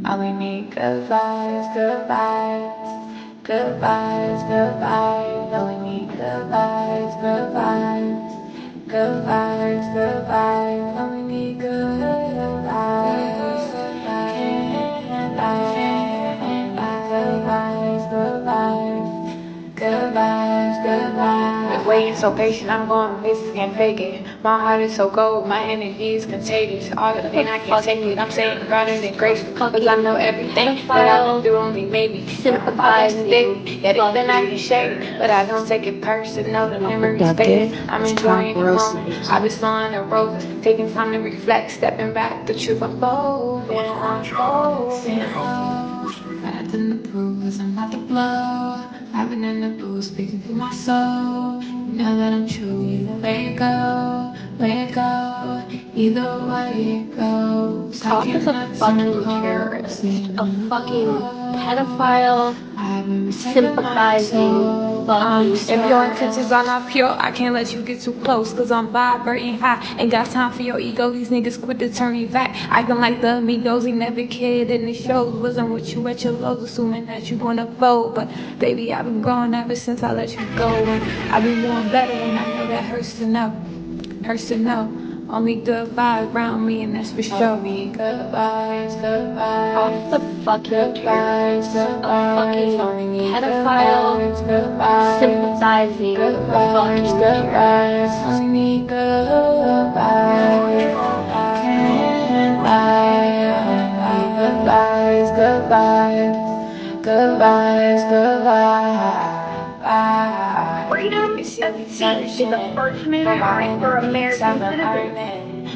Only need good vibes, good vibes, good vibes, good vibes. Only need good vibes, good vibes, good vibes, good vibes. Only need good vibes, good vibes, good vibes. Good vibes, good vibes. Been waiting so patient, I'm going places, can't fake it. My heart is so cold, my energy is contagious. All the pain, I can't take it. I'm saying grounded and graceful, cause I know everything that I've been through only made me sympathizing. Yet then I can shake it, but I don't take it personal. The memories faded, I'm enjoying the moment. I've been slowing the roses, taking time to reflect, stepping back, the truth unfolding, unfolding. Nothing to prove, cause I'm not the blow. I've been in the booth, speaking for my soul. You know that I'm true, either way it go, way it go. Either way it goes. Top is a fucking terrorist, a fucking pedophile, sympathizing, fucking If your intentions are not pure, I can't let you get too close. Cause I'm vibrating high. Ain't got time for your ego. These niggas quit to turn me back. Acting like the amigos, he never cared in the shows. Wasn't with you at your lows, assuming that you gonna fold. But baby, I've been growing ever since I let you go. And I've been doing better, and I know that hurts to know. Hurts to know. Only good vibes around me, and that's for sure. Only good vibes, good vibes. off the fucking terrorist, a fucking pedophile, sympathizing, fucking terrorist. Only need good vibes. Good vibes, good vibes, good vibes, good vibes. Freedom of speech is the first minute right for American citizens.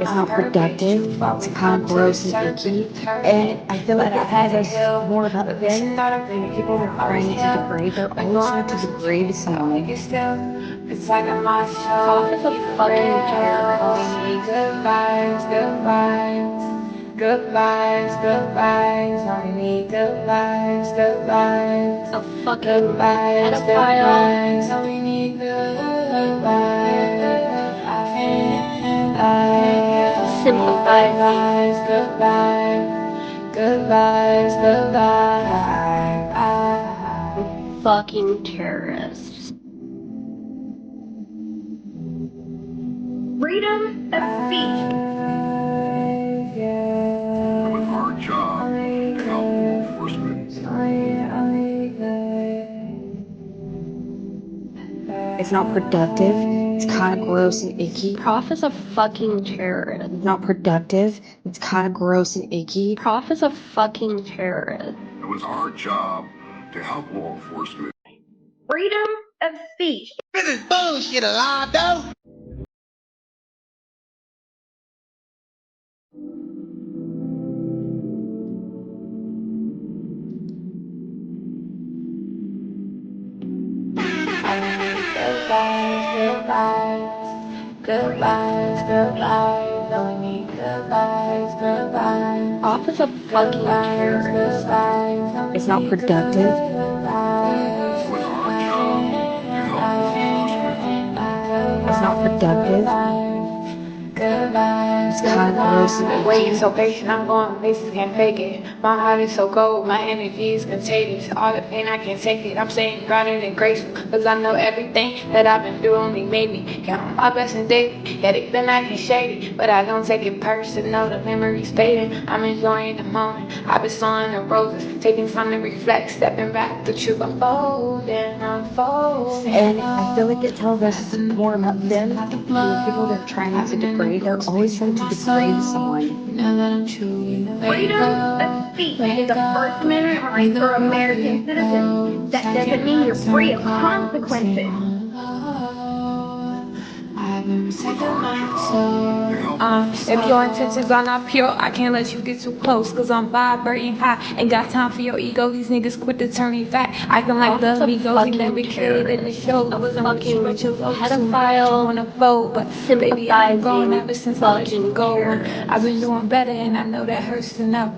It's not productive, it's kind of gross and icky, and I feel like it has us more about them. People are trying to degrade, they're always trying to degrade someone. It's like I'm my Top is a fucking terrorist. Good vibes, good vibes. Good vibes, good vibes. I need good vibes, good vibes. A fucking Good vibes, good pedophile, vibes. We need good vibes. sympathizing, Good vibes, good vibes, good vibes. fucking terrorists. Freedom of speech. With our job to help law enforcement. It's not productive, it's kind of gross and icky. Prof is a fucking terrorist. It's not productive, it's kind of gross and icky. Prof is a fucking terrorist. It was our job to help law enforcement. Freedom of speech. This is bullshit, Alado. Good vibes, good vibes. Good vibes, good vibes. Only need good vibes, good vibes. Prof is a fucking terrorist. It's not productive. It was our job to help law enforcement. It's not productive. It's kind of gross and icky. Waiting so patient, I'm going places, can't fake it. My heart is so cold, my energy is contagious. All the pain, I can't take it. I'm staying grounded and graceful, cause I know everything that I've been through only made me count my blessings daily. Yet it been acting shady, but I don't take it personal. The memories fading, I'm enjoying the moment. I've been slowing the roses, taking time to reflect, stepping back, the truth unfolding, unfolding. And I feel like it tells us more about them. The people that are trying to degrade, they're always trying to degrade someone. Freedom of speech is the first amendment right for American citizens. That doesn't mean you're free of consequences. If your intentions are not pure, I can't let you get too close. Cause I'm vibrating high. Ain't got time for your ego. These niggas quit to turn me back. Acting like the amigos, he never cared in the show. Wasn't with you at your lows, pedophile, wanna fold. But baby, I've been growing ever since I let you go. fucking I've been doing better, and I know that hurts to know.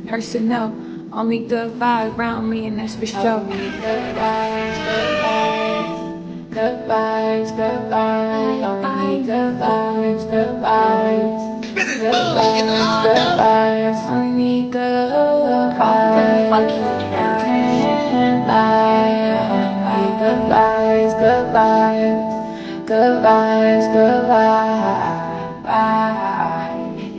Hurts to know. Only good vibes around me, and that's for sure. Good vibes, good vibes. Good vibes, good vibes. Only good vibes, good vibes. This is Good bullshit, vibes, good Alado. vibes. good vibes, good vibes.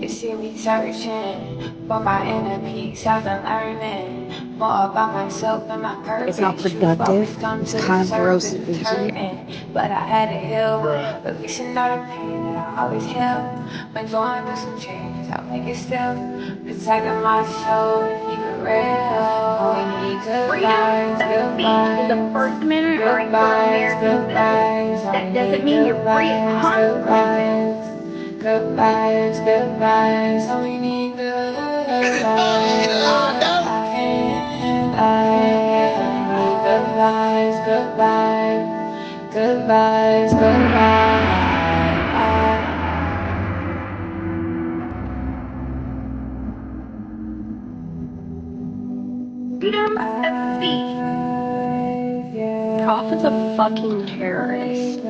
You see me searching for my inner peace. I've been learning more about myself and my purpose. It's not productive. It's kind of gross and icky. But I had to heal, releasing all the pain that I always held. When going through some changes, I'll make it still. Protecting my soul, keep it real. Only need good vibes, good vibes. The first minute or Good vibes, good vibes. that doesn't mean you're free of consequences. Good vibes, good vibes. Only need good vibes. Bullshit a lot, though. Good vibes, good vibes. Good vibes, good vibes. Freedom of speech. Prof is a fucking terrorist.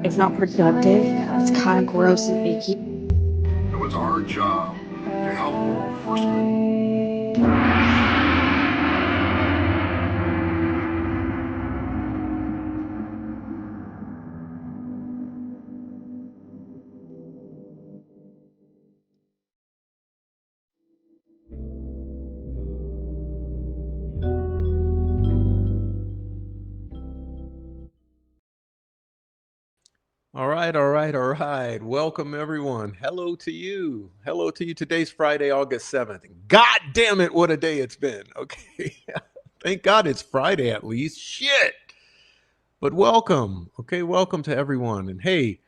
It's not productive. It's kind of gross and icky. It was our job to help law enforcement. All right, all right, all right. Welcome, everyone. Hello to you. Hello to you. Today's Friday, August 7th. God damn it, what a day it's been. Okay. Thank God it's Friday at least. Shit. But welcome. Okay, welcome to everyone. And hey,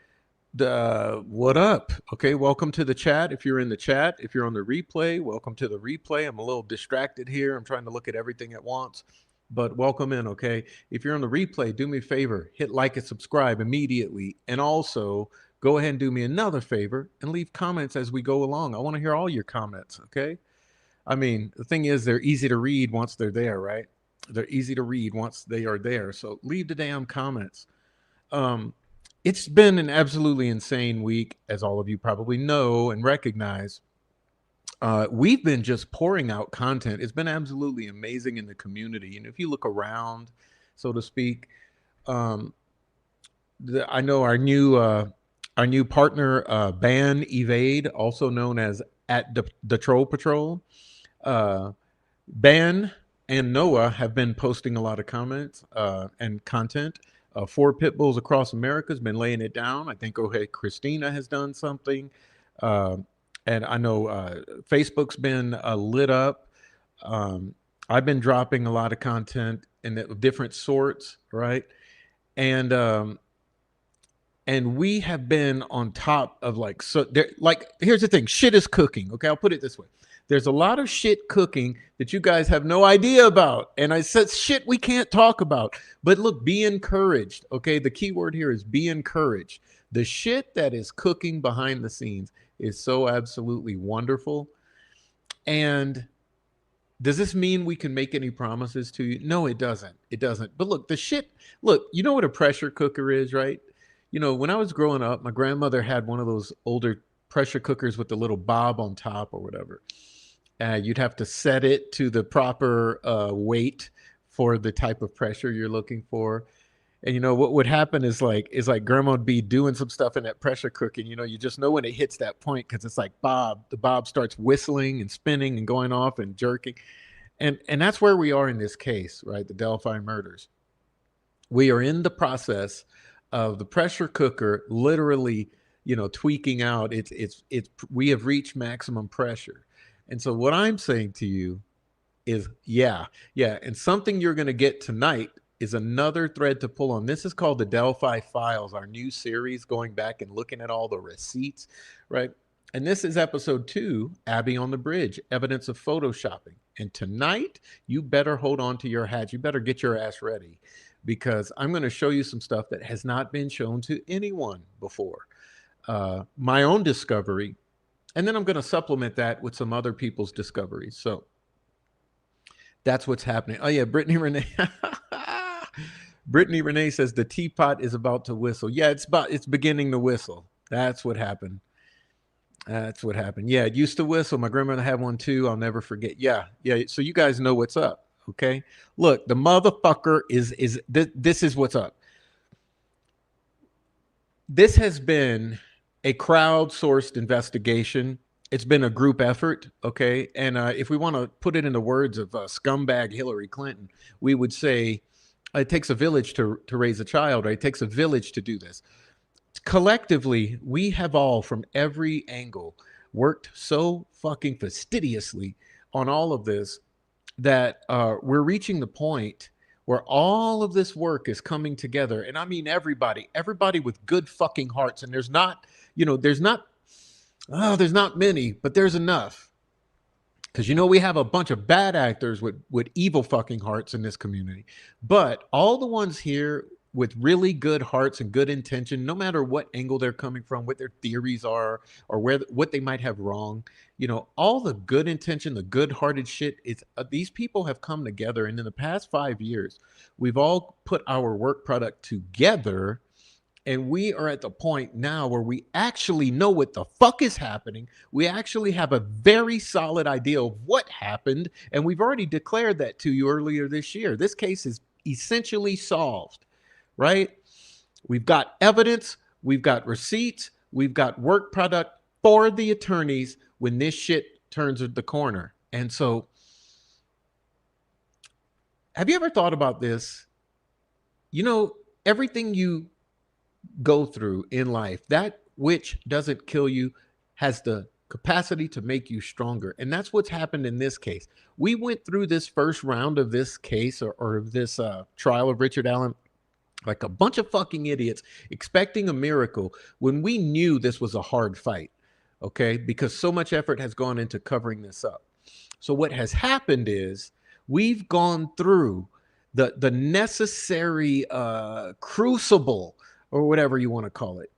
what up? Okay, welcome to the chat. If you're in the chat, if you're on the replay, welcome to the replay. I'm a little distracted here. I'm trying to look at everything at once. But welcome in, okay? If you're on the replay, do me a favor, hit like and subscribe immediately. And also, go ahead and do me another favor and leave comments as we go along. I want to hear all your comments, okay? I mean, the thing is, they're easy to read once they're there, right? They're easy to read once they are there. So leave the damn comments. It's been an absolutely insane week, as all of you probably know and recognize. We've been just pouring out content. It's been absolutely amazing in the community. And if you look around, so to speak, I know our new partner, Ban Evade, also known as at the Troll Patrol. Ban and Noah have been posting a lot of comments and content. Four Pitbulls Across America has been laying it down. I think Christina has done something. And I know Facebook's been lit up. I've been dropping a lot of content of different sorts, right? And we have been on top of here's the thing, shit is cooking. Okay, I'll put it this way. There's a lot of shit cooking that you guys have no idea about. And I said shit we can't talk about. But look, be encouraged. Okay, the key word here is be encouraged. The shit that is cooking behind the scenes is so absolutely wonderful. And does this mean we can make any promises to you? No, it doesn't. It doesn't. But look, you know what a pressure cooker is, right? You know, when I was growing up, my grandmother had one of those older pressure cookers with the little bob on top or whatever. You'd have to set it to the proper weight for the type of pressure you're looking for. And you know what would happen is like grandma would be doing some stuff in that pressure cooking. You know, you just know when it hits that point because it's like the bob starts whistling and spinning and going off and jerking. And that's where we are in this case, right? The Delphi murders. We are in the process of the pressure cooker literally, you know, tweaking out. We have reached maximum pressure. And so what I'm saying to you is, yeah. And something you're going to get tonight is another thread to pull on. This is called the Delphi Files, our new series, going back and looking at all the receipts, right? And this is episode 2, Abby on the Bridge, evidence of photoshopping. And tonight, you better hold on to your hat. You better get your ass ready because I'm going to show you some stuff that has not been shown to anyone before. My own discovery. And then I'm going to supplement that with some other people's discoveries. So that's what's happening. Oh, yeah, Brittany Renee. Brittany Renee says the teapot is about to whistle. Yeah, it's beginning to whistle. That's what happened. Yeah, it used to whistle. My grandmother had one too. I'll never forget. Yeah. So you guys know what's up. Okay. Look, the motherfucker this is what's up. This has been a crowdsourced investigation. It's been a group effort, okay? And if we want to put it in the words of scumbag Hillary Clinton, we would say it takes a village to raise a child, right? It takes a village to do this. Collectively, we have all from every angle worked so fucking fastidiously on all of this that we're reaching the point where all of this work is coming together. And I mean everybody with good fucking hearts. And there's not, there's not many, but there's enough. Because we have a bunch of bad actors with evil fucking hearts in this community. But all the ones here with really good hearts and good intention, no matter what angle they're coming from, what their theories are, or what they might have wrong, all the good intention, the good-hearted shit, is these people have come together. And in the past 5 years, we've all put our work product together. And we are at the point now where we actually know what the fuck is happening. We actually have a very solid idea of what happened. And we've already declared that to you earlier this year. This case is essentially solved, right? We've got evidence, we've got receipts, we've got work product for the attorneys when this shit turns the corner. And so, have you ever thought about this? Everything you go through in life, that which doesn't kill you has the capacity to make you stronger. And that's what's happened in this case. We went through this first round of this case or this trial of Richard Allen like a bunch of fucking idiots, expecting a miracle when we knew this was a hard fight, okay? Because so much effort has gone into covering this up. So what has happened is we've gone through the necessary crucible, or whatever you want to call it.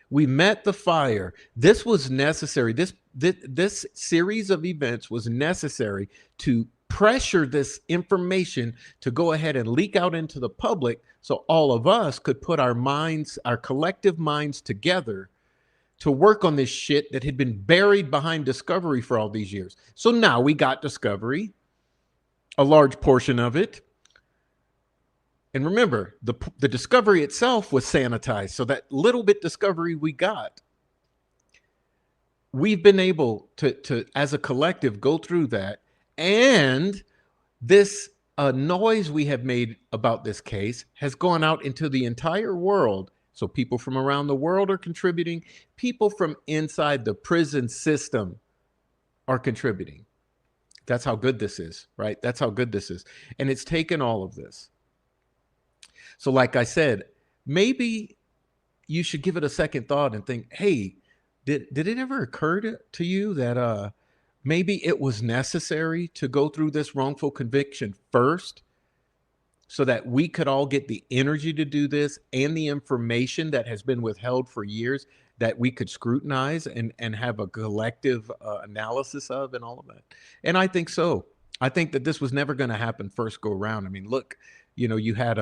We met the fire. This was necessary. This series of events was necessary to pressure this information to go ahead and leak out into the public so all of us could put our collective minds together to work on this shit that had been buried behind discovery for all these years. So now we got discovery, a large portion of it. And remember, the discovery itself was sanitized. So that little bit discovery we got, we've been able to as a collective, go through that. And this noise we have made about this case has gone out into the entire world. So people from around the world are contributing. People from inside the prison system are contributing. That's how good this is, right? That's how good this is. And it's taken all of this. So like I said, maybe you should give it a second thought and think, hey, did it ever occur to you that maybe it was necessary to go through this wrongful conviction first so that we could all get the energy to do this and the information that has been withheld for years that we could scrutinize and have a collective analysis of and all of that? And I think so. I think that this was never going to happen first go around. I mean, look, you had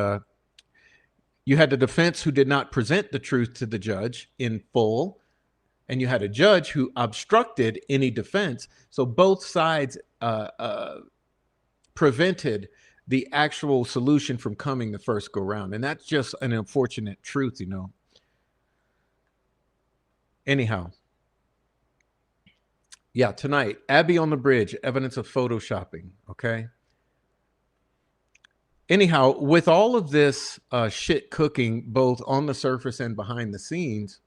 the defense who did not present the truth to the judge in full, and you had a judge who obstructed any defense. So both sides prevented the actual solution from coming the first go round. And that's just an unfortunate truth, Anyhow. Yeah, tonight, Abby on the Bridge, evidence of photoshopping, okay? Anyhow, with all of this shit cooking, both on the surface and behind the scenes,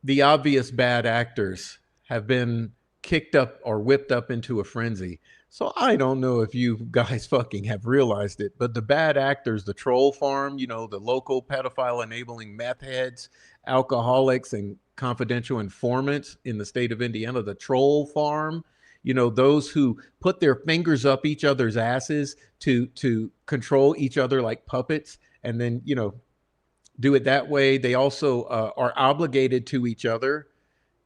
the obvious bad actors have been kicked up or whipped up into a frenzy. So I don't know if you guys fucking have realized it, but the bad actors, the troll farm, the local pedophile enabling meth heads, alcoholics, and confidential informants in the state of Indiana, the troll farm, those who put their fingers up each other's asses to control each other like puppets, and then, do it that way. They also are obligated to each other.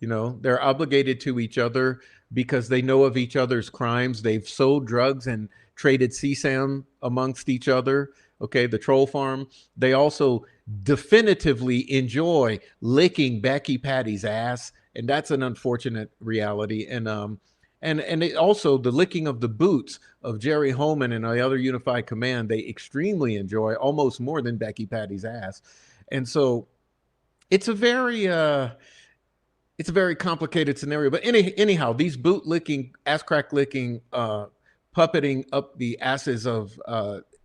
They're obligated to each other because they know of each other's crimes. They've sold drugs and traded CSAM amongst each other. Okay, the troll farm. They also definitively enjoy licking Becky Patty's ass, and that's an unfortunate reality. And And also the licking of the boots of Jerry Holman and the other unified command, they extremely enjoy, almost more than Becky Patty's ass. And so it's a very complicated scenario. But anyhow, these boot licking, ass crack licking, puppeting up the asses of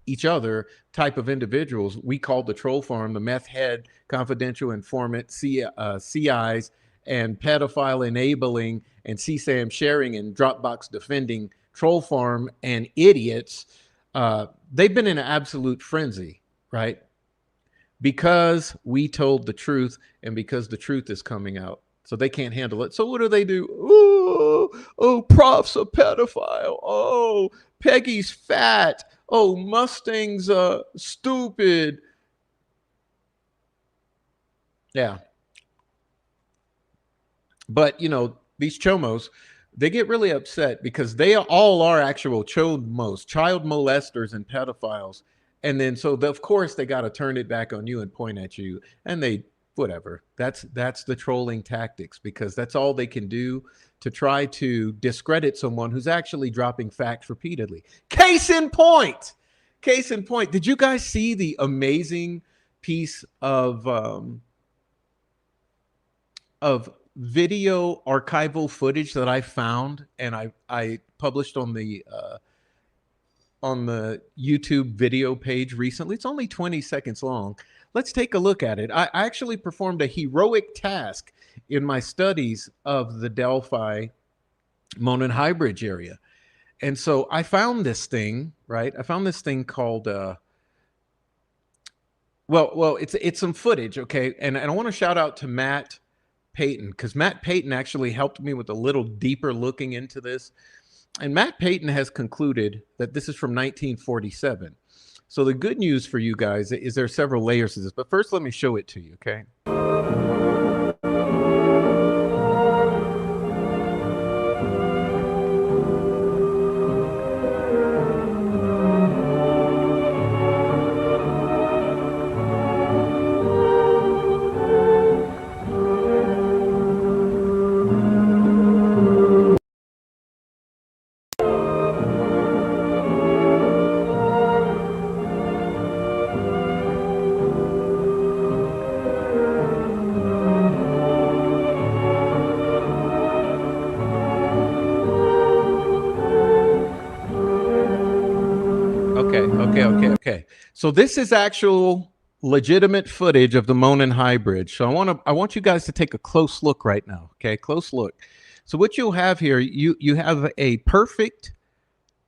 each other type of individuals, we call the troll farm, the meth head, confidential informant, CIs, and pedophile enabling and CSAM sharing and Dropbox defending troll farm and idiots. They've been in an absolute frenzy, right? Because we told the truth and because the truth is coming out. So they can't handle it. So what do? Oh, Prof's a pedophile. Oh, Peggy's fat. Oh, Mustang's stupid. Yeah. But, you know, these chomos, they get really upset because they all are actual chomos, child molesters and pedophiles. And then so of course they got to turn it back on you and point at you. And they whatever. That's the trolling tactics, because that's all they can do to try to discredit someone who's actually dropping facts repeatedly. Case in point. Did you guys see the amazing piece of video archival footage that I found and I published on the YouTube video page recently? It's only 20 seconds long. Let's take a look at it. I actually performed a heroic task in my studies of the Delphi Monon-Highbridge area. And so I found this thing, right? I found this thing called, it's some footage, okay? And I want to shout out to Matt Payton, because Matt Payton actually helped me with a little deeper looking into this. And Matt Payton has concluded that this is from 1947. So the good news for you guys is there are several layers to this. But first, let me show it to you, okay? Okay. So this is actual legitimate footage of the Monon-Highbridge. So I want you guys to take a close look right now. Okay, close look. So what you'll have here, you have a perfect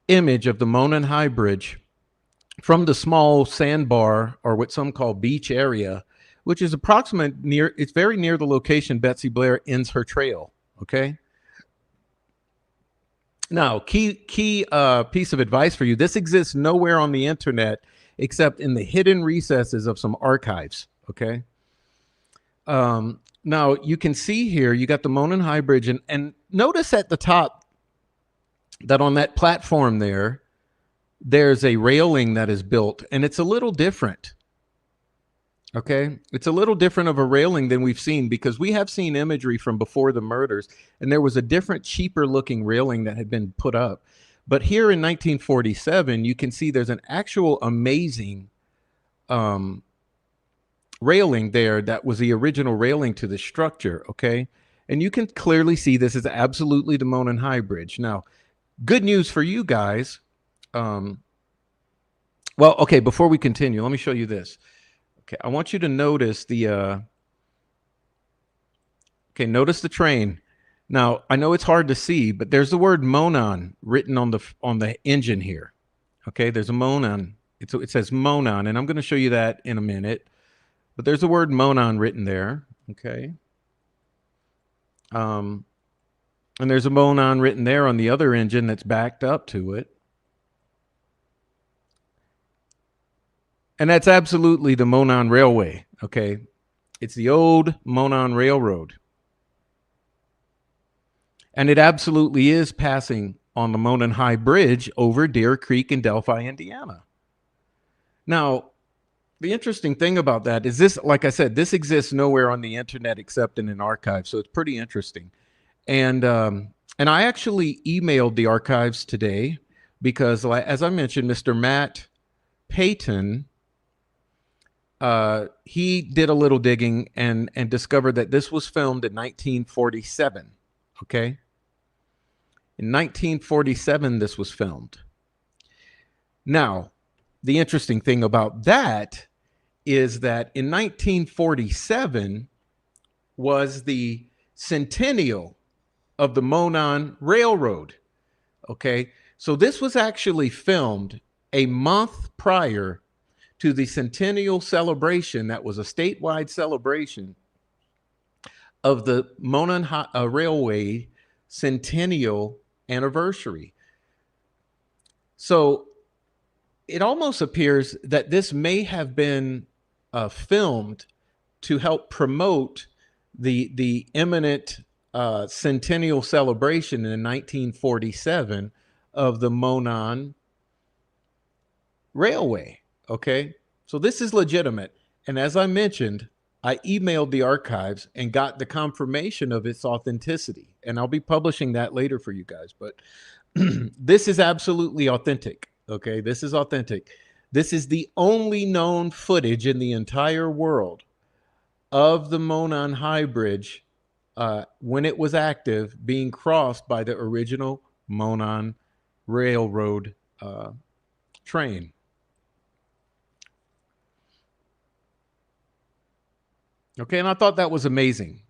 image of the Monon-Highbridge from the small sandbar, or what some call beach area, which is it's very near the location Betsy Blair ends her trail. Okay. Now, key piece of advice for you. This exists nowhere on the internet except in the hidden recesses of some archives, okay? Now, you can see here, you got the Monon-Highbridge, and notice at the top that on that platform there's a railing that is built, and it's a little different. Okay, it's a little different of a railing than we've seen, because we have seen imagery from before the murders, and there was a different, cheaper looking railing that had been put up. But here in 1947, you can see there's an actual amazing railing there that was the original railing to the structure. Okay, and you can clearly see this is absolutely the Monon-Highbridge. Now, good news for you guys. Well, okay, before we continue, let me show you this. Okay, I want you to notice notice the train. Now, I know it's hard to see, but there's the word Monon written on the engine here. Okay, there's a Monon. It says Monon, and I'm going to show you that in a minute. But there's the word Monon written there. Okay. And there's a Monon written there on the other engine that's backed up to it. And that's absolutely the Monon Railway, okay? It's the old Monon Railroad. And it absolutely is passing on the Monon-Highbridge over Deer Creek in Delphi, Indiana. Now, the interesting thing about that is this, like I said, this exists nowhere on the internet except in an archive, so it's pretty interesting. And And I actually emailed the archives today because, as I mentioned, Mr. Matt Payton, he did a little digging and discovered that this was filmed in 1947. Okay. In 1947, this was filmed. Now, the interesting thing about that is that in 1947 was the centennial of the Monon Railroad. Okay. So this was actually filmed a month prior to the centennial celebration that was a statewide celebration of the Monon Railway centennial anniversary. So it almost appears that this may have been filmed to help promote the imminent centennial celebration in 1947 of the Monon Railway. Okay, so this is legitimate. And as I mentioned, I emailed the archives and got the confirmation of its authenticity. And I'll be publishing that later for you guys. But this is absolutely authentic. Okay, this is authentic. This is the only known footage in the entire world of the Monon High Bridge when it was active being crossed by the original Monon Railroad train. Okay, and I thought that was amazing.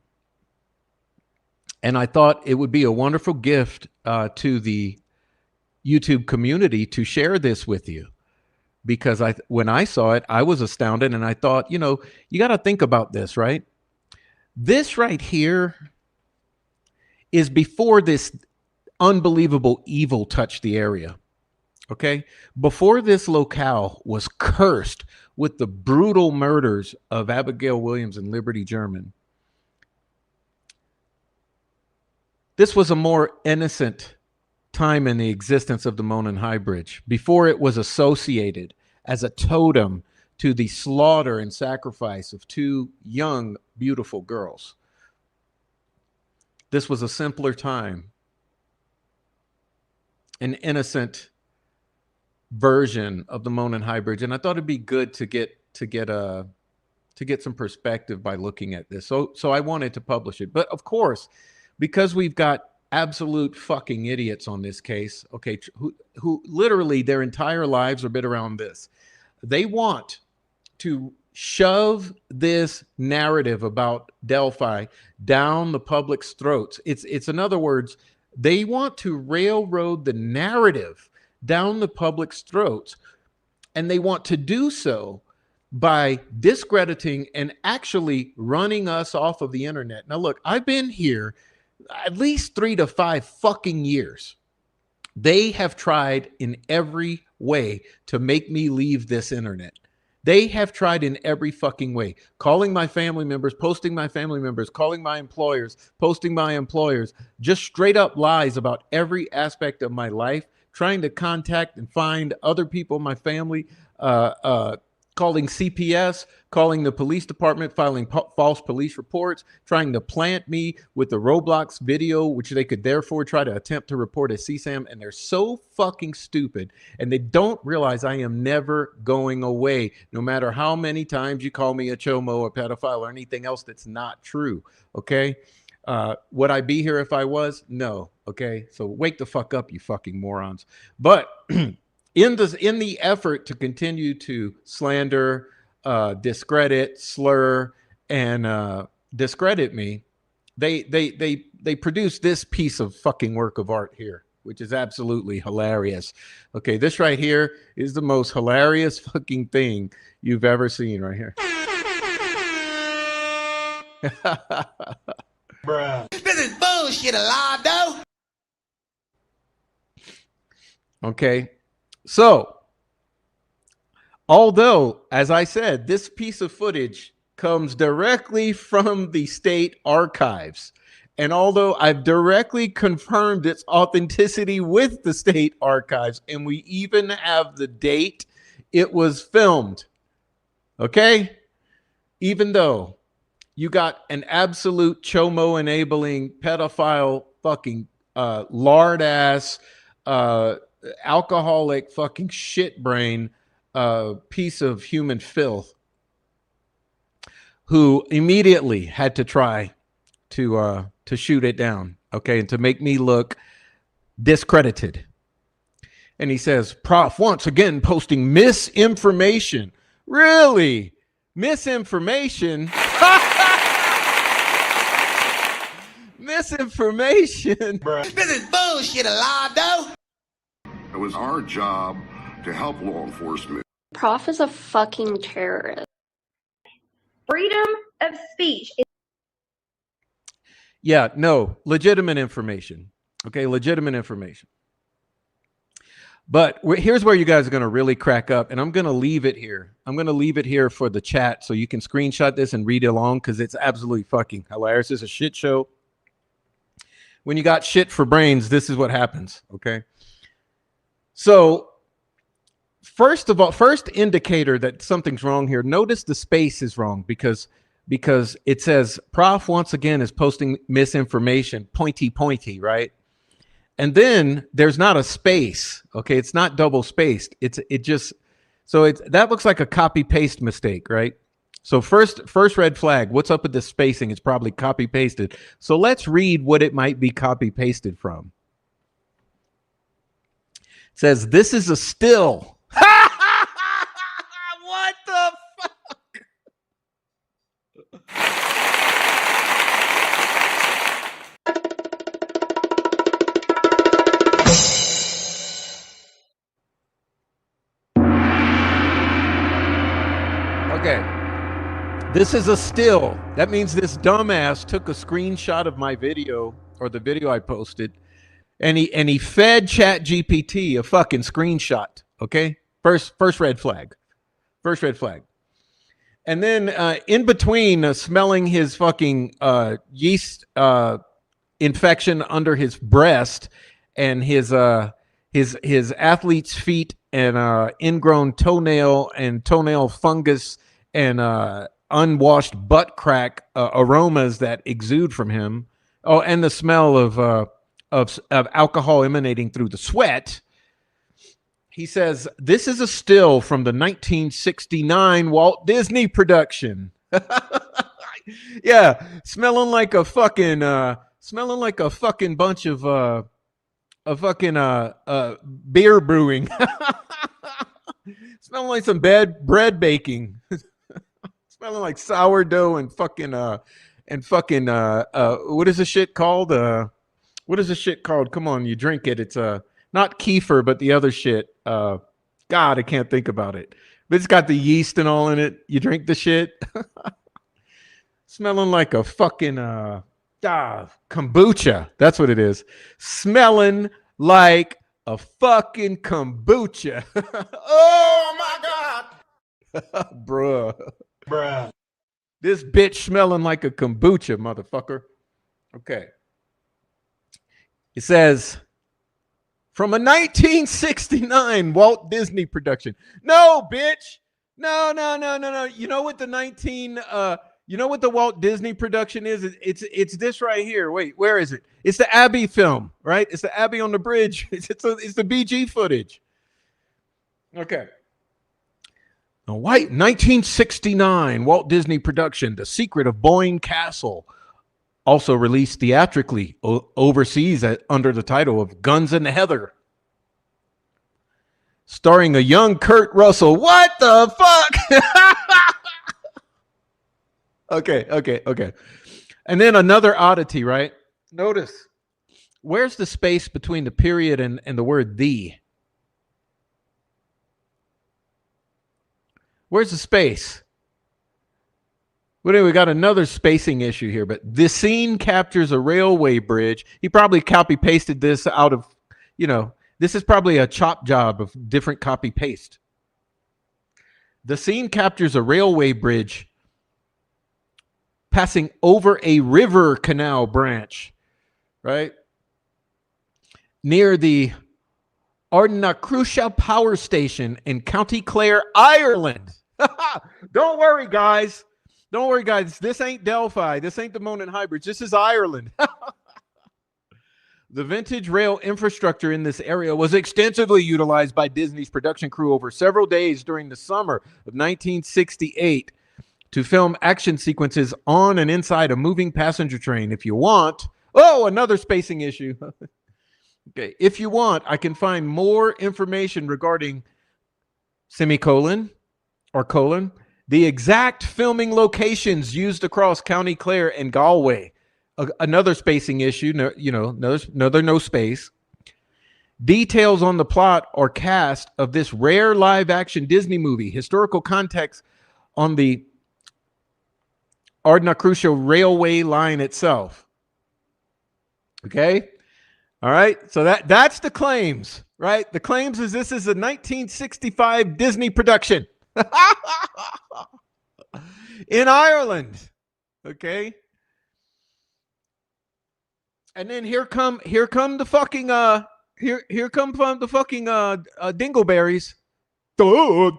And I thought it would be a wonderful gift to the YouTube community to share this with you. Because when I saw it, I was astounded, and I thought, you got to think about this, right? This right here is before this unbelievable evil touched the area. Okay, before this locale was cursed with the brutal murders of Abigail Williams and Liberty German, this was a more innocent time in the existence of the Monon High Bridge, before it was associated as a totem to the slaughter and sacrifice of two young, beautiful girls. This was a simpler time, an innocent version of the Monon High Bridge, and I thought it'd be good to get some perspective by looking at this. So I wanted to publish it, but of course, because we've got absolute fucking idiots on this case, okay, who literally their entire lives are built around this. They want to shove this narrative about Delphi down the public's throats. It's in other words, they want to railroad the narrative down the public's throats, and they want to do so by discrediting and actually running us off of the internet. Now, look, I've been here at least 3 to 5 fucking years. They have tried in every way to make me leave this internet. They have tried in every fucking way, calling my family members, posting my family members, calling my employers, posting my employers, just straight up lies about every aspect of my life, trying to contact and find other people in my family, calling CPS, calling the police department, filing false police reports, trying to plant me with the Roblox video, which they could therefore try to attempt to report as CSAM. And they're so fucking stupid. And they don't realize I am never going away, no matter how many times you call me a chomo, a pedophile, or anything else that's not true. Okay. Would I be here if I was? No. Okay. So wake the fuck up, you fucking morons. But in the effort to continue to slander, discredit, slur, and discredit me, they produce this piece of fucking work of art here, which is absolutely hilarious. Okay, this right here is the most hilarious fucking thing you've ever seen right here. Bruh. This is bullshit, Alado. Okay. So, although, as I said, this piece of footage comes directly from the state archives, and although I've directly confirmed its authenticity with the state archives, and we even have the date it was filmed, okay? Even though you got an absolute chomo-enabling pedophile fucking lard ass, alcoholic, fucking shit brain, piece of human filth, who immediately had to try to shoot it down, okay, and to make me look discredited. And he says, Prof, once again posting misinformation. Really? Misinformation? Misinformation? This is bullshit, Alado. It was our job to help law enforcement. Prof is a fucking terrorist. Freedom of speech. Yeah, no, legitimate information. Okay, legitimate information. But here's where you guys are going to really crack up, and I'm going to leave it here. I'm going to leave it here for the chat so you can screenshot this and read it along because it's absolutely fucking hilarious. It's a shit show. When you got shit for brains, this is what happens, okay? So, first of all, first indicator that something's wrong here, notice the space is wrong because it says, Prof once again is posting misinformation, pointy, right? And then there's not a space, okay? It's not double spaced. That looks like a copy paste mistake, right? So first red flag, what's up with the spacing? It's probably copy pasted. So let's read what it might be copy pasted from. It says, this is a still. What the fuck? Okay. This is a still. That means this dumbass took a screenshot of my video or the video I posted and he fed ChatGPT a fucking screenshot. Okay. First red flag. First red flag. And then in between smelling his fucking yeast infection under his breast and his athlete's feet and ingrown toenail and toenail fungus and unwashed butt crack aromas that exude from him. Oh, and the smell of alcohol emanating through the sweat. He says, this is a still from the 1969 Walt Disney production. Yeah, smelling like a fucking bunch of beer brewing. Smelling like some bad bread baking. Smelling like sourdough and fucking what is the shit called? What is the shit called? Come on, you drink it. It's not kefir, but the other shit. God, I can't think about it. But it's got the yeast and all in it. You drink the shit. Smelling like a fucking kombucha. That's what it is. Smelling like a fucking kombucha. Oh my God. Bruh. This bitch smelling like a kombucha, motherfucker. Okay. It says, from a 1969 Walt Disney production. No, bitch. No. You know what the Walt Disney production is? It's this right here. Wait, where is it? It's the Abbey film, right? It's the Abbey on the bridge. It's the BG footage. Okay. A white 1969 Walt Disney production, The Secret of Boyne Castle, also released theatrically overseas under the title of Guns and Heather. Starring a young Kurt Russell. What the fuck? Okay. And then another oddity, right? Notice, where's the space between the period and the word the? Where's the space? Well, anyway, we got another spacing issue here, but the scene captures a railway bridge. He probably copy pasted this out of, this is probably a chop job of different copy paste. The scene captures a railway bridge passing over a river canal branch, right? Near the Ardnacrusha Power Station in County Clare, Ireland. Don't worry, guys. This ain't Delphi. This ain't the Monin Hybrids. This is Ireland. The vintage rail infrastructure in this area was extensively utilized by Disney's production crew over several days during the summer of 1968 to film action sequences on and inside a moving passenger train. If you want, another spacing issue. Okay, if you want, I can find more information regarding semicolon or colon, the exact filming locations used across County Clare and Galway. Another spacing issue, no space. Details on the plot or cast of this rare live action Disney movie, historical context on the Ardna Crucial railway line itself. Okay? All right? So that's the claims, right? The claims is this is a 1965 Disney production. In Ireland. Okay? And then here come the fucking here come from the fucking dingleberries. The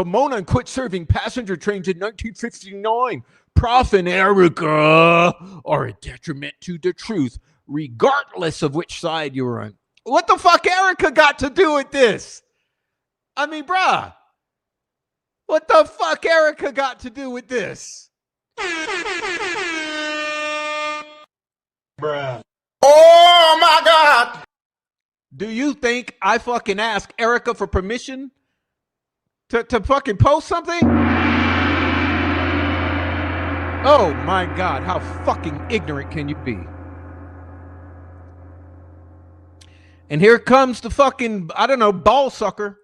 Mona quit serving passenger trains in 1959. Prof and Erica are a detriment to the truth, regardless of which side you're on. What the fuck Erica got to do with this? I mean, bruh. What the fuck Erica got to do with this? Bruh. Oh my God. Do you think I fucking asked Erica for permission to fucking post something? Oh my God, how fucking ignorant can you be? And here comes the fucking, I don't know, ball sucker.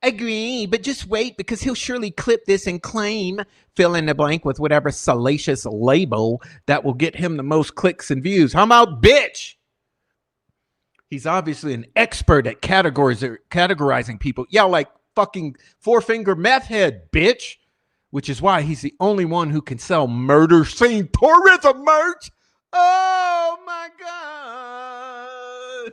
Agree, but just wait because he'll surely clip this and claim, fill in the blank with whatever salacious label that will get him the most clicks and views. How about bitch? He's obviously an expert at categorizing people. Yeah, like fucking four-finger meth head, bitch. Which is why he's the only one who can sell murder scene tourism merch. Oh my God.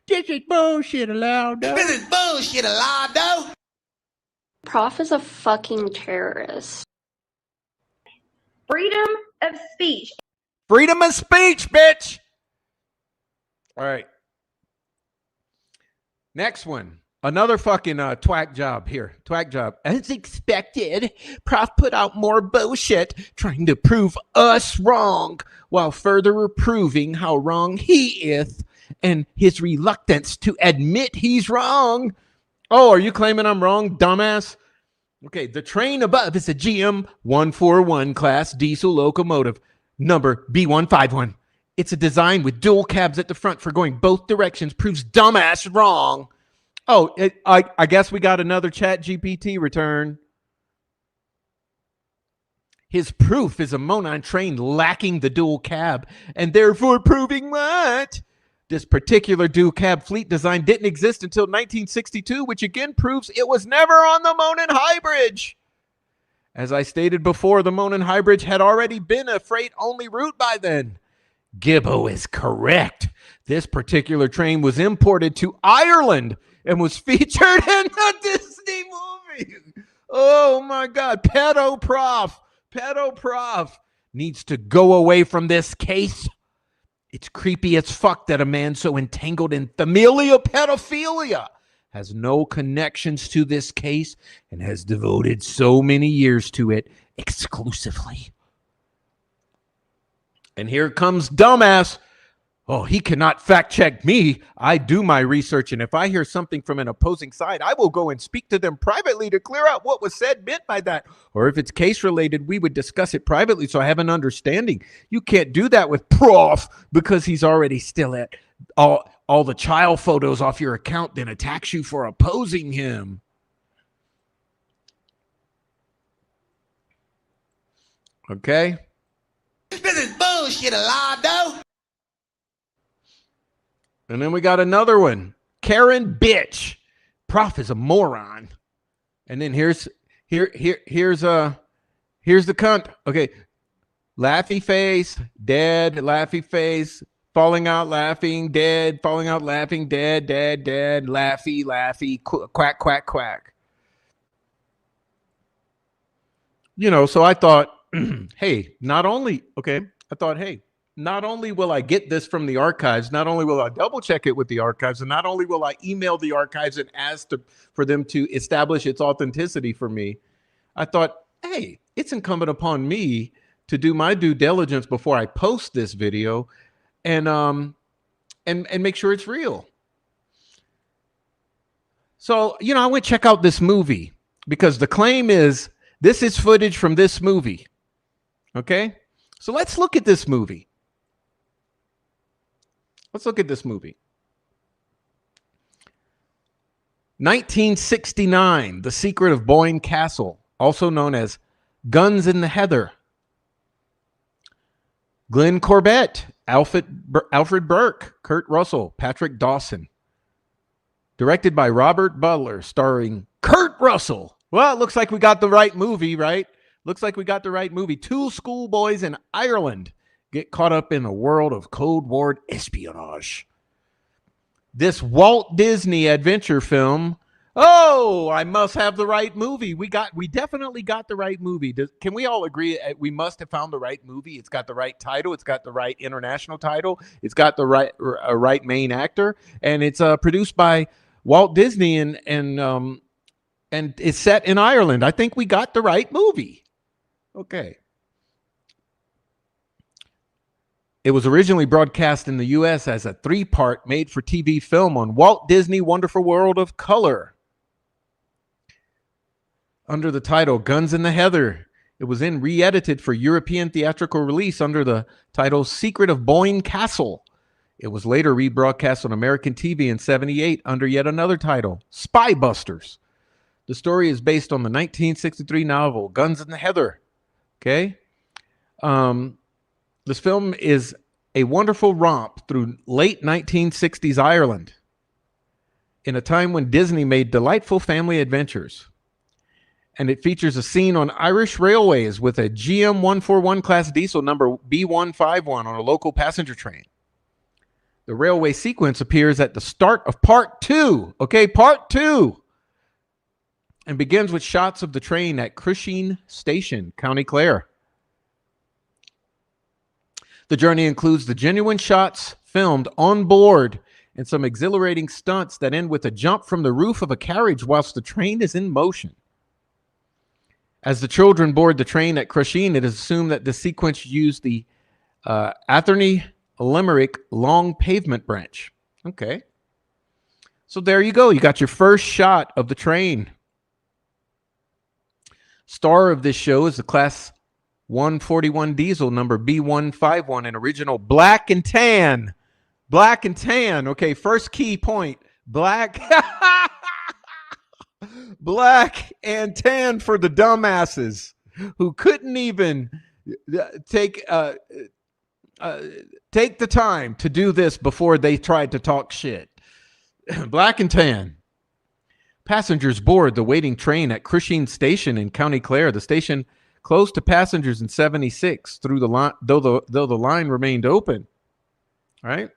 This is bullshit, Alaudo. This is bullshit, Alaudo. Prof is a fucking terrorist. Freedom of speech. Freedom of speech, bitch. All right. Next one. Another fucking twack job here. Twack job. As expected, Prof put out more bullshit trying to prove us wrong while further proving how wrong he is and his reluctance to admit he's wrong. Oh, are you claiming I'm wrong, dumbass? Okay, the train above is a GM 141 class diesel locomotive, number B151. It's a design with dual cabs at the front for going both directions, proves dumbass wrong. Oh, I guess we got another Chat GPT return. His proof is a Monon train lacking the dual cab, and therefore proving what? This particular dual cab fleet design didn't exist until 1962, which again proves it was never on the Monon High Bridge. As I stated before, the Monon High Bridge had already been a freight-only route by then. Gibbo is correct. This particular train was imported to Ireland and was featured in the Disney movie. Oh my God. Pedo Prof needs to go away from this case. It's creepy as fuck that a man so entangled in familial pedophilia has no connections to this case and has devoted so many years to it exclusively. And here comes dumbass. Oh, he cannot fact check me. I do my research, and if I hear something from an opposing side, I will go and speak to them privately to clear out what was said meant by that. Or if it's case related, we would discuss it privately so I have an understanding. You can't do that with Prof because he's already still at all the child photos off your account, then attacks you for opposing him. Okay? This is bullshit, Alaudo. And then we got another one. Karen bitch. Prof is a moron. And then here's the cunt. Okay. Laughy face, dead, laughy face, falling out laughing, dead, falling out laughing, dead, laughy, quack, quack, quack. So I thought, hey, not only will I get this from the archives, not only will I double check it with the archives, and not only will I email the archives and ask for them to establish its authenticity for me, I thought, hey, it's incumbent upon me to do my due diligence before I post this video and make sure it's real. So, I went check out this movie because the claim is this is footage from this movie. Okay? So let's look at this movie. Let's look at this movie. 1969, The Secret of Boyne Castle, also known as Guns in the Heather. Glenn Corbett, Alfred Burke, Kurt Russell, Patrick Dawson. Directed by Robert Butler, starring Kurt Russell. Well, it looks like we got the right movie, right? Looks like we got the right movie. Two schoolboys in Ireland get caught up in a world of Cold War espionage. This Walt Disney adventure film. Oh, I must have the right movie. We definitely got the right movie. Can we all agree we must have found the right movie? It's got the right title. It's got the right international title. It's got the right main actor, and it's produced by Walt Disney and it's set in Ireland. I think we got the right movie. Okay. It was originally broadcast in the U.S. as a 3-part made-for-TV film on Walt Disney Wonderful World of Color. Under the title Guns in the Heather, it was then re-edited for European theatrical release under the title Secret of Boyne Castle. It was later rebroadcast on American TV in 1978 under yet another title, Spy Busters. The story is based on the 1963 novel Guns in the Heather. Okay? This film is a wonderful romp through late 1960s Ireland in a time when Disney made delightful family adventures. And it features a scene on Irish railways with a GM 141 class diesel number B151 on a local passenger train. The railway sequence appears at the start of part 2. Okay, part 2. And begins with shots of the train at Crusheen Station, County Clare. The journey includes the genuine shots filmed on board and some exhilarating stunts that end with a jump from the roof of a carriage whilst the train is in motion. As the children board the train at Crusheen, it is assumed that the sequence used the Atherny Limerick long pavement branch. Okay. So there you go. You got your first shot of the train. Star of this show is the Class 141 diesel number B151 in original black and tan. Black and tan. Okay, first key point. Black. Black and tan for the dumbasses who couldn't even take the time to do this before they tried to talk shit. Black and tan. Passengers board the waiting train at Crusheen Station in County Clare. The station closed to passengers in 1976 through the line, though the line remained open. All right.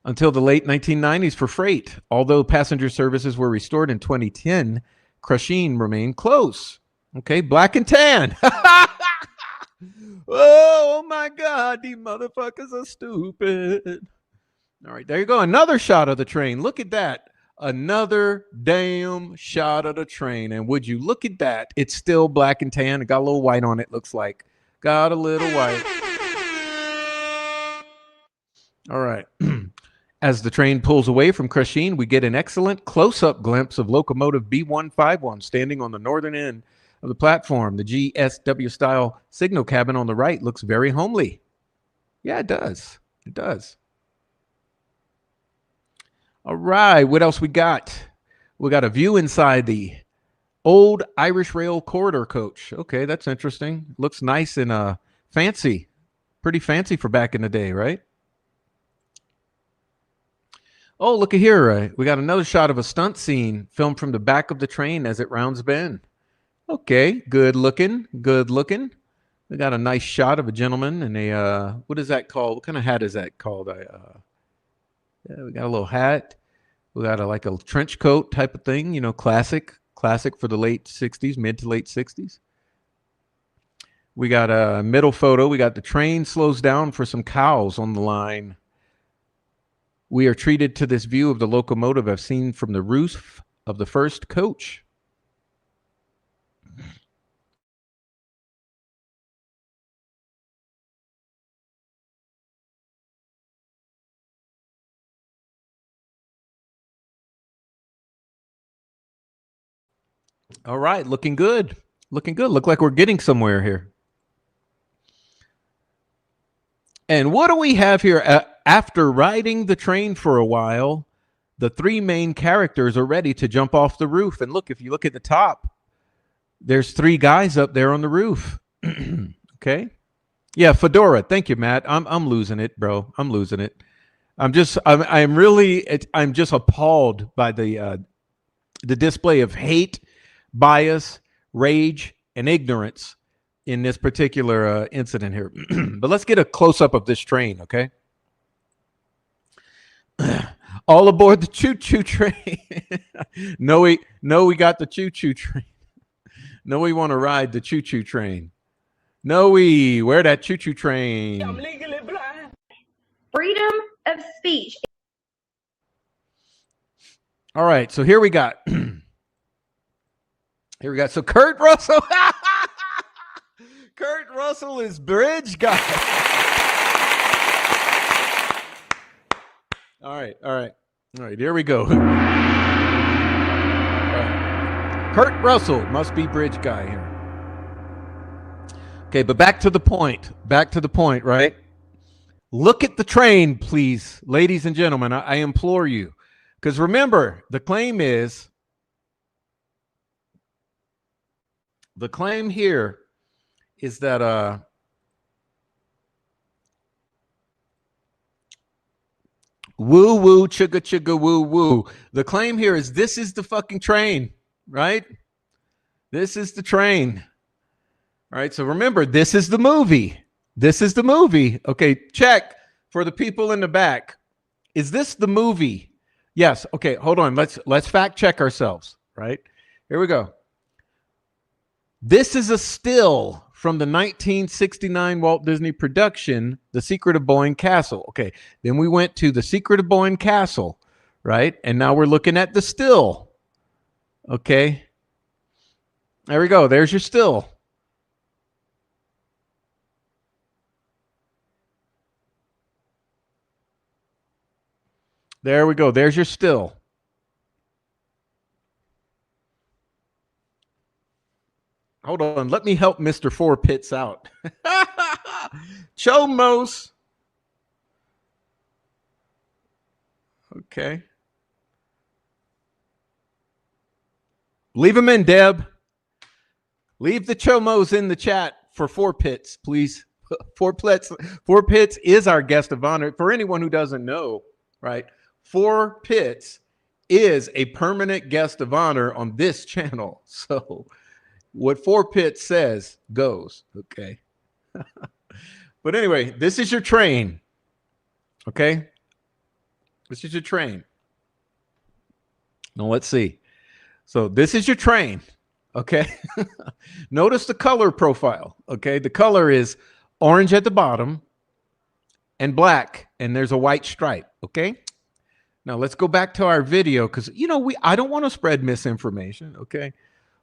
Until the late 1990s for freight. Although passenger services were restored in 2010, Crusheen remained closed. Okay, black and tan. Oh my God, these motherfuckers are stupid. All right, there you go. Another shot of the train. Look at that. Another damn shot of the train. And would you look at that? It's still black and tan. It got a little white on it, looks like. Got a little white. All right. As the train pulls away from Crusheen, we get an excellent close-up glimpse of locomotive B151 standing on the northern end of the platform. The GSW-style signal cabin on the right looks very homely. Yeah, it does. It does. All right, what else we got? We got a view inside the old Irish Rail corridor coach. Okay, that's interesting. Looks nice and fancy. Pretty fancy for back in the day, right? Oh, look at here. We got another shot of a stunt scene filmed from the back of the train as it rounds bend. Okay, good looking, good looking. We got a nice shot of a gentleman in a, what is that called? What kind of hat is that called? Yeah, we got a little hat. We got like a trench coat type of thing, you know, classic Classic for the late 60s, mid to late 60s. We got a middle photo. We got the train slows down for some cows on the line. We are treated to this view of the locomotive I've seen from the roof of the first coach. All right, looking good. Looking good. Look like we're getting somewhere here. And what do we have here? After riding the train for a while, the three main characters are ready to jump off the roof. And look, if you look at the top, there's three guys up there on the roof. Okay. Yeah, Fedora. Thank you, Matt. I'm losing it, bro. I'm losing it. I'm just appalled by the display of hate, bias, rage, and ignorance in this particular incident here. But let's get a close-up of this train, okay? All aboard the choo-choo train. No, we got the choo-choo train. No, we want to ride the choo-choo train. No, where that choo-choo train? I'm legally blind. Freedom of speech. All right, so here we got. Here we got. So Kurt Russell. Kurt Russell is bridge guy. All right. Here we go. Kurt Russell must be bridge guy here. Okay, but back to the point. Right? Look at the train, please, ladies and gentlemen. I implore you. Because remember, the claim here is that woo woo chugga chugga woo woo. The claim here is this is the fucking train, right? This is the train. All right, so remember, this is the movie. Okay, check for the people in the back. Is this the movie? Yes. Okay, hold on. Let's fact check ourselves, right? Here we go. This is a still from the 1969 Walt Disney production, The Secret of Boyne Castle. Okay, then we went to The Secret of Boyne Castle, right? And now we're looking at the still. Okay. There we go. There's your still. There we go. There's your still. Hold on. Let me help Mr. Four Pits out. Chomos. Okay. Leave them in, Deb. Leave the Chomos in the chat for Four Pits, please. Four Pits is our guest of honor. For anyone who doesn't know, right? Four Pits is a permanent guest of honor on this channel. So what Four Pits says goes, okay? But anyway, this is your train, okay? This is your train. Now let's see. So this is your train, okay? Notice the color profile, okay? The color is orange at the bottom and black, and there's a white stripe, okay? Now let's go back to our video because, you know, I don't want to spread misinformation, okay?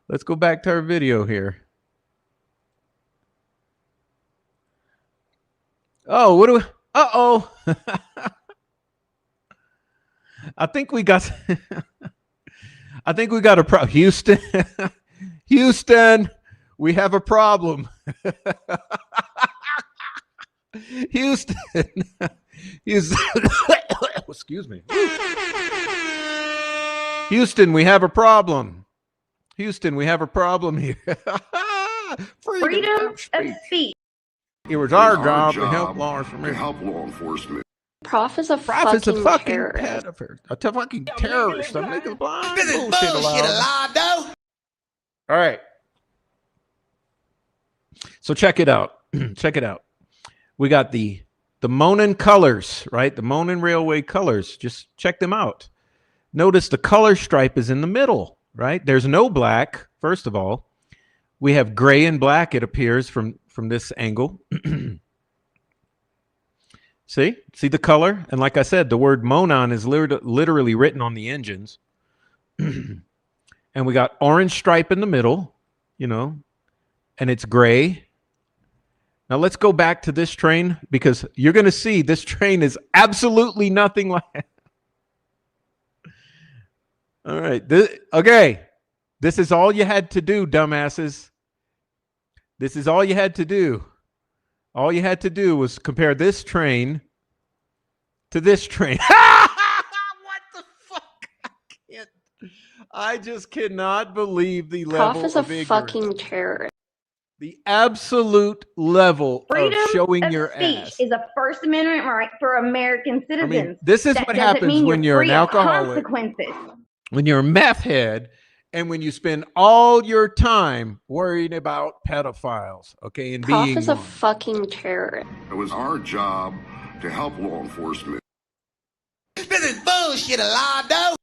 Let's go back to our video here. Oh, what do we? Uh-oh. I think we got a problem. Houston. Houston, we have a problem. Houston. Excuse me. Houston, we have a problem. Houston, we have a problem here. Freedom of speech. It was our job to help law enforcement. Prof is a fucking terrorist. A fucking terrorist. I'm making blind This is bullshit bullshit, allowed. Alado. All right. So check it out. Check it out. We got the Monin colors, right? The Monin Railway colors. Just check them out. Notice the color stripe is in the middle, right? There's no black, first of all. We have gray and black, it appears, from this angle. See the color? And like I said, the word monon is literally written on the engines. And we got orange stripe in the middle, you know, and it's gray. Now let's go back to this train, because you're going to see this train is absolutely nothing like it. All right. Okay. This is all you had to do, dumbasses. This is all you had to do. All you had to do was compare this train to this train. What the fuck? I just cannot believe the level Prof is of a ignorance. fucking terrorist. The absolute level Freedom of showing of your speech ass. is a First Amendment right for American citizens. I mean, this is that what doesn't happens mean when you're an free of alcoholic, consequences. when you're a meth head, and when you spend all your time worrying about pedophiles, okay, and Prof being is a one. fucking terrorist. It was our job to help law enforcement. This is bullshit, Alado.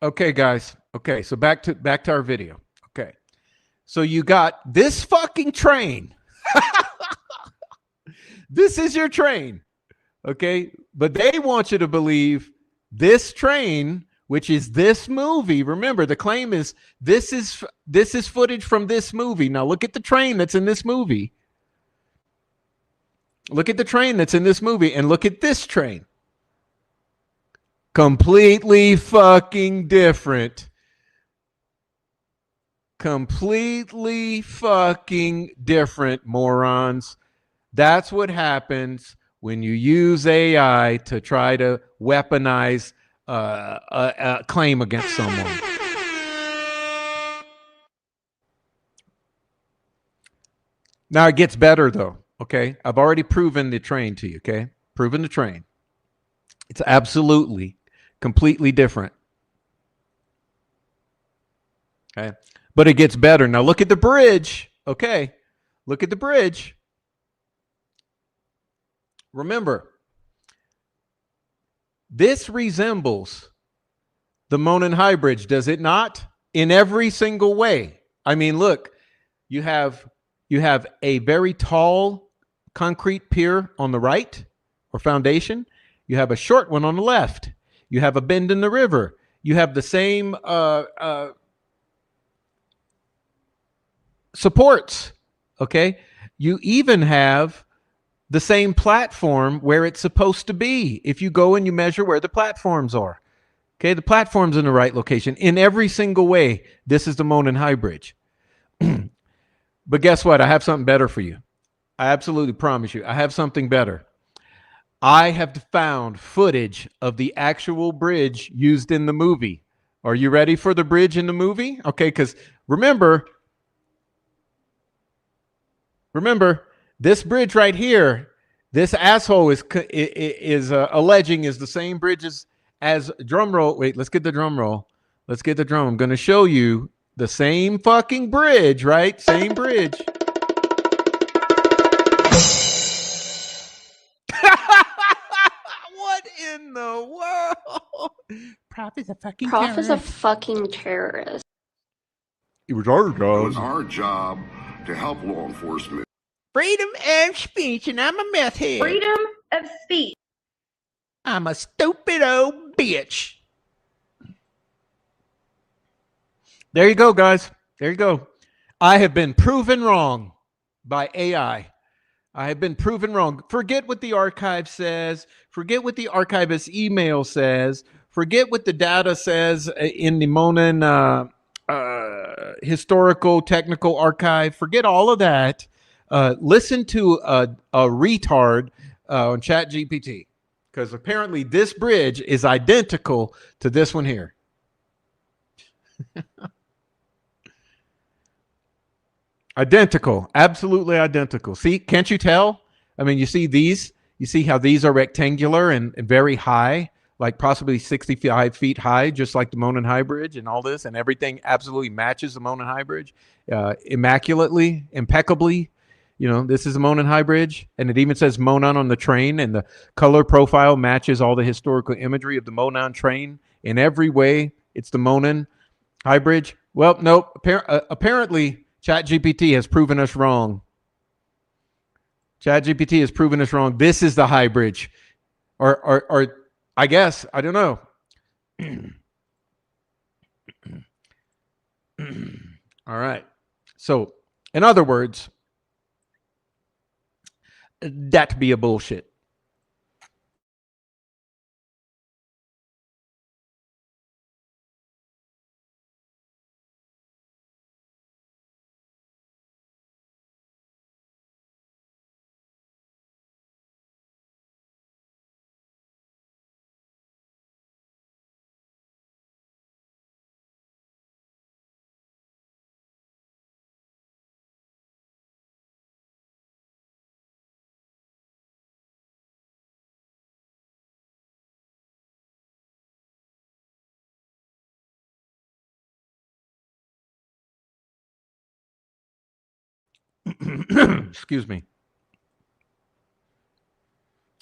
Okay, guys. Okay, so back to our video. Okay. So you got this fucking train. This is your train. Okay? But they want you to believe this train, which is this movie. Remember, the claim is this is footage from this movie. Now look at the train that's in this movie. Look at the train that's in this movie, and look at this train. Completely fucking different. Completely fucking different, morons. That's what happens when you use AI to try to weaponize a claim against someone. Now it gets better though, okay? I've already proven the train to you, okay? Proven the train. It's absolutely, completely different. Okay? But it gets better. Now look at the bridge, okay? Look at the bridge. Remember, this resembles the Monon High Bridge, does it not? In every single way. I mean, look, you have a very tall concrete pier on the right, or foundation. You have a short one on the left. You have a bend in the river. You have the same supports, okay? You even have the same platform where it's supposed to be. If you go and you measure where the platforms are, okay, the platform's in the right location in every single way. This is the Monon High Bridge. But guess what? I have something better for you. I absolutely promise you. I have something better. I have found footage of the actual bridge used in the movie. Are you ready for the bridge in the movie? Okay, because remember, this bridge right here, this asshole is alleging is the same bridge as drum roll. Wait, let's get the drum roll. Let's get the drum. I'm going to show you the same fucking bridge, right? Same bridge. What in the world? Prof is a fucking Prof terrorist. is a fucking terrorist. It was our It was job. our job to help law enforcement. Freedom of speech, and I'm a meth head. Freedom of speech. I'm a stupid old bitch. There you go, guys. There you go. I have been proven wrong by AI. I have been proven wrong. Forget what the archive says. Forget what the archivist email says. Forget what the data says in the Monon historical technical archive. Forget all of that. Listen to a retard on ChatGPT, because apparently this bridge is identical to this one here. Identical, absolutely identical. See, can't you tell? I mean, you see these, you see how these are rectangular and very high, like possibly 65 feet high, just like the Monon High Bridge and all this, and everything absolutely matches the Monon High Bridge, immaculately, impeccably. You know, this is the Monon High Bridge, and it even says Monon on the train, and the color profile matches all the historical imagery of the Monon train in every way. It's the Monon. High bridge. Well, nope. Apparently, ChatGPT has proven us wrong. ChatGPT has proven us wrong. This is the high bridge, or I guess I don't know. All right. So, in other words, that be a bullshit. Excuse me.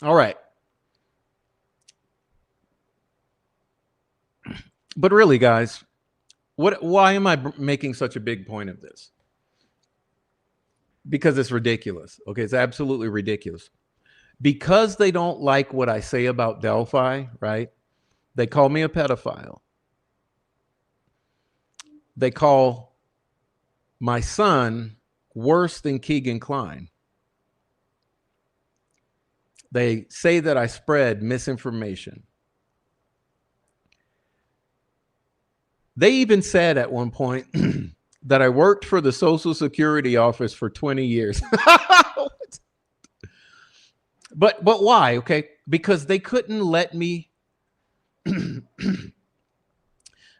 All right. But really, guys, why am I making such a big point of this? Because it's ridiculous. Okay, it's absolutely ridiculous. Because they don't like what I say about Delphi, right? They call me a pedophile. They call my son worse than Keegan Klein. They say that I spread misinformation. They even said at one point that I worked for the Social Security office for 20 years. But why? Okay, because they couldn't let me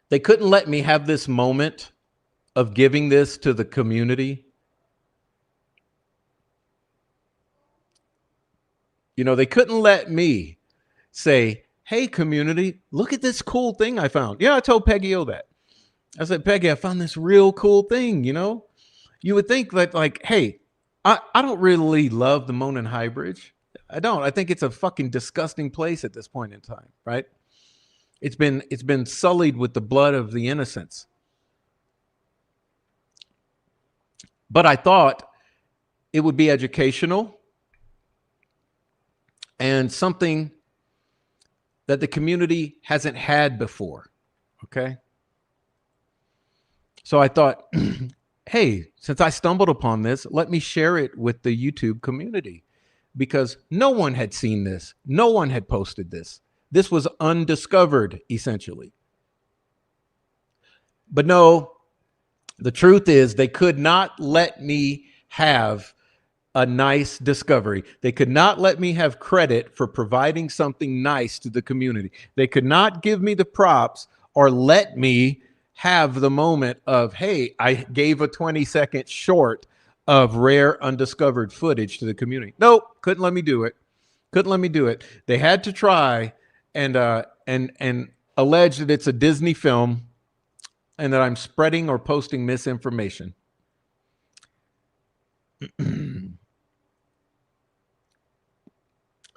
they couldn't let me have this moment of giving this to the community. You know, they couldn't let me say, "Hey community, look at this cool thing I found." Yeah, I told Peggy O that. I said, "Peggy, I found this real cool thing, you know?" You would think that, like, hey, I don't really love the Monon High Bridge. I don't. I think it's a fucking disgusting place at this point in time, right? It's been sullied with the blood of the innocents. But I thought it would be educational and something that the community hasn't had before. Okay. So I thought, hey, since I stumbled upon this, let me share it with the YouTube community because no one had seen this. No one had posted this. This was undiscovered, essentially. But no, the truth is they could not let me have a nice discovery. They could not let me have credit for providing something nice to the community. They could not give me the props or let me have the moment of, hey, I gave a 20-second short of rare undiscovered footage to the community. Nope, couldn't let me do it. Couldn't let me do it. They had to try and allege that it's a Disney film and that I'm spreading or posting misinformation.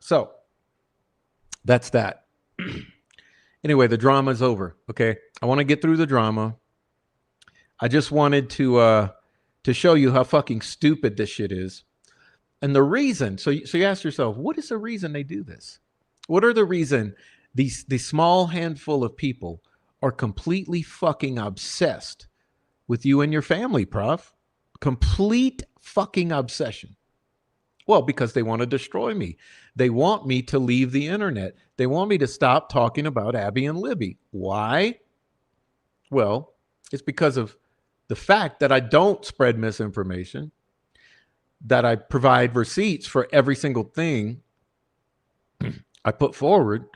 So that's that. Anyway, the drama is over. Okay, I want to get through the drama. I just wanted to show you how fucking stupid this shit is, and the reason. So you ask yourself, what is the reason they do this? What are the reason these small handful of people are completely fucking obsessed with you and your family, Prof? Complete fucking obsession. Well, because they want to destroy me. They want me to leave the internet. They want me to stop talking about Abby and Libby. Why? Well, it's because of the fact that I don't spread misinformation, that I provide receipts for every single thing I put forward,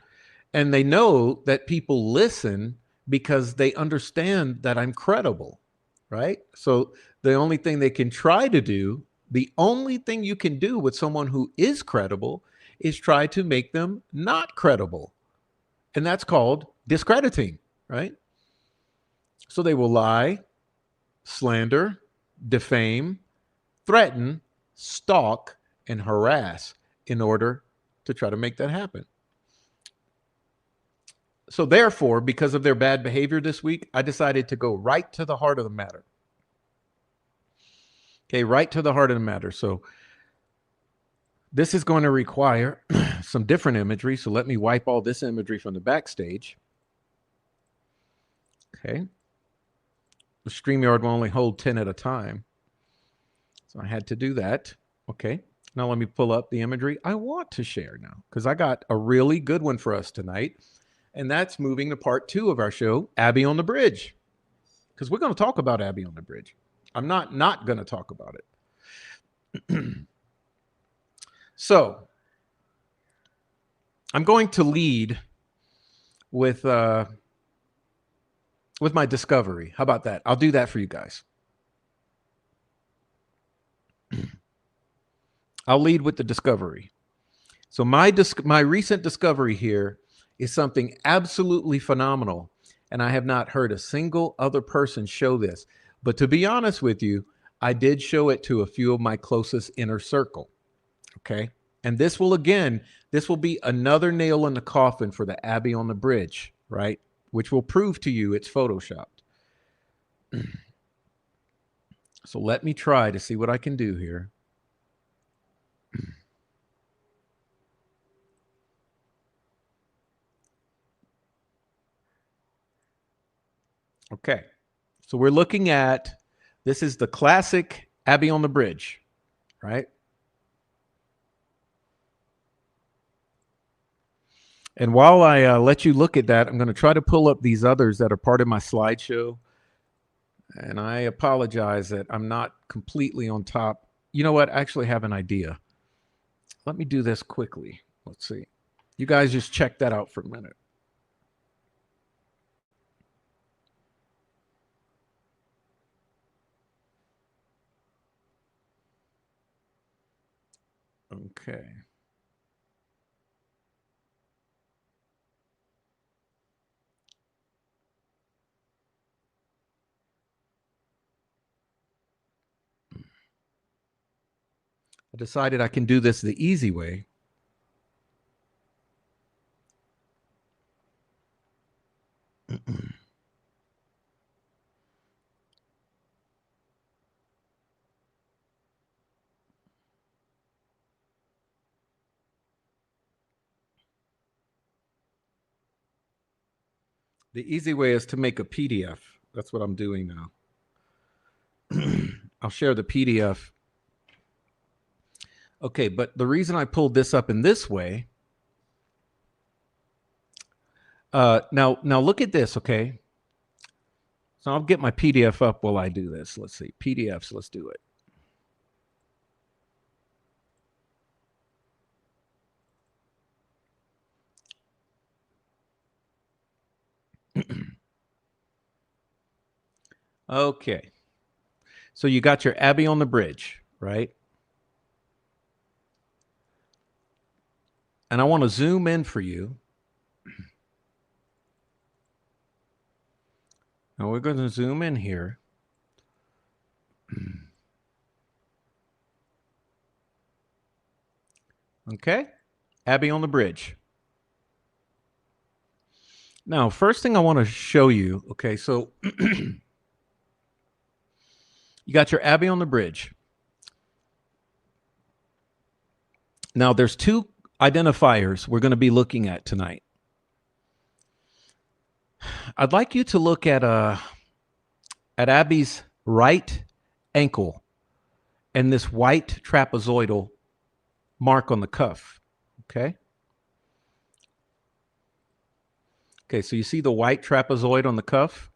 and they know that people listen because they understand that I'm credible, right? So the only thing they can try to do, the only thing you can do with someone who is credible is try to make them not credible. And that's called discrediting, right? So they will lie, slander, defame, threaten, stalk, and harass in order to try to make that happen. So therefore, because of their bad behavior this week, I decided to go right to the heart of the matter. Okay, right to the heart of the matter. So this is going to require some different imagery. So let me wipe all this imagery from the backstage. Okay. The StreamYard will only hold 10 at a time. So I had to do that. Okay. Now let me pull up the imagery I want to share now, because I got a really good one for us tonight. And that's moving to part 2 of our show, Abby on the Bridge. Because we're going to talk about Abby on the Bridge. I'm not going to talk about it. So I'm going to lead with my discovery. How about that? I'll do that for you guys. I'll lead with the discovery. So my recent discovery here is something absolutely phenomenal, and I have not heard a single other person show this. But to be honest with you, I did show it to a few of my closest inner circle. Okay. And this will be another nail in the coffin for the Abby on the Bridge, right? Which will prove to you it's photoshopped. So let me try to see what I can do here. Okay. So we're looking at, this is the classic Abby on the Bridge, right? And while I let you look at that, I'm going to try to pull up these others that are part of my slideshow. And I apologize that I'm not completely on top. You know what? I actually have an idea. Let me do this quickly. Let's see. You guys just check that out for a minute. Okay. I decided I can do this the easy way. The easy way is to make a PDF. That's what I'm doing now. I'll share the PDF. Okay, but the reason I pulled this up in this way, now look at this, okay? So I'll get my PDF up while I do this. Let's see, PDFs, let's do it. Okay. So you got your Abby on the Bridge, right? And I want to zoom in for you. Now we're going to zoom in here. Okay. Abby on the Bridge. Now, first thing I want to show you, okay, so you got your Abby on the Bridge. Now, there's 2 identifiers we're going to be looking at tonight. I'd like you to look at Abby's right ankle and this white trapezoidal mark on the cuff. Okay. Okay, so you see the white trapezoid on the cuff?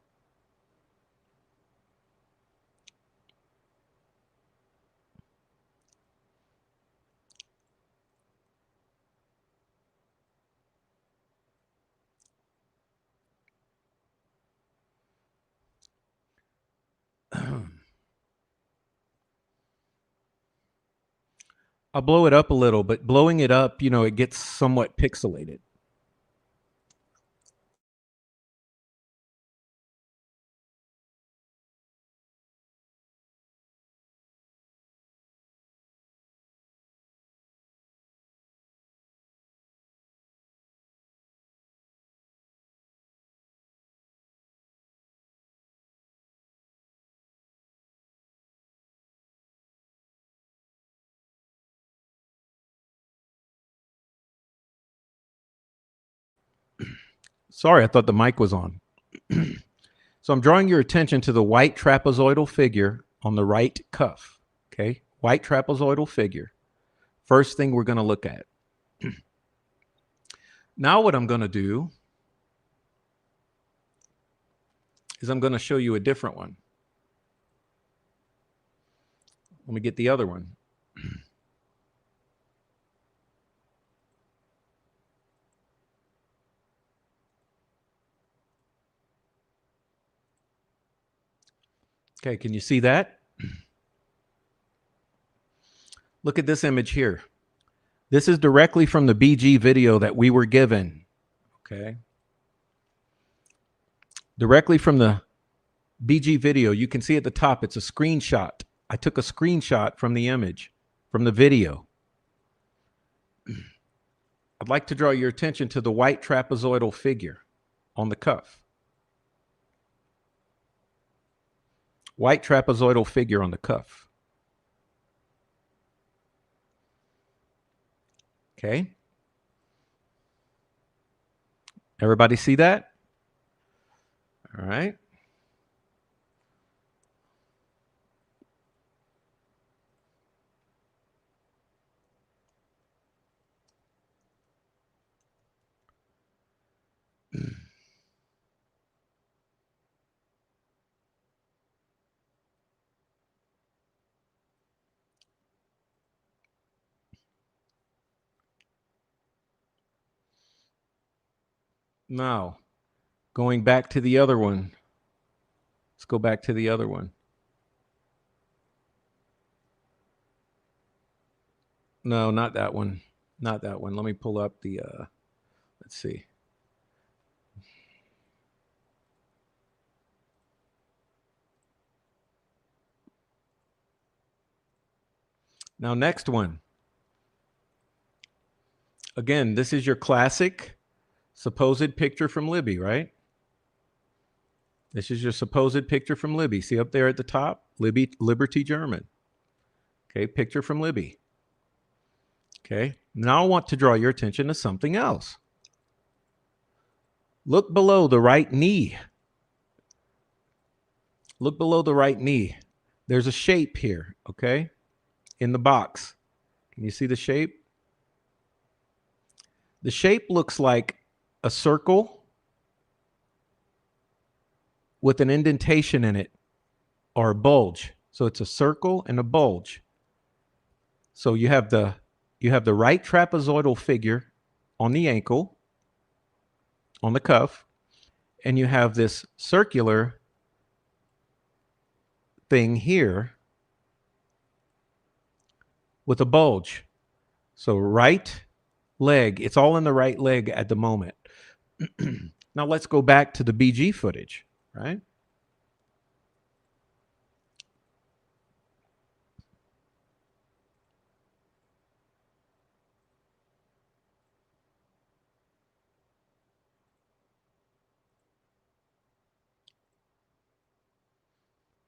I'll blow it up a little, but blowing it up, it gets somewhat pixelated. Sorry, I thought the mic was on. So I'm drawing your attention to the white trapezoidal figure on the right cuff. Okay, white trapezoidal figure. First thing we're going to look at. Now what I'm going to do is I'm going to show you a different one. Let me get the other one. Okay, can you see that? Look at this image here. This is directly from the BG video that we were given. Okay. Directly from the BG video, you can see at the top, it's a screenshot. I took a screenshot from the image, from the video. I'd like to draw your attention to the white trapezoidal figure on the cuff. White trapezoidal figure on the cuff. Okay. Everybody see that? All right. Now, going back to the other one. Let's go back to the other one. No, not that one. Not that one. Let me pull up the, let's see. Now, next one. Again, this is your classic supposed picture from Libby, right? This is your supposed picture from Libby. See up there at the top? Libby, Liberty German. Okay, picture from Libby. Okay, now I want to draw your attention to something else. Look below the right knee. Look below the right knee. There's a shape here, okay, in the box. Can you see the shape? The shape looks like a circle with an indentation in it or a bulge. So it's a circle and a bulge. So you have the right trapezoidal figure on the ankle, on the cuff, and you have this circular thing here with a bulge. So right leg, it's all in the right leg at the moment. Now let's go back to the BG footage, right?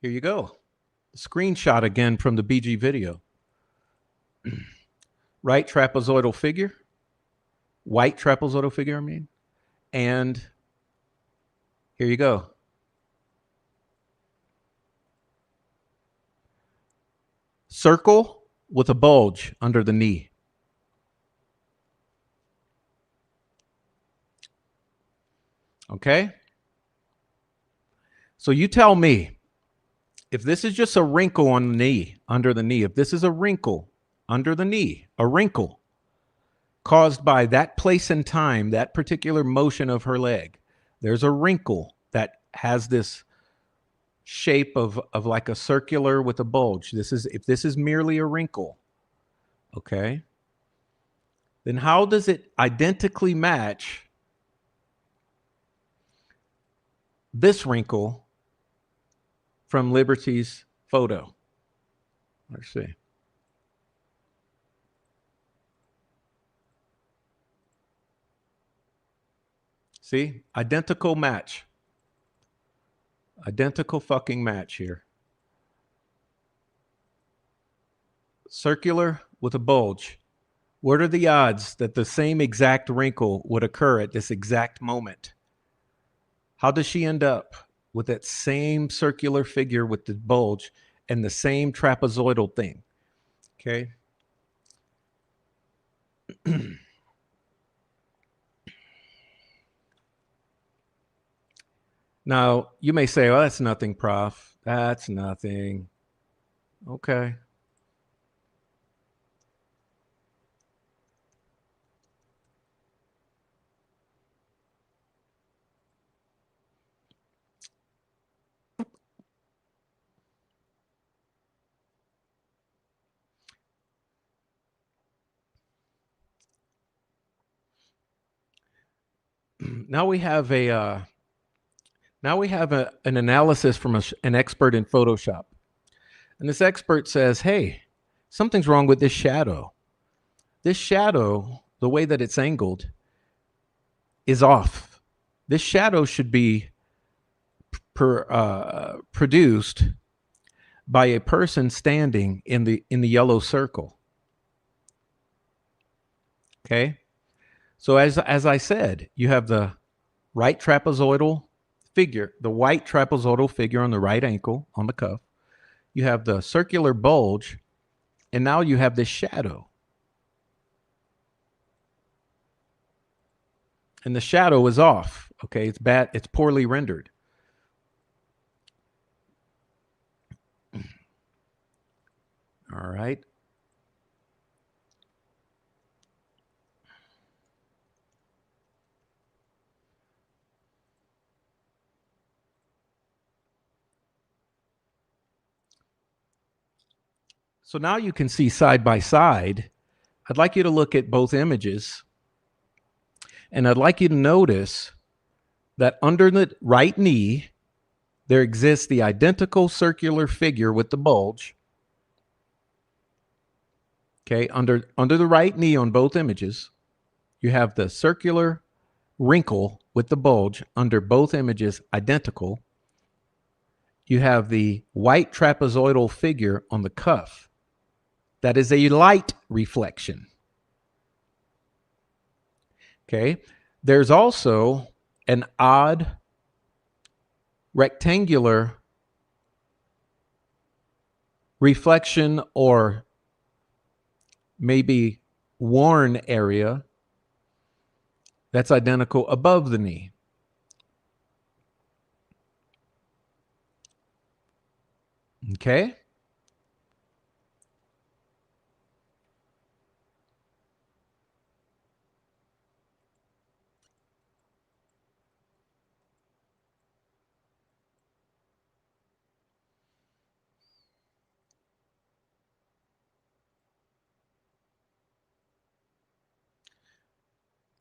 Here you go. Screenshot again from the BG video. Right trapezoidal figure, white trapezoidal figure, I mean, and here you go. Circle with a bulge under the knee. Okay? So you tell me, if this is just a wrinkle on the knee, under the knee, if this is a wrinkle under the knee, a wrinkle caused by that place and time, that particular motion of her leg, there's a wrinkle that has this shape of like a circular with a bulge. If this is merely a wrinkle, okay, then how does it identically match this wrinkle from Liberty's photo? Let's see. See, identical match. Identical fucking match here. Circular with a bulge. What are the odds that the same exact wrinkle would occur at this exact moment? How does she end up with that same circular figure with the bulge and the same trapezoidal thing? Okay. Now, you may say, "Oh, that's nothing, Prof. That's nothing." Okay. Now we have an analysis from an expert in Photoshop. And this expert says, "Hey, something's wrong with this shadow. This shadow, the way that it's angled, is off. This shadow should be produced by a person standing in the yellow circle." Okay, so as I said, you have the right trapezoidal figure, the white trapezoidal figure on the right ankle on the cuff. You have the circular bulge, and now you have this shadow. And the shadow is off. Okay, it's bad. It's poorly rendered. All right. So now you can see side by side. I'd like you to look at both images, and I'd like you to notice that under the right knee, there exists the identical circular figure with the bulge. Okay, under the right knee on both images, you have the circular wrinkle with the bulge under both images, identical. You have the white trapezoidal figure on the cuff. That is a light reflection. Okay, there's also an odd rectangular reflection or maybe worn area that's identical above the knee. Okay?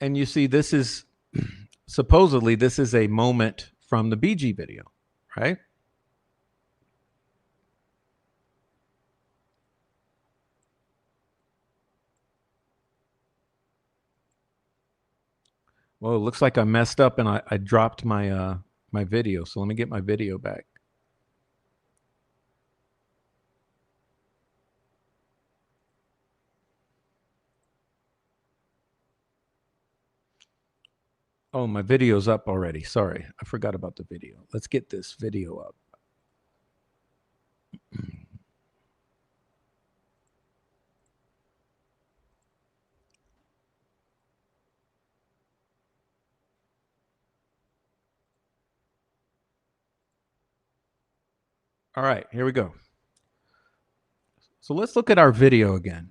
And you see, this is supposedly this is a moment from the BG video, right? Well, it looks like I messed up and I dropped my my video. So let me get my video back. Oh, my video's up already. Sorry, I forgot about the video. Let's get this video up. All right, here we go. So let's look at our video again.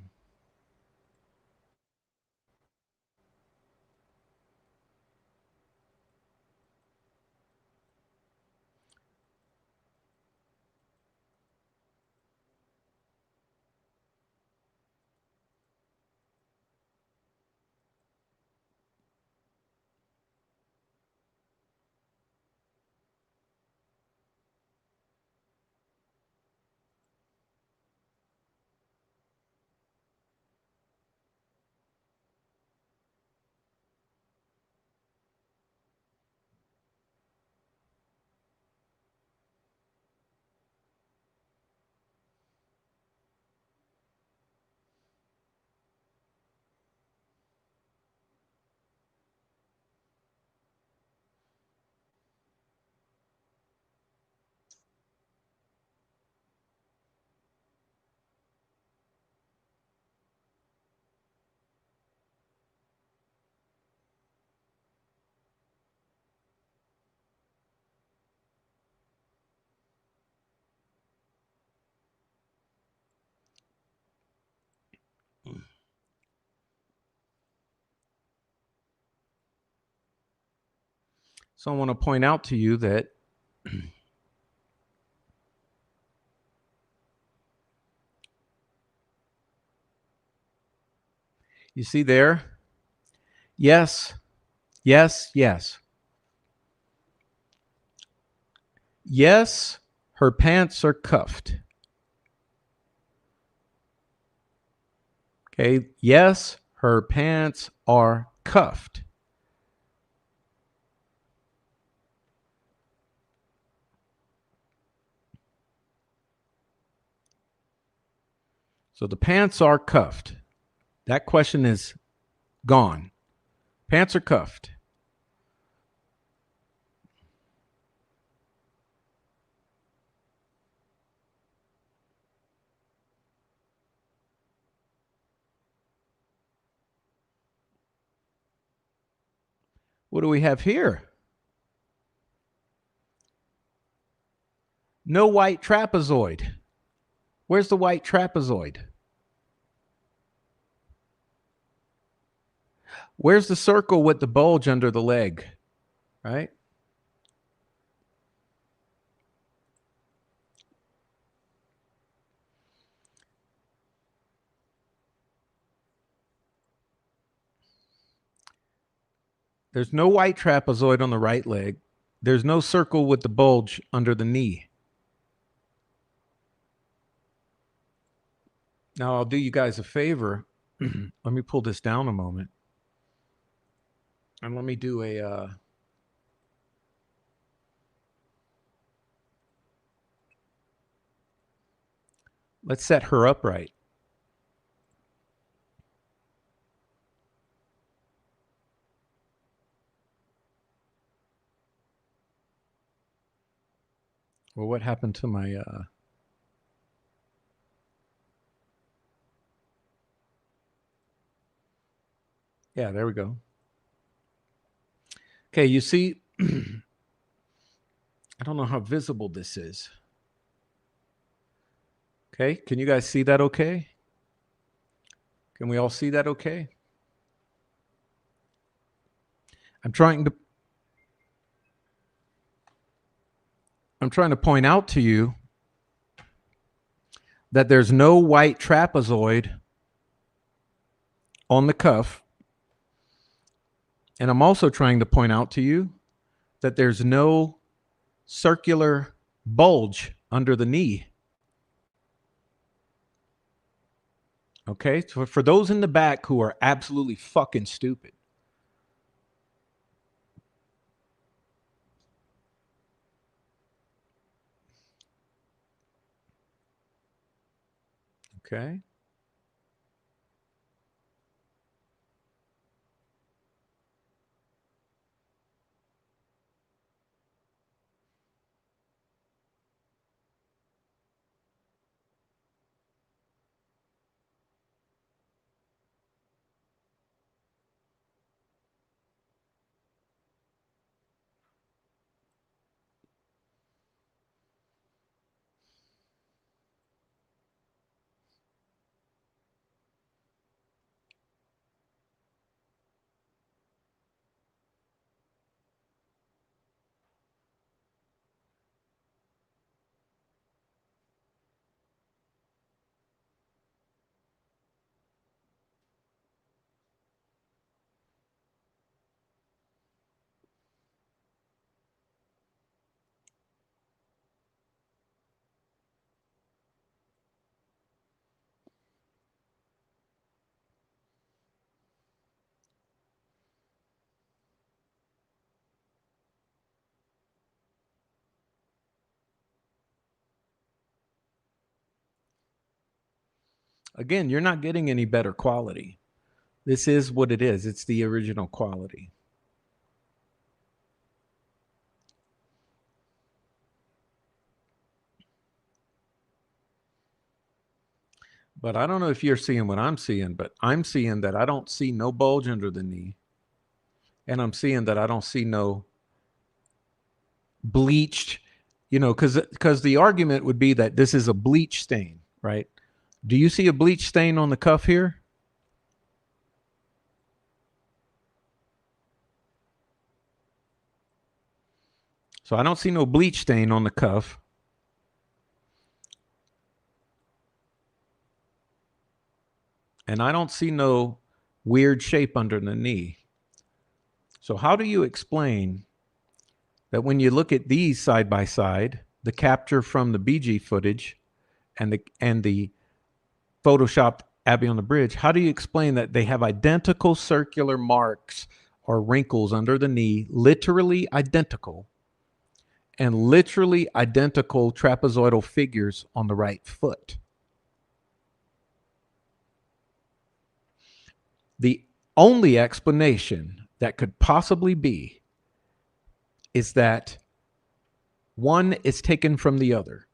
So I want to point out to you that you see there? Yes, yes, yes. Yes, her pants are cuffed. Okay, yes, her pants are cuffed. So the pants are cuffed. That question is gone. Pants are cuffed. What do we have here? No white trapezoid. Where's the white trapezoid? Where's the circle with the bulge under the leg? Right? There's no white trapezoid on the right leg. There's no circle with the bulge under the knee. Now, I'll do you guys a favor. Let me pull this down a moment. And let me do a... let's set her upright. Well, what happened to my... yeah, there we go. Okay, you see... I don't know how visible this is. Okay, can you guys see that okay? Can we all see that okay? I'm trying to point out to you that there's no white trapezoid on the cuff. And I'm also trying to point out to you that there's no circular bulge under the knee. Okay, so for those in the back who are absolutely fucking stupid, okay? Again, you're not getting any better quality. This is what it is. It's the original quality. But I don't know if you're seeing what I'm seeing, but I'm seeing that I don't see no bulge under the knee. And I'm seeing that I don't see no bleached, because the argument would be that this is a bleach stain, right? Do you see a bleach stain on the cuff here? So I don't see no bleach stain on the cuff. And I don't see no weird shape under the knee. So how do you explain that when you look at these side by side, the capture from the BG footage and the Photoshop Abby on the bridge, how do you explain that they have identical circular marks or wrinkles under the knee, literally identical, and literally identical trapezoidal figures on the right foot? The only explanation that could possibly be is that one is taken from the other.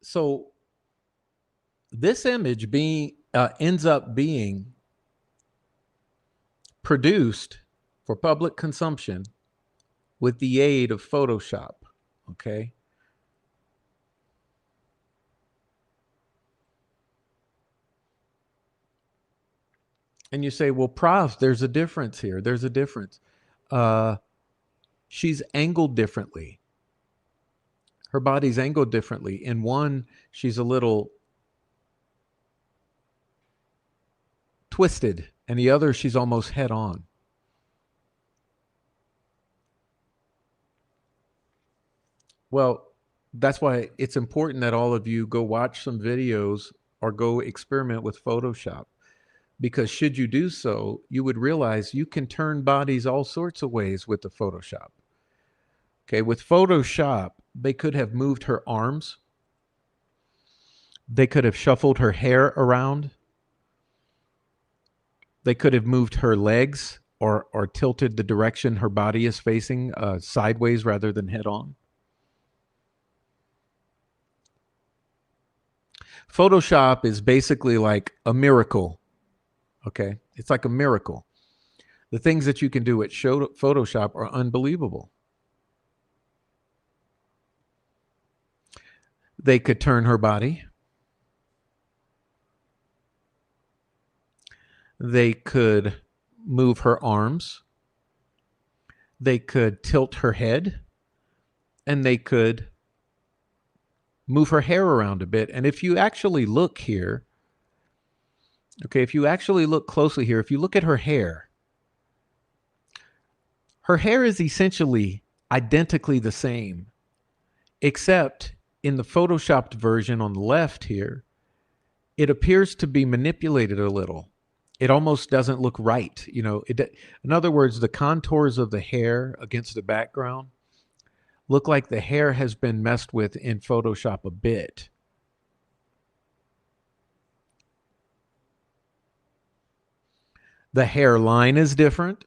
So this image ends up being produced for public consumption with the aid of Photoshop. Okay. And you say, well, Prof, there's a difference here. There's a difference. She's angled differently. Her body's angled differently. In one, she's a little twisted, and the other, she's almost head on. Well, that's why it's important that all of you go watch some videos or go experiment with Photoshop. Because should you do so, you would realize you can turn bodies all sorts of ways with the Photoshop. Okay, with Photoshop, they could have moved her arms. They could have shuffled her hair around. They could have moved her legs or tilted the direction her body is facing sideways rather than head on. Photoshop is basically like a miracle. Okay, it's like a miracle. The things that you can do at Photoshop are unbelievable. They could turn her body. They could move her arms. They could tilt her head. And they could move her hair around a bit. And if you actually look here, okay, if you actually look closely here, if you look at her hair is essentially identically the same, except in the Photoshopped version on the left here, it appears to be manipulated a little. It almost doesn't look right. You know, in other words, the contours of the hair against the background look like the hair has been messed with in Photoshop a bit. The hairline is different.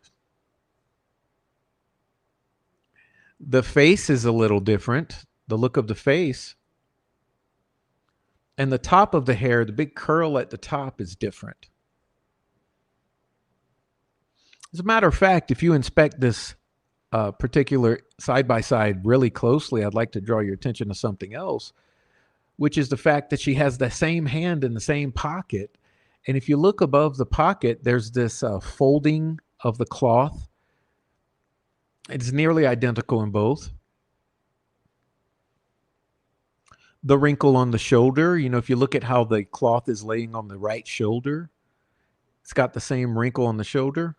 The face is a little different, the look of the face. And the top of the hair, the big curl at the top, is different. As a matter of fact, if you inspect this particular side-by-side really closely, I'd like to draw your attention to something else, which is the fact that she has the same hand in the same pocket. And if you look above the pocket, there's this folding of the cloth. It's nearly identical in both. The wrinkle on the shoulder, you know, if you look at how the cloth is laying on the right shoulder, it's got the same wrinkle on the shoulder.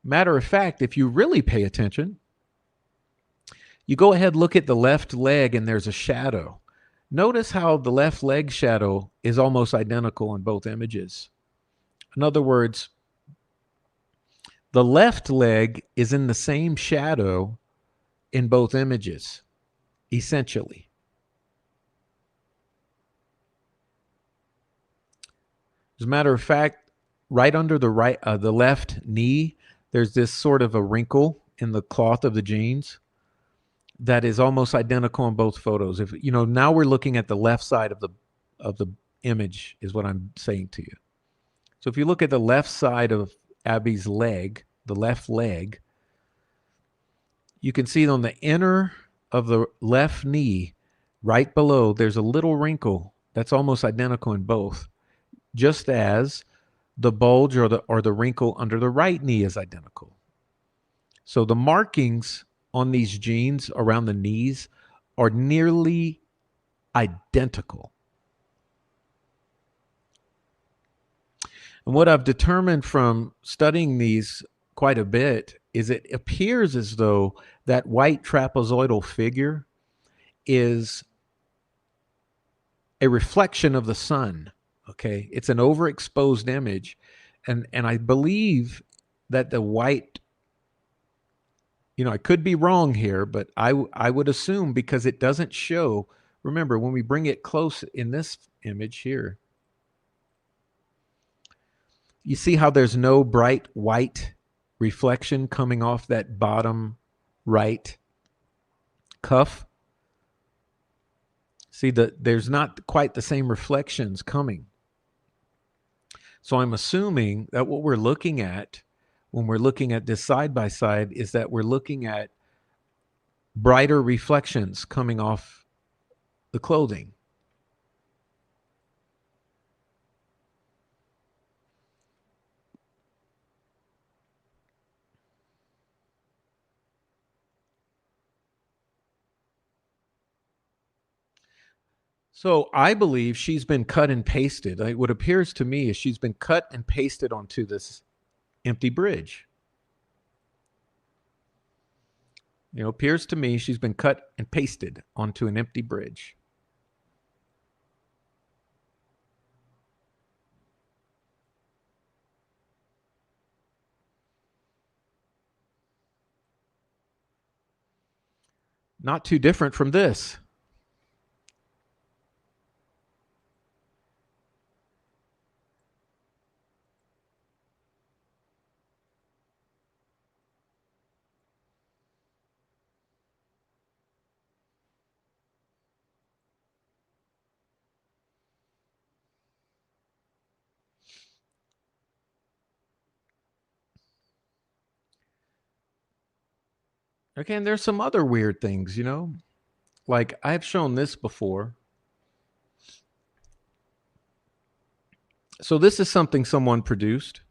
Matter of fact, if you really pay attention, you go ahead, look at the left leg, and there's a shadow. Notice how the left leg shadow is almost identical in both images. In other words, The left leg is in the same shadow in both images, essentially. As a matter of fact, right under the left knee, there's this sort of a wrinkle in the cloth of the jeans that is almost identical in both photos. If you know, now we're looking at the left side of the image, is what I'm saying to you. So if you look at the left side of Abby's leg, the left leg, you can see on the inner of the left knee, right below, there's a little wrinkle that's almost identical in both, just as the bulge or the wrinkle under the right knee is identical. So the markings on these jeans around the knees are nearly identical. And what I've determined from studying these quite a bit is it appears as though that white trapezoidal figure is a reflection of the sun. Okay, it's an overexposed image, and I believe that the white, you know, I could be wrong here, but I would assume, because it doesn't show. Remember, when we bring it close in this image here, you see how there's no bright white reflection coming off that bottom right cuff. See that there's not quite the same reflections coming. So I'm assuming that what we're looking at when we're looking at this side by side is that we're looking at brighter reflections coming off the clothing. So I believe she's been cut and pasted. What appears to me is she's been cut and pasted onto this empty bridge. You know, appears to me she's been cut and pasted onto an empty bridge. Not too different from this. Okay, and there's some other weird things, you know? Like I've shown this before. So this is something someone produced,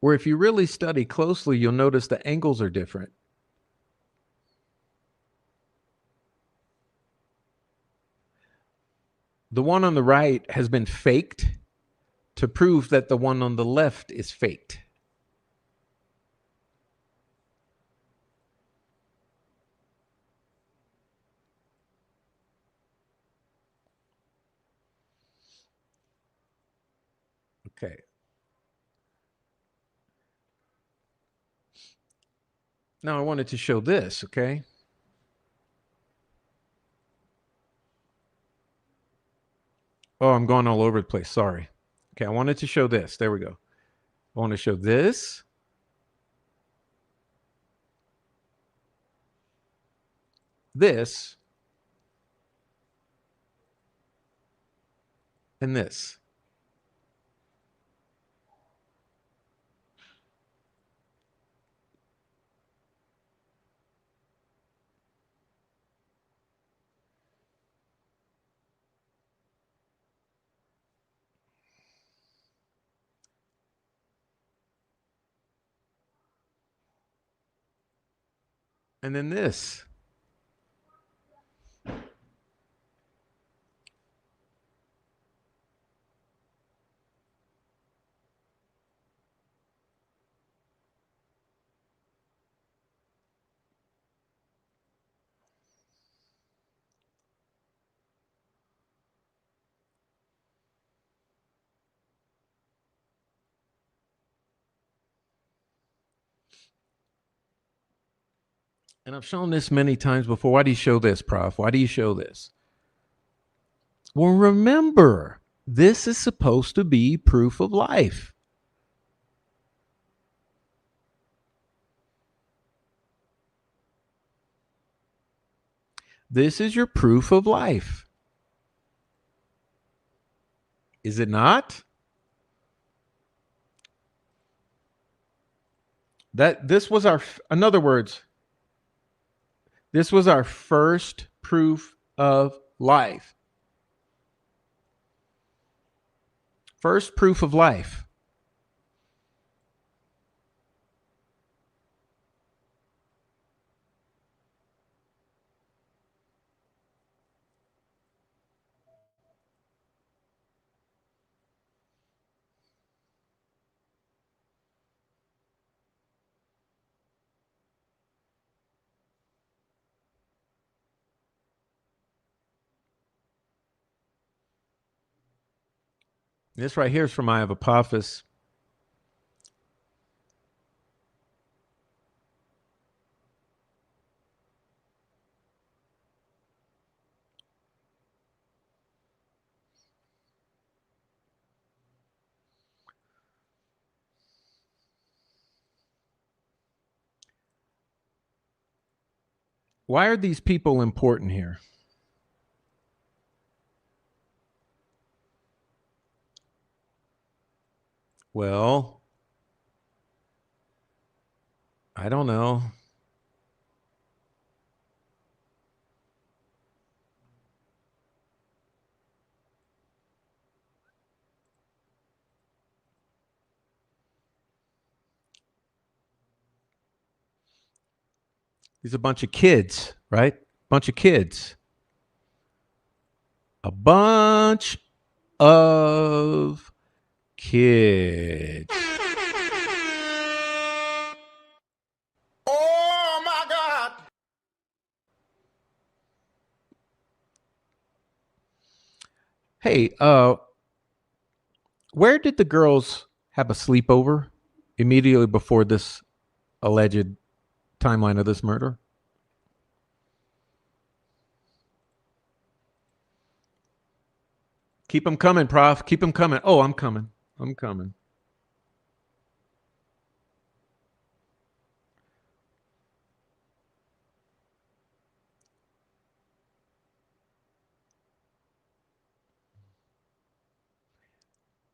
where if you really study closely, you'll notice the angles are different. The one on the right has been faked to prove that the one on the left is faked. Okay. Now I wanted to show this, okay? Oh, I'm going all over the place. Sorry. Okay, I wanted to show this. There we go. I want to show this. This. And this. And then this. And I've shown this many times before. Why do you show this, Prof? Why do you show this? Well, remember, this is supposed to be proof of life. This is your proof of life. Is it not? This was our, in other words, this was our first proof of life. First proof of life. This right here is from I have Apophis. Why are these people important here? Well, I don't know. These are a bunch of kids, right? Bunch of kids. A bunch of kids. Oh my God. Hey, where did the girls have a sleepover immediately before this alleged timeline of this murder? Keep them coming, Prof. Keep them coming. Oh, I'm coming. I'm coming.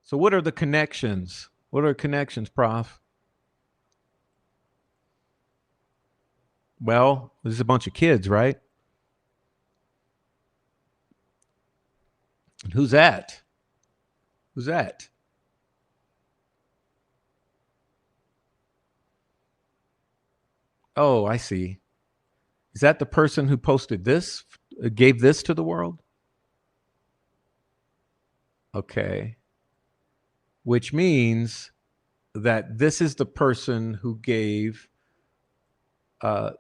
So what are the connections? What are connections, Prof? Well, there's a bunch of kids, right? And who's that? Who's that? Oh, I see. Is that the person who posted this, gave this to the world? Okay. Which means that this is the person who gave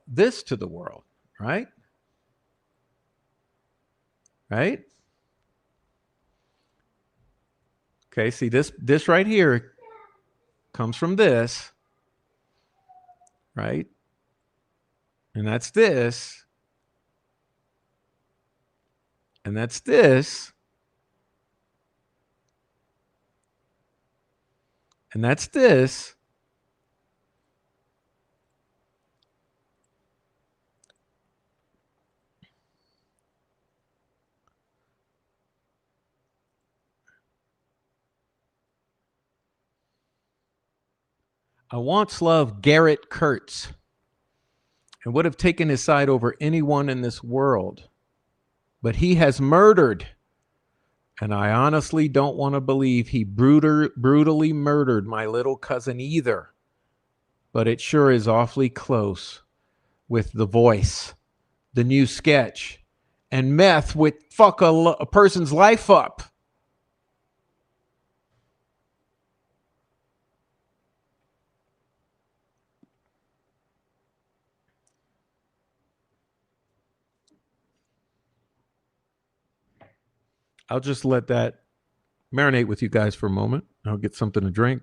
this to the world, right? Right? Okay, see this right here comes from this, right? And that's this. And that's this. And that's this. I once loved Garrett Kurtz and would have taken his side over anyone in this world. But he has murdered. And I honestly don't want to believe he brutally murdered my little cousin either. But it sure is awfully close with The Voice, the new sketch, and meth with fuck a person's life up. I'll just let that marinate with you guys for a moment. I'll get something to drink.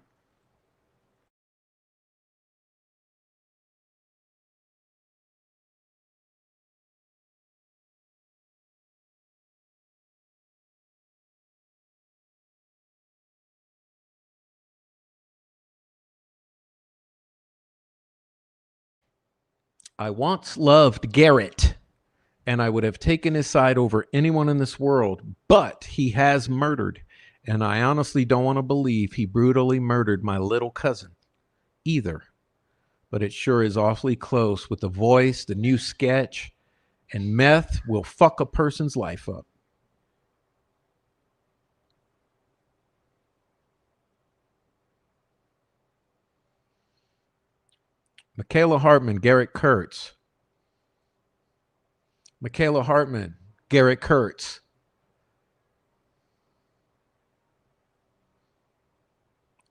I once loved Garrett, and I would have taken his side over anyone in this world, but he has murdered, and I honestly don't want to believe he brutally murdered my little cousin either. But it sure is awfully close with the voice, the new sketch, and meth will fuck a person's life up. Michaela Hartman, Garrett Kurtz. Michaela Hartman, Garrett Kurtz.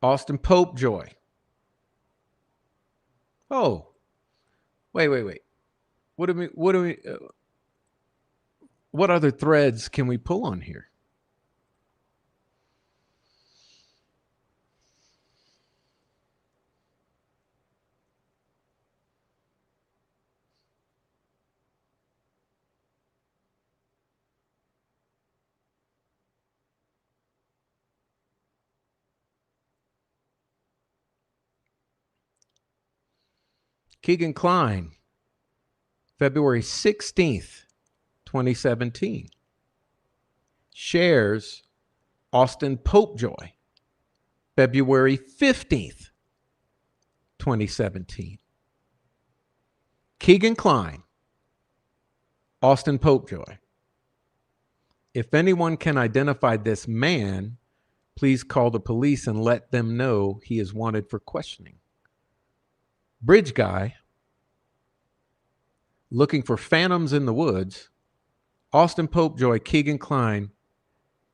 Austin Popejoy. Oh, wait. What other threads can we pull on here? Keegan Kline, February 16th, 2017. Shares Austin Popejoy, February 15th, 2017. Keegan Kline, Austin Popejoy. If anyone can identify this man, please call the police and let them know he is wanted for questioning. Bridge Guy, looking for phantoms in the woods. Austin Popejoy, Keegan Kline,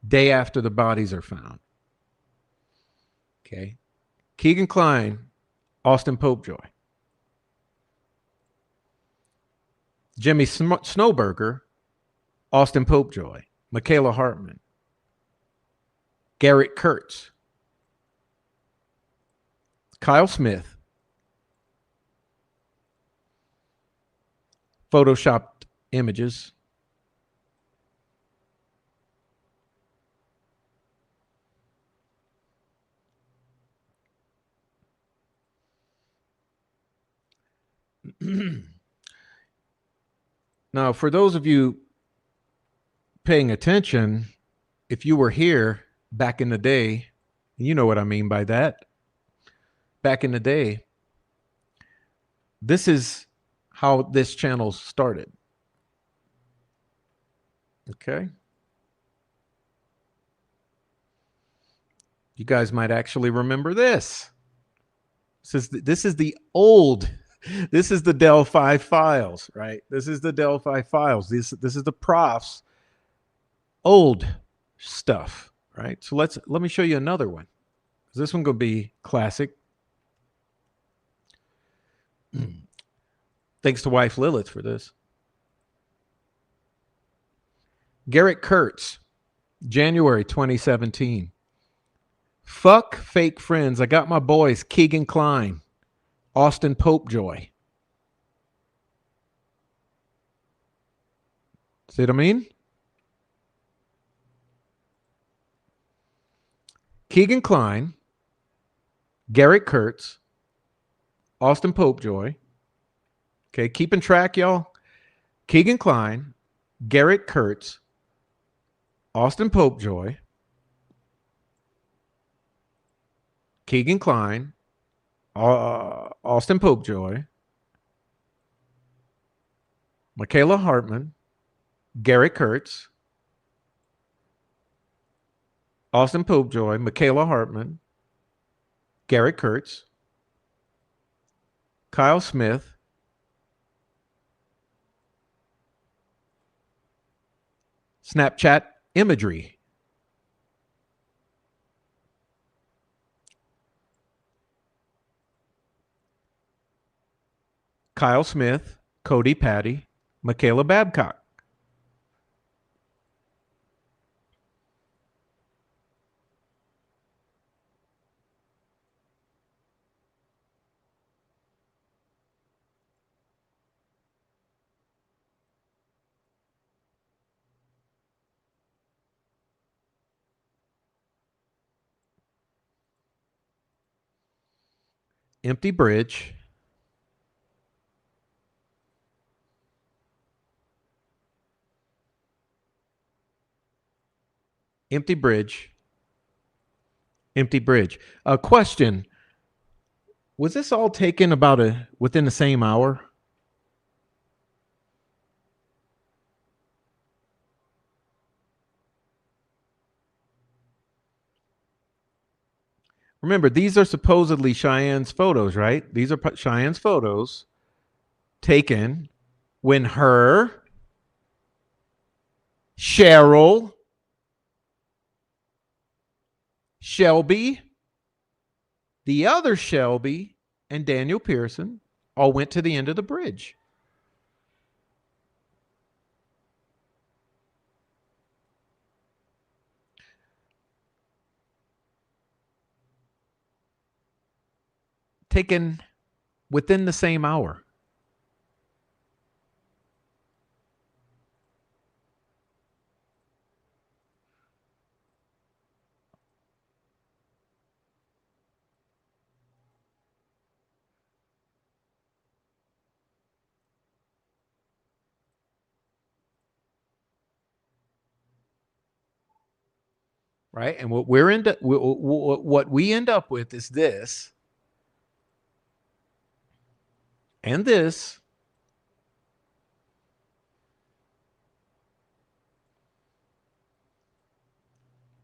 day after the bodies are found. Okay. Keegan Kline, Austin Popejoy. Jimmy Snowberger, Austin Popejoy. Michaela Hartman. Garrett Kurtz. Kyle Smith. Photoshopped images. Now, for those of you paying attention, if you were here back in the day, you know what I mean by that. Back in the day, this is how this channel started. Okay. You guys might actually remember this. This is the old, this is the Delphi files, right? This is the Delphi files. This is the prof's old stuff, right? So let me show you another one. This one gonna be classic. Thanks to wife Lilith for this. Garrett Kurtz, January 2017. Fuck fake friends. I got my boys, Keegan Kline, Austin Popejoy. See what I mean? Keegan Kline, Garrett Kurtz, Austin Popejoy. Okay, keeping track, y'all. Keegan Kline, Garrett Kurtz, Austin Popejoy, Keegan Kline, Austin Popejoy, Michaela Hartman, Garrett Kurtz, Austin Popejoy, Michaela Hartman, Garrett Kurtz, Kyle Smith, Snapchat imagery. Kyle Smith, Cody Patty, Michaela Babcock. Empty bridge. Empty bridge. Empty bridge. A question. Was this all taken within the same hour? Remember, these are supposedly Cheyenne's photos, right? These are Cheyenne's photos taken when her, Cheryl, Shelby, the other Shelby, and Daniel Pearson all went to the end of the bridge. Taken within the same hour. Right? And what we end up with is this and this.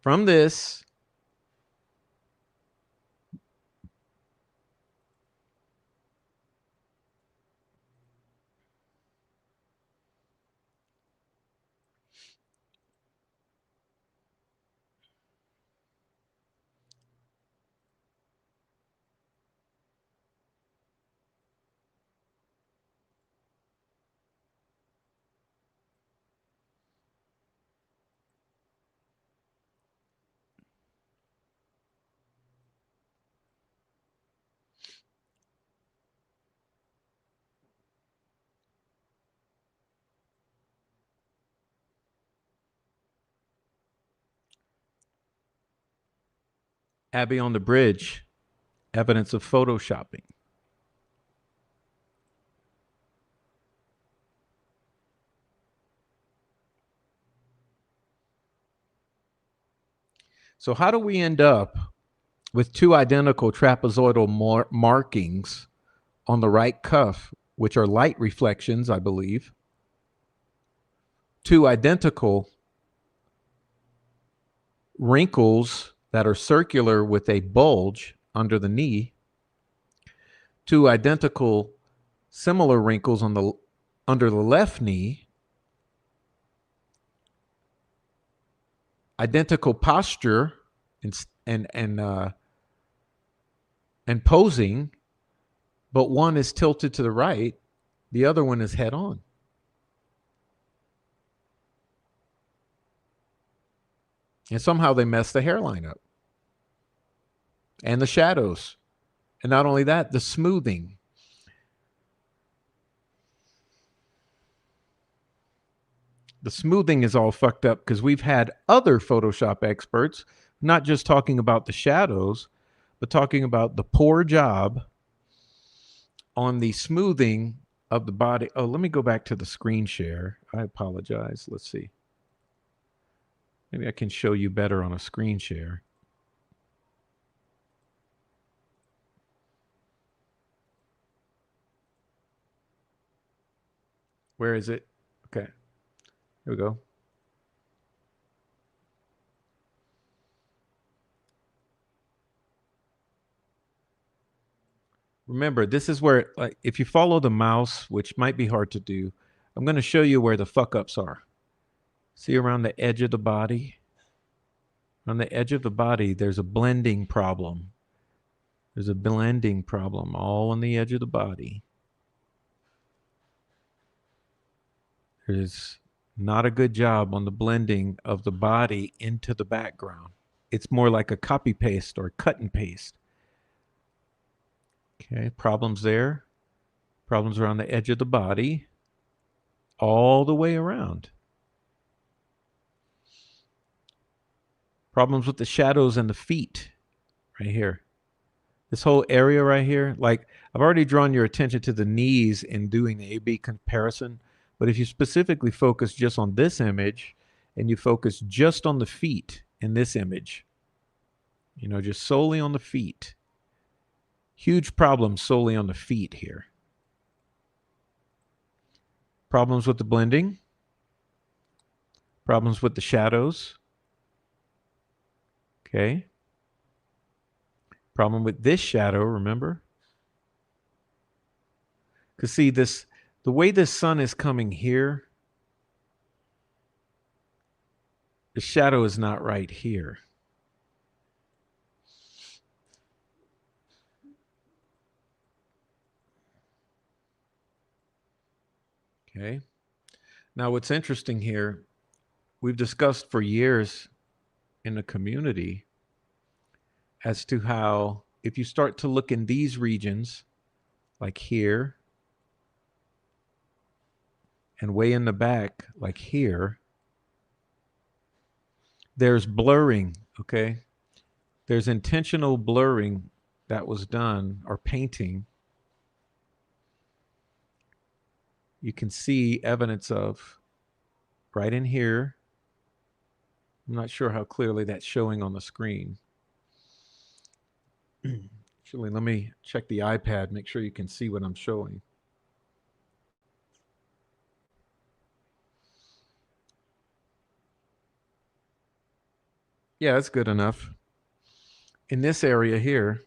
From this, Abby on the bridge, evidence of photoshopping. So how do we end up with two identical trapezoidal markings on the right cuff, which are light reflections, I believe? Two identical wrinkles that are circular with a bulge under the knee. Two identical similar wrinkles under the left knee. Identical posture and posing, but one is tilted to the right, the other one is head on. And somehow they mess the hairline up. And the shadows. And not only that, the smoothing. The smoothing is all fucked up because we've had other Photoshop experts not just talking about the shadows, but talking about the poor job on the smoothing of the body. Oh, let me go back to the screen share. I apologize. Let's see. Maybe I can show you better on a screen share. Where is it? Okay. Here we go. Remember, this is where, like, if you follow the mouse, which might be hard to do, I'm going to show you where the fuck ups are. See around the edge of the body? On the edge of the body, there's a blending problem. There's a blending problem all on the edge of the body. There's not a good job on the blending of the body into the background. It's more like a copy paste or cut and paste. Okay, problems there. Problems around the edge of the body. All the way around. Problems with the shadows and the feet right here. This whole area right here, like I've already drawn your attention to the knees in doing the A-B comparison, but if you specifically focus just on this image and you focus just on the feet, in this image. You know, just solely on the feet. Huge problem solely on the feet here. Problems with the blending. Problems with the shadows. Okay. Problem with this shadow, remember? Because see, the way the sun is coming here, the shadow is not right here. Okay. Now, what's interesting here, we've discussed for years in the community as to how if you start to look in these regions, like here, and way in the back, like here, there's blurring, okay? There's intentional blurring that was done, or painting. You can see evidence of right in here. I'm not sure how clearly that's showing on the screen. Actually, let me check the iPad, make sure you can see what I'm showing. Yeah, that's good enough. In this area here,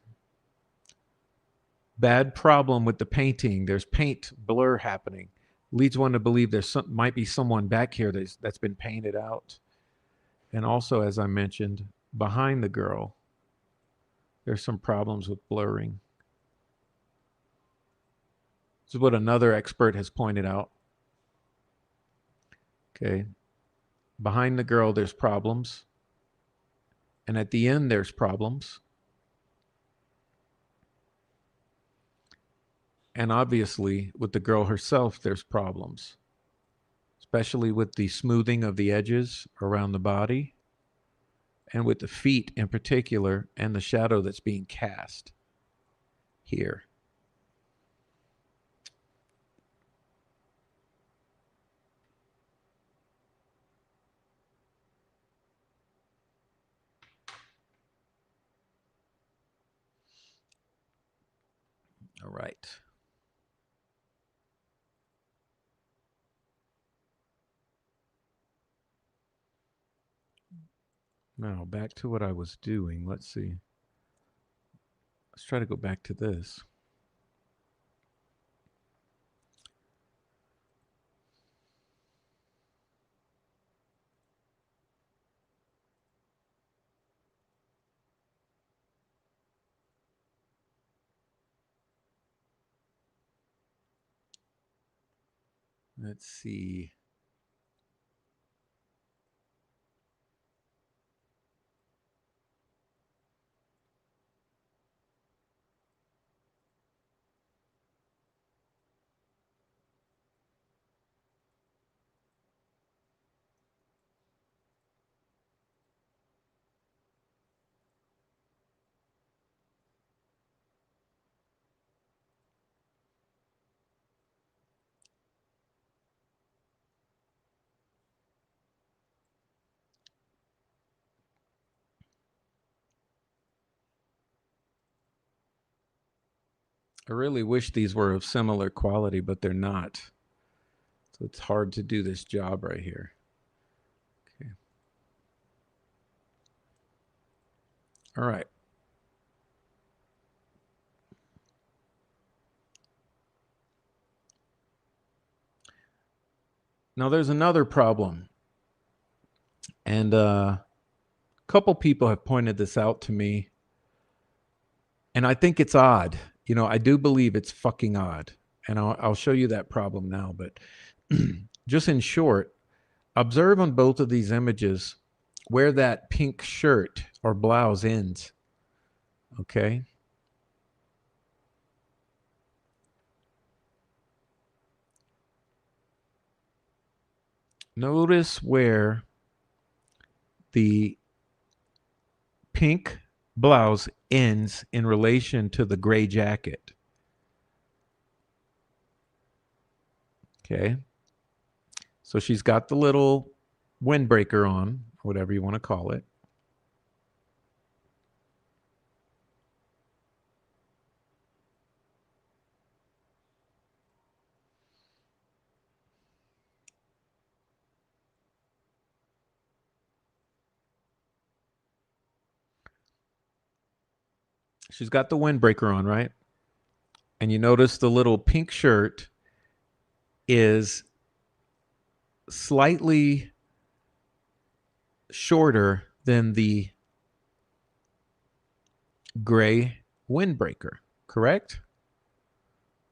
bad problem with the painting. There's paint blur happening. Leads one to believe might be someone back here that's been painted out. And also, as I mentioned, behind the girl, there's some problems with blurring. This is what another expert has pointed out. Okay. Behind the girl, there's problems. And at the end, there's problems. And obviously, with the girl herself, there's problems, especially with the smoothing of the edges around the body, and with the feet in particular, and the shadow that's being cast here. All right. Now, back to what I was doing. Let's see. Let's try to go back to this. Let's see. I really wish these were of similar quality, but they're not. So it's hard to do this job right here. Okay. All right. Now there's another problem. And a couple people have pointed this out to me. And I think it's odd. You know, I do believe it's fucking odd. And I'll show you that problem now. But just in short, observe on both of these images where that pink shirt or blouse ends. Okay. Notice where the pink blouse ends in relation to the gray jacket. Okay. So she's got the little windbreaker on, whatever you want to call it. She's got the windbreaker on, right? And you notice the little pink shirt is slightly shorter than the gray windbreaker, correct?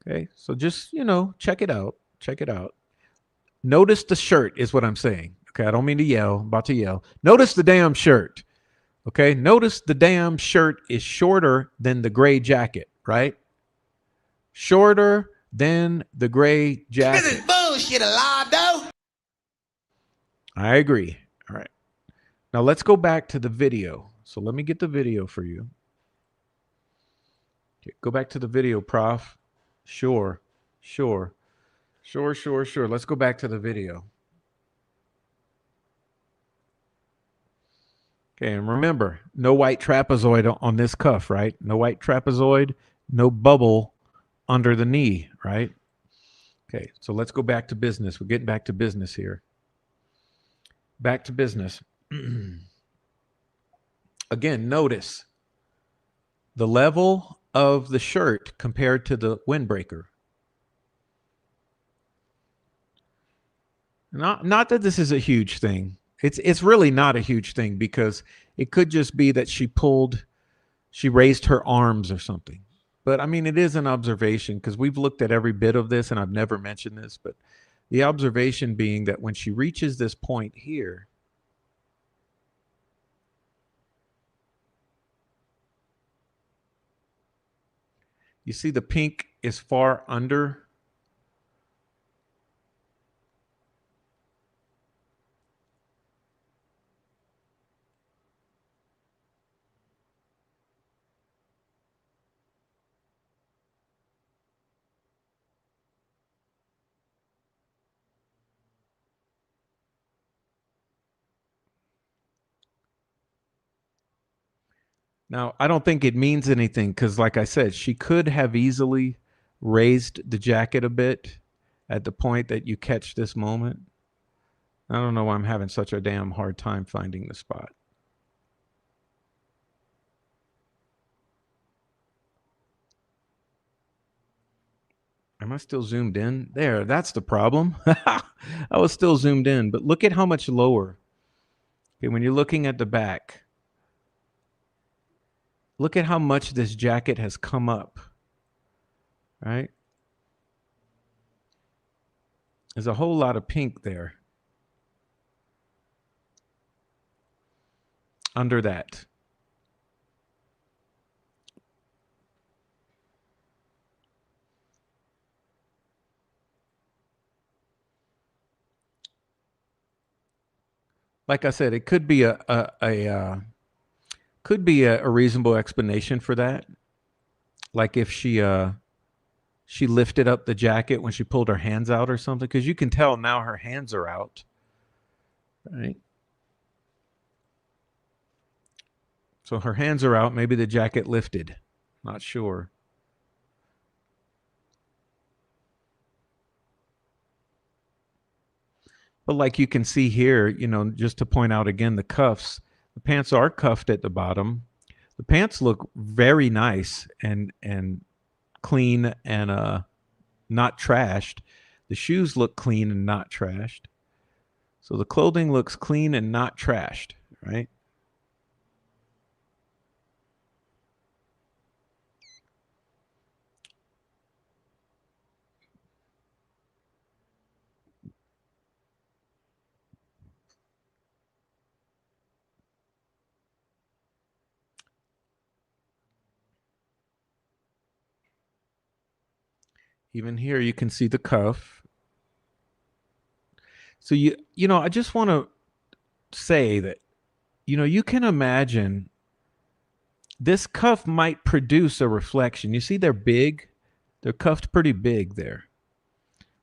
Okay, so just, check it out. Check it out. Notice the shirt is what I'm saying. Okay, I don't mean to yell, I'm about to yell. Notice the damn shirt. Okay, notice the damn shirt is shorter than the gray jacket, right? Shorter than the gray jacket. This is bullshit, Alado. I agree. All right. Now let's go back to the video. So let me get the video for you. Okay, go back to the video, Prof. Sure. Let's go back to the video. Okay, and remember, no white trapezoid on this cuff, right? No white trapezoid, no bubble under the knee, right? Okay, so let's go back to business. We're getting back to business here. Back to business. Again, notice the level of the shirt compared to the windbreaker. Not that this is a huge thing. It's really not a huge thing because it could just be that she raised her arms or something. But I mean, it is an observation because we've looked at every bit of this and I've never mentioned this, but the observation being that when she reaches this point here, you see the pink is far under. Now, I don't think it means anything because, like I said, she could have easily raised the jacket a bit at the point that you catch this moment. I don't know why I'm having such a damn hard time finding the spot. Am I still zoomed in? There, that's the problem. I was still zoomed in, but look at how much lower. Okay, when you're looking at the back, look at how much this jacket has come up, right? There's a whole lot of pink there under that. Like I said, it could be a reasonable explanation for that. Like if she lifted up the jacket when she pulled her hands out or something, because you can tell now her hands are out, right? So her hands are out. Maybe the jacket lifted. Not sure. But like you can see here, just to point out again, the cuffs, the pants are cuffed at the bottom. The pants look very nice and clean and not trashed. The shoes look clean and not trashed. So the clothing looks clean and not trashed, right? Even here you can see the cuff. So I just want to say that you can imagine this cuff might produce a reflection. You see they're big. They're cuffed pretty big there.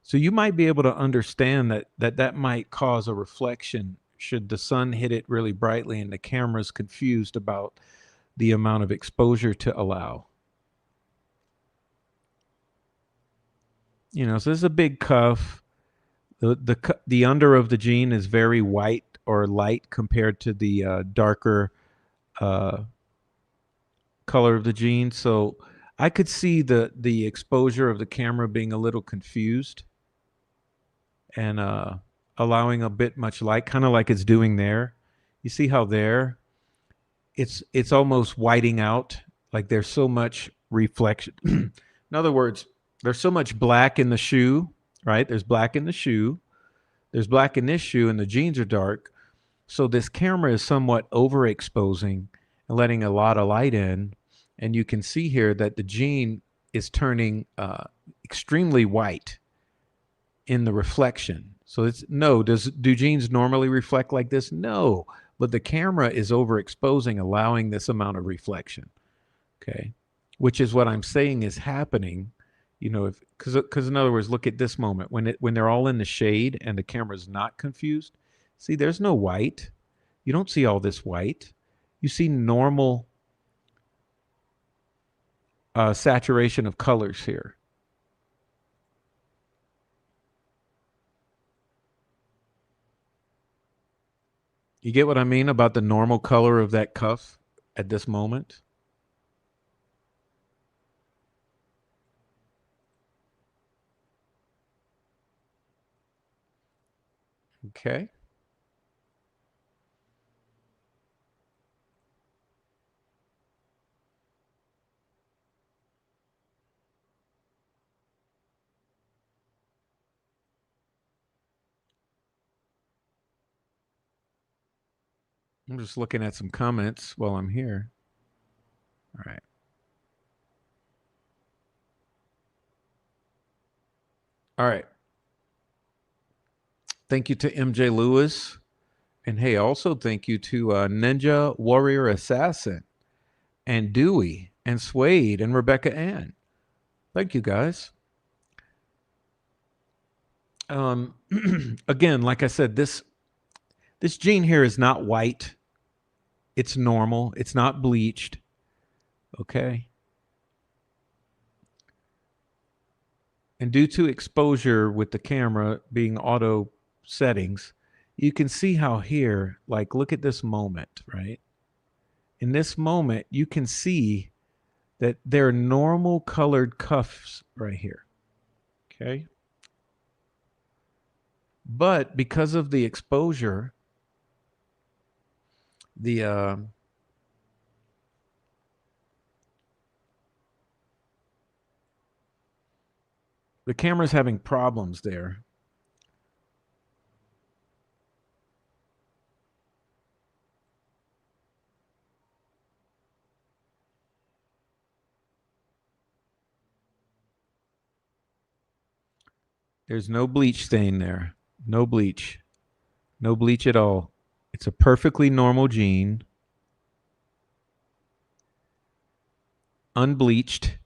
So you might be able to understand that might cause a reflection should the sun hit it really brightly and the camera's confused about the amount of exposure to allow. So this is a big cuff. The under of the jean is very white or light compared to the darker color of the gene. So I could see the exposure of the camera being a little confused and allowing a bit much light, kind of like it's doing there. You see how there it's almost whiting out, like there's so much reflection. In other words, there's so much black in the shoe, right? There's black in the shoe. There's black in this shoe, and the jeans are dark. So this camera is somewhat overexposing and letting a lot of light in. And you can see here that the jean is turning extremely white in the reflection. So it's no, do jeans normally reflect like this? No, but the camera is overexposing, allowing this amount of reflection. Okay. Which is what I'm saying is happening, you know, if because in other words, look at this moment when they're all in the shade and the camera's not confused. See, there's no white. You don't see all this white. You see normal saturation of colors here. You get what I mean about the normal color of that cuff at this moment? Okay. I'm just looking at some comments while I'm here. All right. All right. Thank you to MJ Lewis. And hey, also thank you to Ninja Warrior Assassin and Dewey and Suede and Rebecca Ann. Thank you guys. Again, like I said, this gene here is not white. It's normal. It's not bleached. Okay. And due to exposure with the camera being auto settings, you can see how here, like, look at this moment, right? In this moment, you can see that there are normal colored cuffs right here. Okay. But because of the exposure, the camera's having problems there. There's no bleach stain there. No bleach. No bleach at all. It's a perfectly normal gene, unbleached,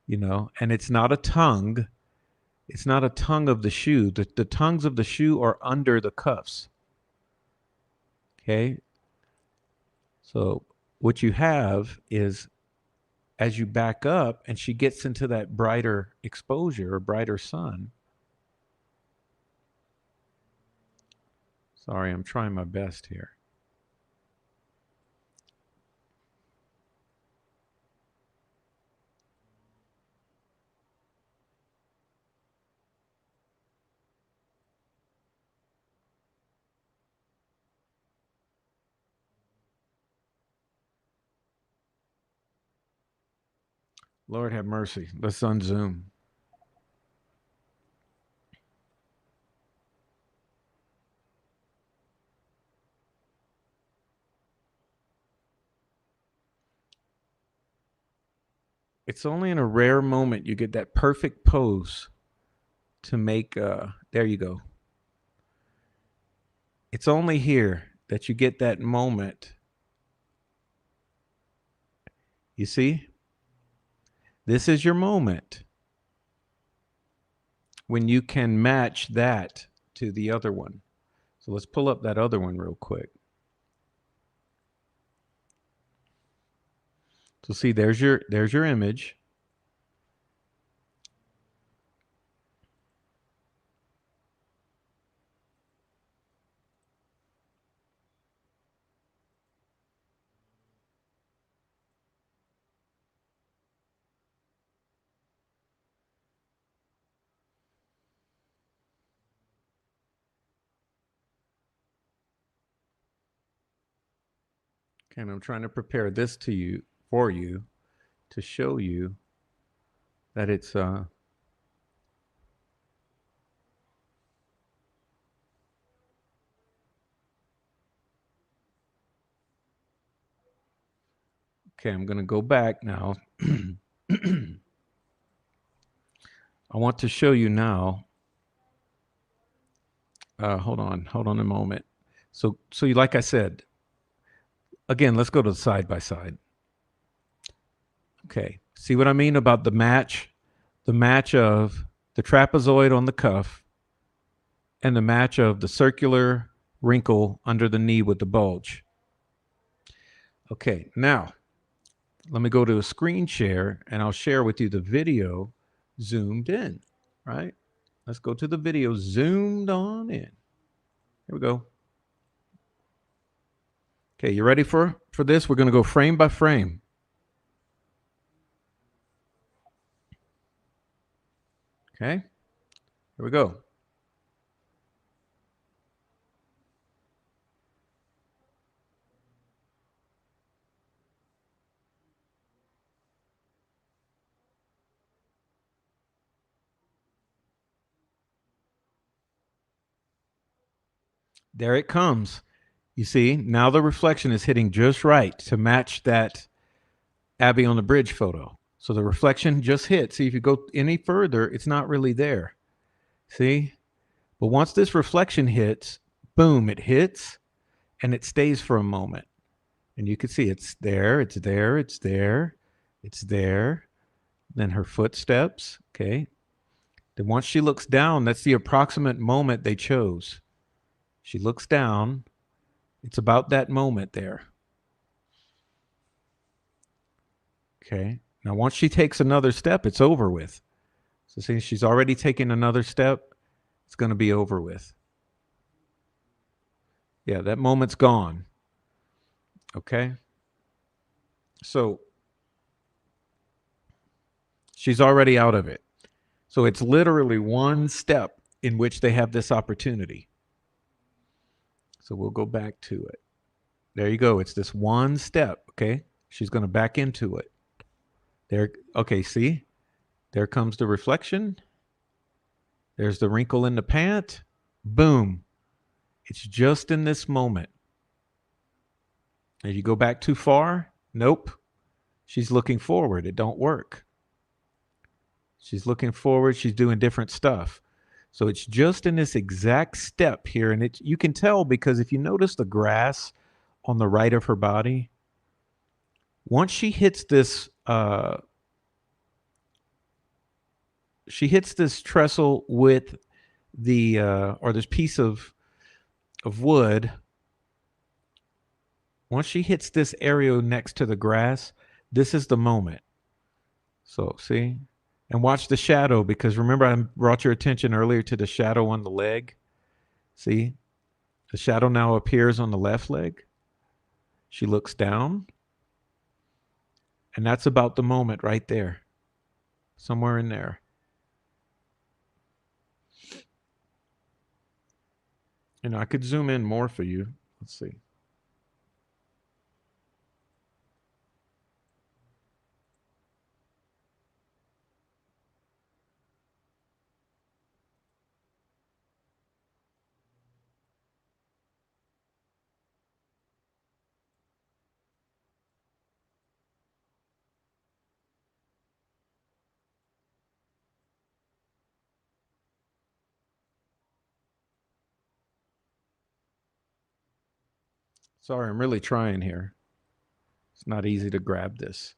you know, and it's not a tongue. It's not a tongue of the shoe. The tongues of the shoe are under the cuffs. Okay. So what you have is as you back up and she gets into that brighter exposure or brighter sun. Sorry, I'm trying my best here. Lord have mercy. Let's unzoom. It's only in a rare moment you get that perfect pose to make there you go. It's only here that you get that moment. You see? This is your moment when you can match that to the other one. So let's pull up that other one real quick. So see, there's your image. Okay, and I'm trying to prepare this to you for you to show you that it's okay, I'm going to go back now. I want to show you now. Hold on a moment. So you, like I said, again, let's go to the side by side. Okay, see what I mean about the match? The match of the trapezoid on the cuff and the match of the circular wrinkle under the knee with the bulge. Okay, now let me go to a screen share and I'll share with you the video zoomed in, right? Let's go to the video zoomed on in. Here we go. Okay, you ready for this? We're going to go frame by frame. Okay, here we go. There it comes. You see, now the reflection is hitting just right to match that Abby on the bridge photo. So the reflection just hit. See, if you go any further, it's not really there. See? But once this reflection hits, boom, it hits and it stays for a moment. And you can see it's there, it's there, it's there, it's there. Then her footsteps. Okay. Then once she looks down, that's the approximate moment they chose. She looks down. It's about that moment there. Okay. Now, once she takes another step, it's over with. So, see, she's already taken another step. It's going to be over with. Yeah, that moment's gone. Okay. So, she's already out of it. So, it's literally one step in which they have this opportunity. So, we'll go back to it. There you go. It's this one step. Okay. She's going to back into it. There. Okay. See, there comes the reflection. There's the wrinkle in the pant. Boom. It's just in this moment. If you go back too far, nope. She's looking forward. It don't work. She's looking forward. She's doing different stuff. So it's just in this exact step here. And you can tell because if you notice the grass on the right of her body, once she hits this, trestle with the, or this piece of wood. Once she hits this area next to the grass, this is the moment. So see, and watch the shadow because remember I brought your attention earlier to the shadow on the leg. See, the shadow now appears on the left leg. She looks down. And that's about the moment right there. Somewhere in there. You know, I could zoom in more for you. Let's see. Sorry, I'm really trying here. It's not easy to grab this.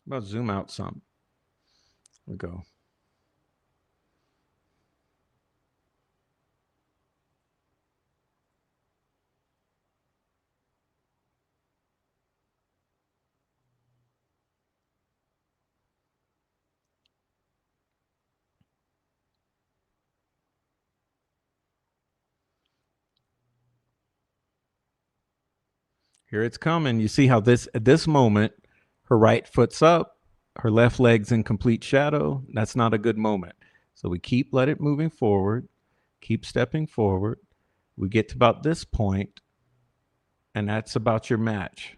How about zoom out some? There we go. Here it's coming. You see how this at this moment, her right foot's up, her left leg's in complete shadow. That's not a good moment. So we let it moving forward, keep stepping forward. We get to about this point, and that's about your match.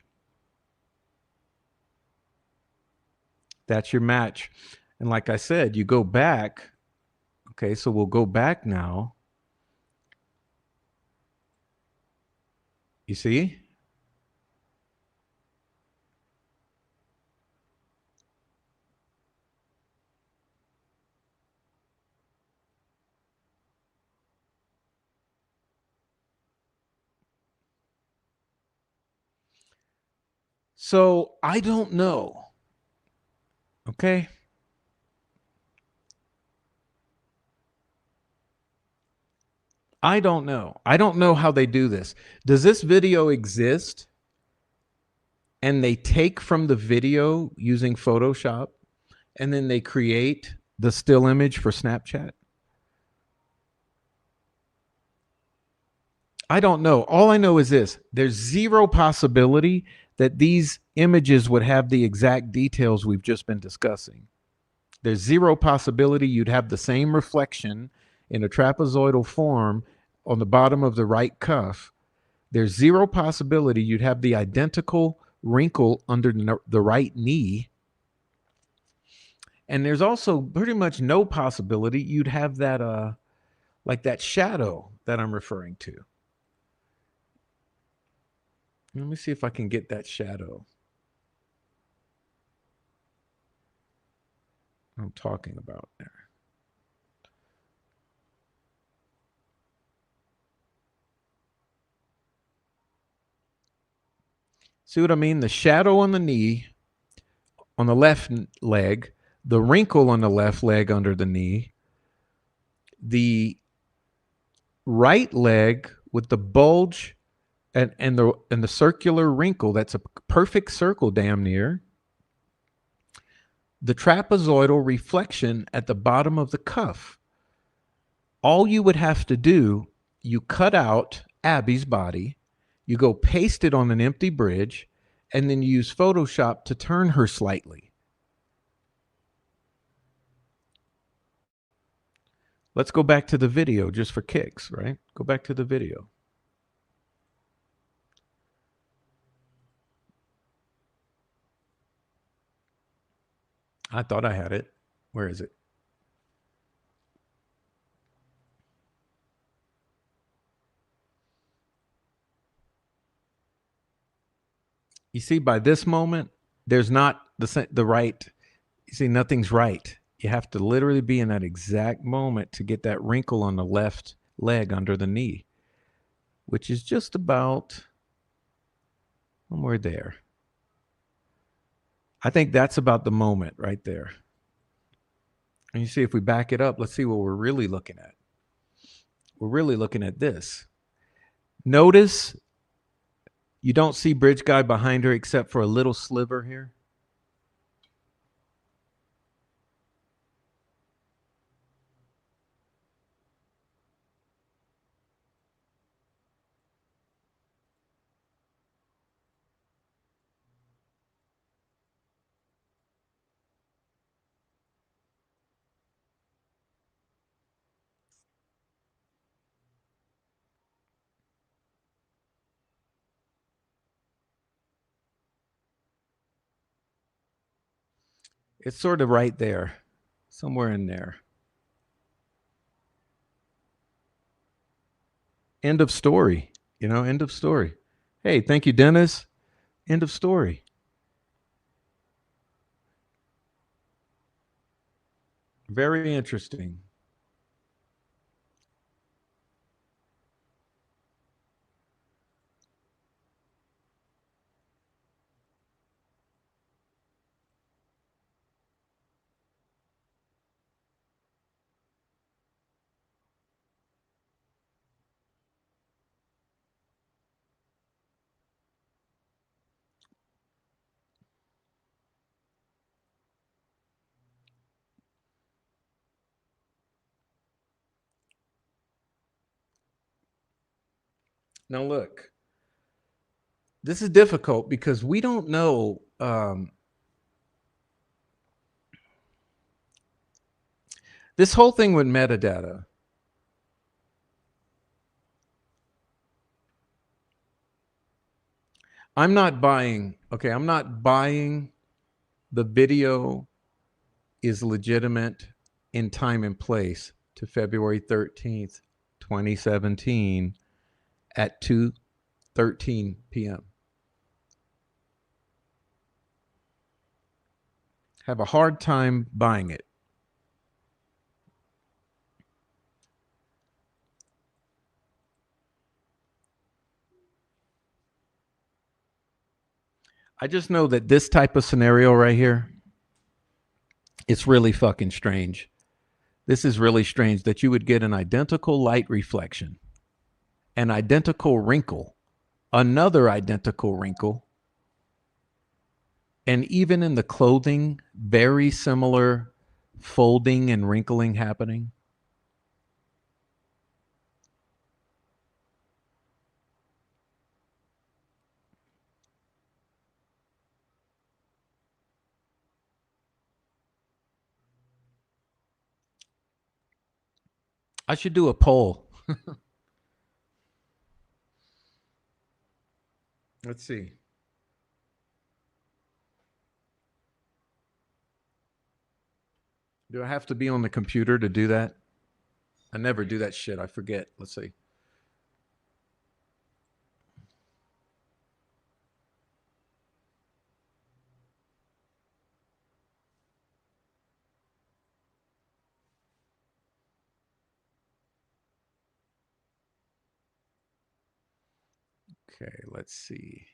That's your match. And like I said, you go back. Okay, so we'll go back now. You see? So I don't know. Okay. I don't know. I don't know how they do this. Does this video exist and they take from the video using Photoshop and then they create the still image for Snapchat? I don't know. All I know is this: there's zero possibility that these images would have the exact details we've just been discussing. There's zero possibility you'd have the same reflection in a trapezoidal form on the bottom of the right cuff. There's zero possibility you'd have the identical wrinkle under the right knee. And there's also pretty much no possibility you'd have that like that shadow that I'm referring to. Let me see if I can get that shadow I'm talking about there. See what I mean? The shadow on the knee, on the left leg, the wrinkle on the left leg under the knee, the right leg with the bulge and the circular wrinkle that's a perfect circle damn near, the trapezoidal reflection at the bottom of the cuff. All you would have to do, you cut out Abby's body, you go paste it on an empty bridge, and then you use Photoshop to turn her slightly. Let's go back to the video just for kicks, right? Go back to the video. I thought I had it. Where is it? You see, by this moment, there's not the right. You see, nothing's right. You have to literally be in that exact moment to get that wrinkle on the left leg under the knee, which is just about somewhere there. I think that's about the moment right there. And you see, if we back it up, let's see what we're really looking at. We're really looking at this. Notice you don't see Bridge Guy behind her except for a little sliver here. It's sort of right there, somewhere in there. End of story. End of story. Hey, thank you, Dennis. End of story. Very interesting. Now look, this is difficult because we don't know. This whole thing with metadata, I'm not buying. Okay, I'm not buying the video is legitimate in time and place to February 13th, 2017 at 2:13 p.m. Have a hard time buying it. I just know that this type of scenario right here, it's really fucking strange. This is really strange that you would get an identical light reflection, an identical wrinkle, another identical wrinkle, and even in the clothing, very similar folding and wrinkling happening. I should do a poll. Let's see. Do I have to be on the computer to do that? I never do that shit. I forget. Let's see. Okay, let's see.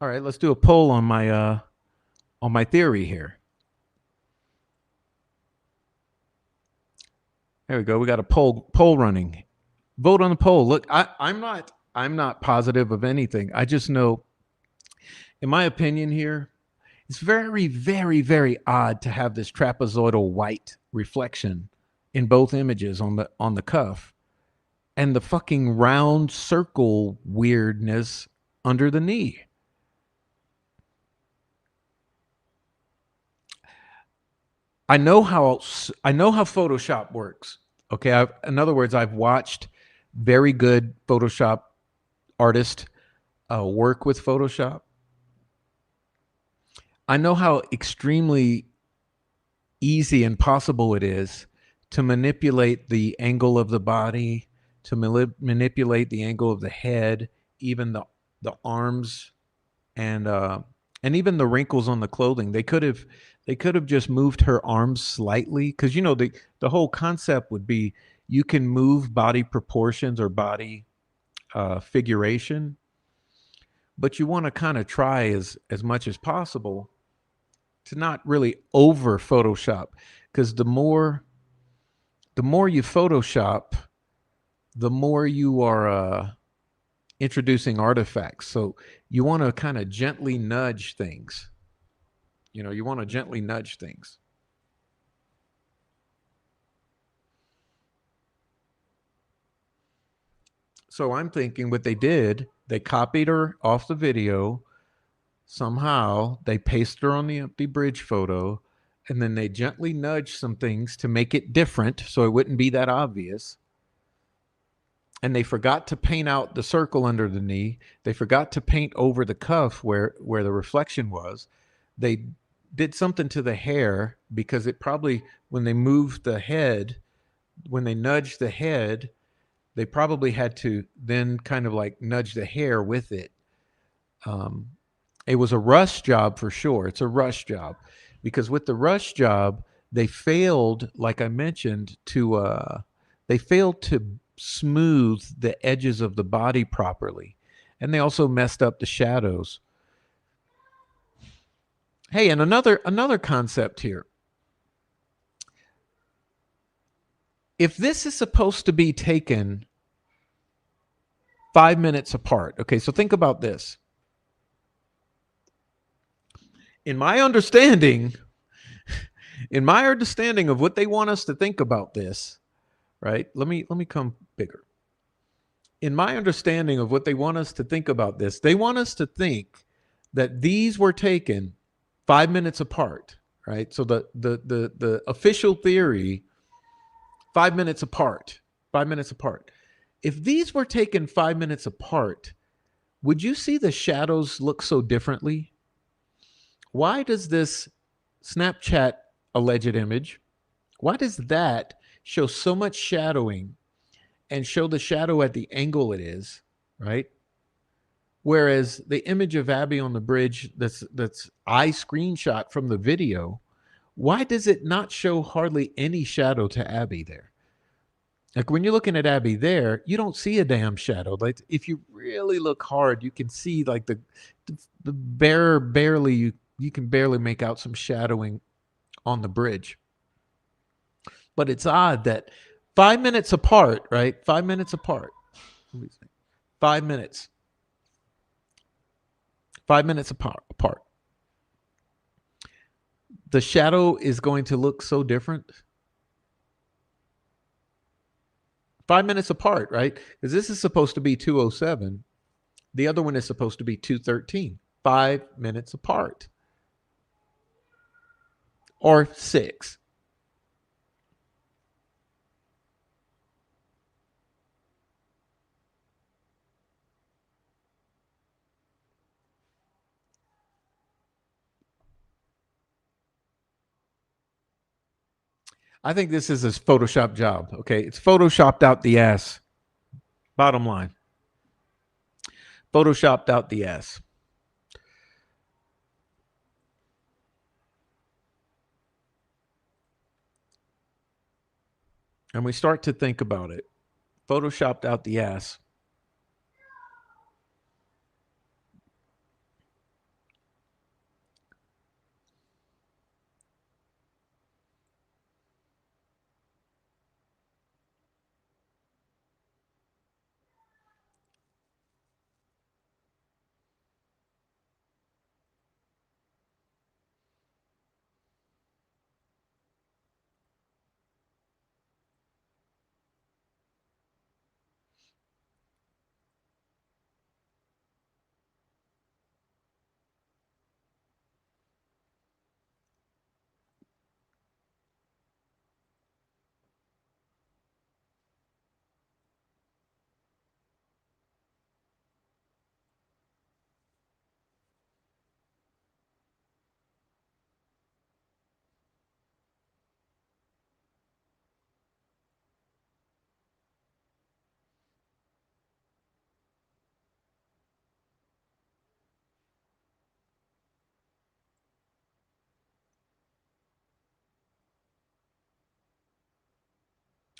All right, let's do a poll on my theory here. There we go. We got a poll running. Vote on the poll. Look, I'm not positive of anything. I just know, in my opinion here, it's very, very, very odd to have this trapezoidal white reflection in both images on the cuff, and the fucking round circle weirdness under the knee. I know how Photoshop works. Okay, in other words, I've watched very good Photoshop artists work with Photoshop. I know how extremely easy and possible it is to manipulate the angle of the body, to manipulate the angle of the head, even the arms, and even the wrinkles on the clothing. They could have just moved her arms slightly, because the whole concept would be you can move body proportions or body figuration, but you want to kind of try as much as possible to not really over Photoshop, because the more you Photoshop, the more you are introducing artifacts. So you want to kind of gently nudge things. You want to gently nudge things. So I'm thinking what they did, they copied her off the video. Somehow they pasted her on the empty bridge photo, and then they gently nudged some things to make it different so it wouldn't be that obvious. And they forgot to paint out the circle under the knee. They forgot to paint over the cuff where the reflection was. They did something to the hair, because it probably, when they moved the head, when they nudged the head, they probably had to then kind of like nudge the hair with it. It was a rush job for sure. It's a rush job, because with the rush job, they failed, like I mentioned, to smooth the edges of the body properly. And they also messed up the shadows. Hey, and another concept here. If this is supposed to be taken 5 minutes apart, okay, so think about this. In my understanding of what they want us to think about this, right? Let me come bigger. In my understanding of what they want us to think about this, they want us to think that these were taken 5 minutes apart, right? So the official theory, 5 minutes apart, 5 minutes apart. If these were taken 5 minutes apart, would you see the shadows look so differently? Why does this Snapchat alleged image, why does that show so much shadowing and show the shadow at the angle it is, right? Whereas the image of Abby on the bridge that's I screenshot from the video, why does it not show hardly any shadow to Abby there? Like when you're looking at Abby there, you don't see a damn shadow. Like if you really look hard, you can see like the barely you can barely make out some shadowing on the bridge. But it's odd that 5 minutes apart, right? 5 minutes apart. 5 minutes. 5 minutes apart. The shadow is going to look so different. 5 minutes apart, right? Because this is supposed to be 2:07. The other one is supposed to be 2:13. 5 minutes apart. Or 6. I think this is a Photoshop job. Okay. It's Photoshopped out the ass. Bottom line. Photoshopped out the ass. And we start to think about it. Photoshopped out the ass.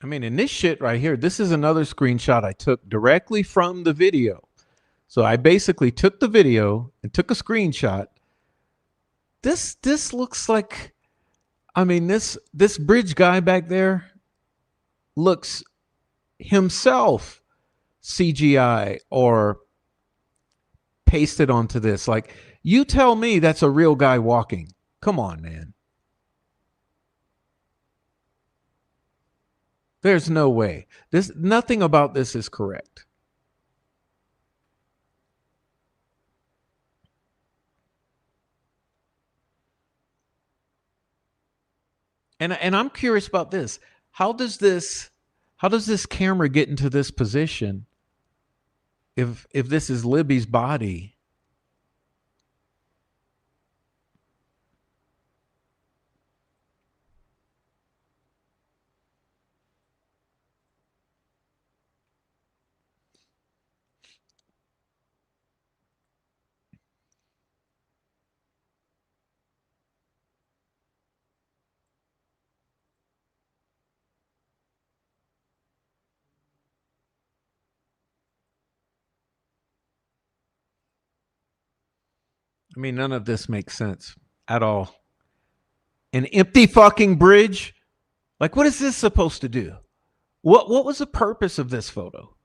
I mean, in this shit right here, this is another screenshot I took directly from the video. So I basically took the video and took a screenshot. This looks like, I mean, this bridge guy back there looks himself CGI or pasted onto this. Like, you tell me that's a real guy walking. Come on, man. There's no way. This nothing about this is correct. And I'm curious about this. How does this camera get into this position if this is Libby's body? I mean, none of this makes sense at all. An empty fucking bridge? Like, what is this supposed to do? What was the purpose of this photo?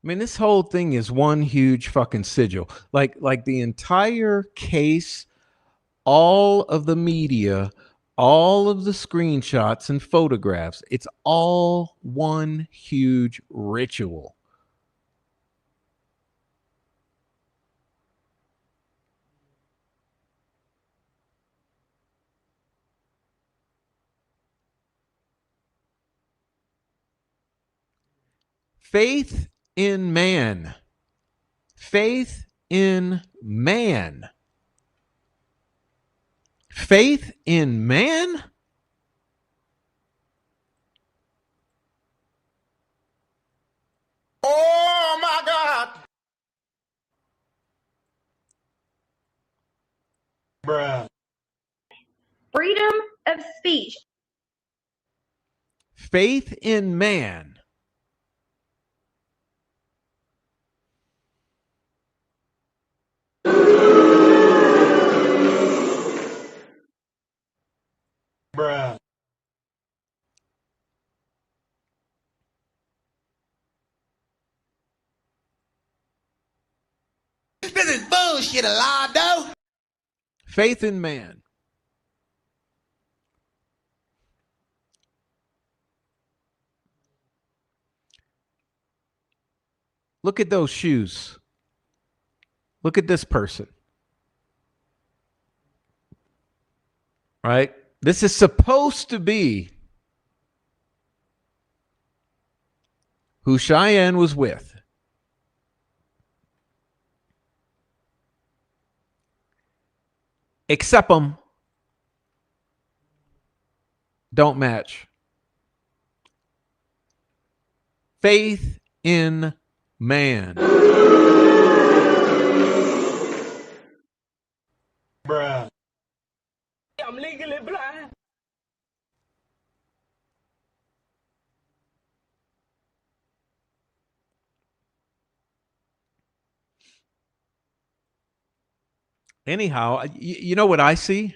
I mean, this whole thing is one huge fucking sigil. Like the entire case, all of the media, all of the screenshots and photographs, it's all one huge ritual. Faith in man. Faith in man. Faith in man? Oh my God. Bruh. Freedom of speech. Faith in man. Bruh. This is bullshit, Alado. Faith in man. Look at those shoes. Look at this person. Right? This is supposed to be who Cheyenne was with. Except them don't match. Faith in man. Bruh. I'm legally blind. Anyhow, you know what I see?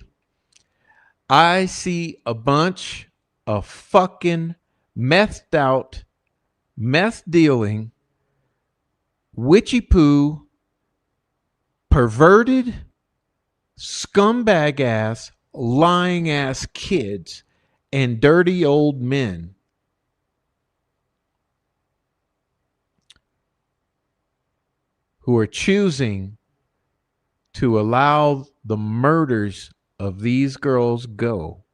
I see a bunch of fucking methed out, meth dealing, witchy poo, perverted, scumbag ass, lying ass kids and dirty old men who are choosing to allow the murders of these girls go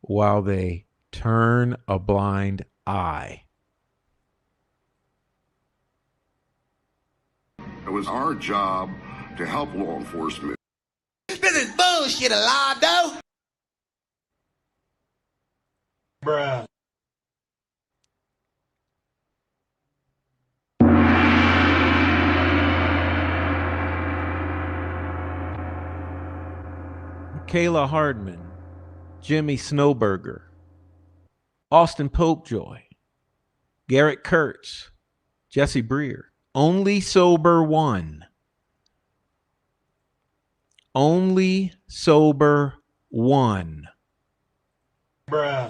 while they turn a blind eye. It was our job to help law enforcement. This is bullshit, Alado. Bruh. Kayla Hardman, Jimmy Snowberger, Austin Popejoy, Garrett Kurtz, Jesse Breer. Only sober one. Only sober one. Bruh.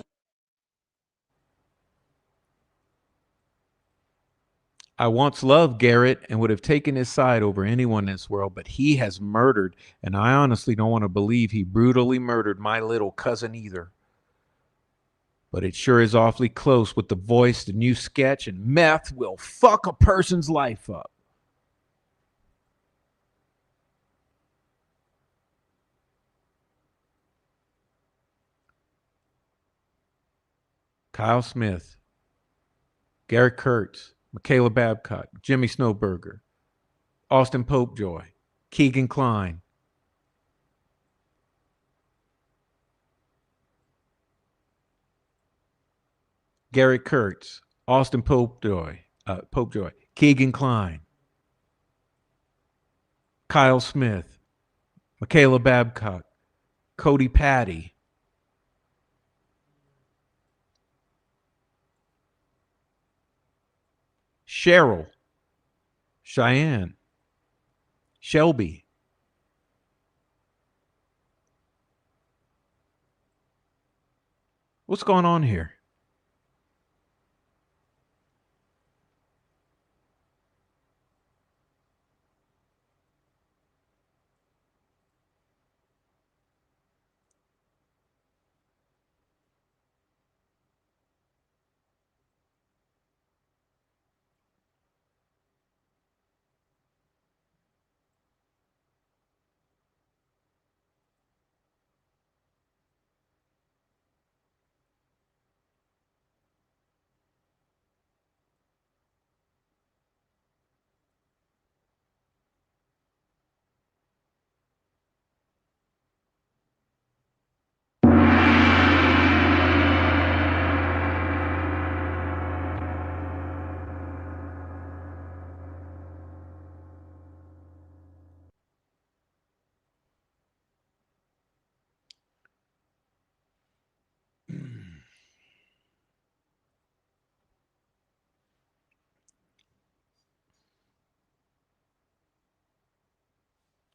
I once loved Garrett and would have taken his side over anyone in this world, but he has murdered, and I honestly don't want to believe he brutally murdered my little cousin either. But it sure is awfully close with the voice, the new sketch, and meth will fuck a person's life up. Kyle Smith, Garrett Kurtz, Michaela Babcock, Jimmy Snowberger, Austin Popejoy, Keegan Kline, Garrett Kurtz, Austin Popejoy, Keegan Kline, Kyle Smith, Michaela Babcock, Cody Patty, Cheryl, Cheyenne, Shelby, what's going on here?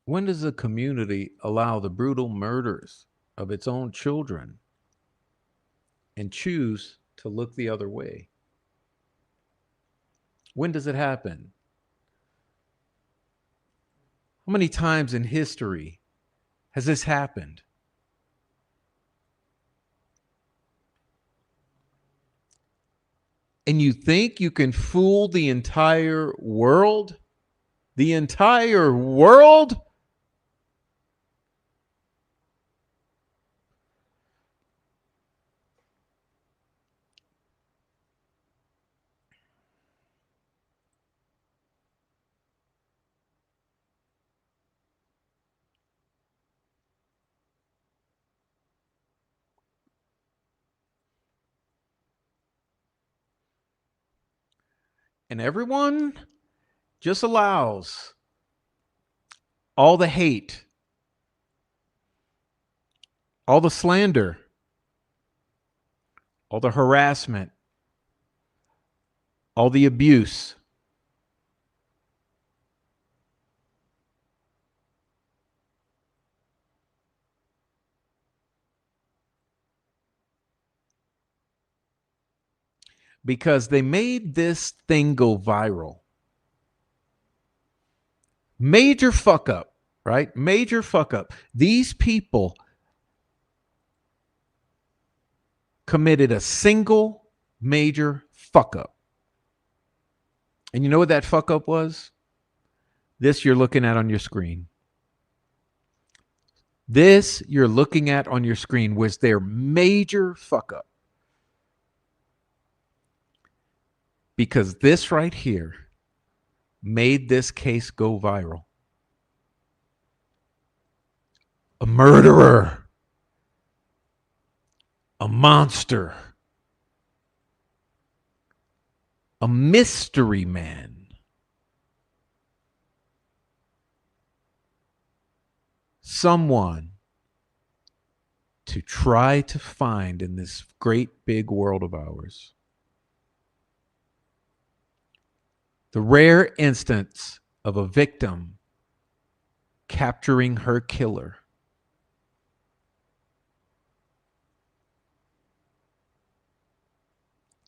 When does a community allow the brutal murders of its own children and choose to look the other way? When does it happen? How many times in history has this happened? And you think you can fool the entire world? The entire world? And everyone just allows all the hate, all the slander, all the harassment, all the abuse. Because they made this thing go viral. Major fuck up, right? Major fuck up. These people committed a single major fuck up. And you know what that fuck up was? This you're looking at on your screen. This you're looking at on your screen was their major fuck up. Because this right here made this case go viral. A murderer, a monster, a mystery man, someone to try to find in this great big world of ours. The rare instance of a victim capturing her killer.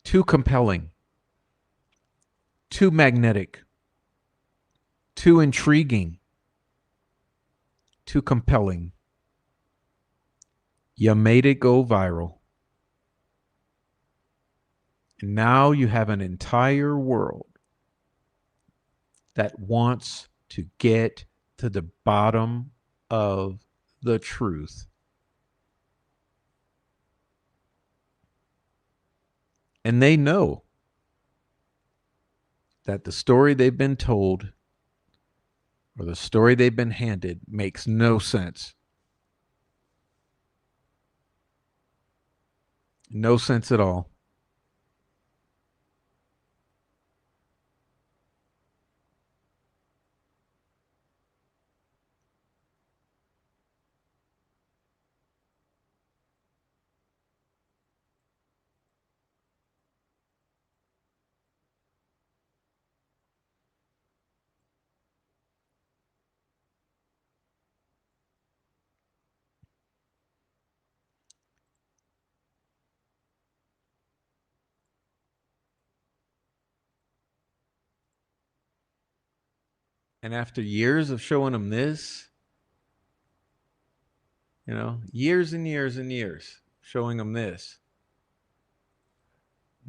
Too compelling. too magnetic, too intriguing, too compelling. You made it go viral. And now you have an entire world that wants to get to the bottom of the truth. And they know that the story they've been told or the story they've been handed makes no sense. No sense at all. And after years of showing them this, years and years and years showing them this,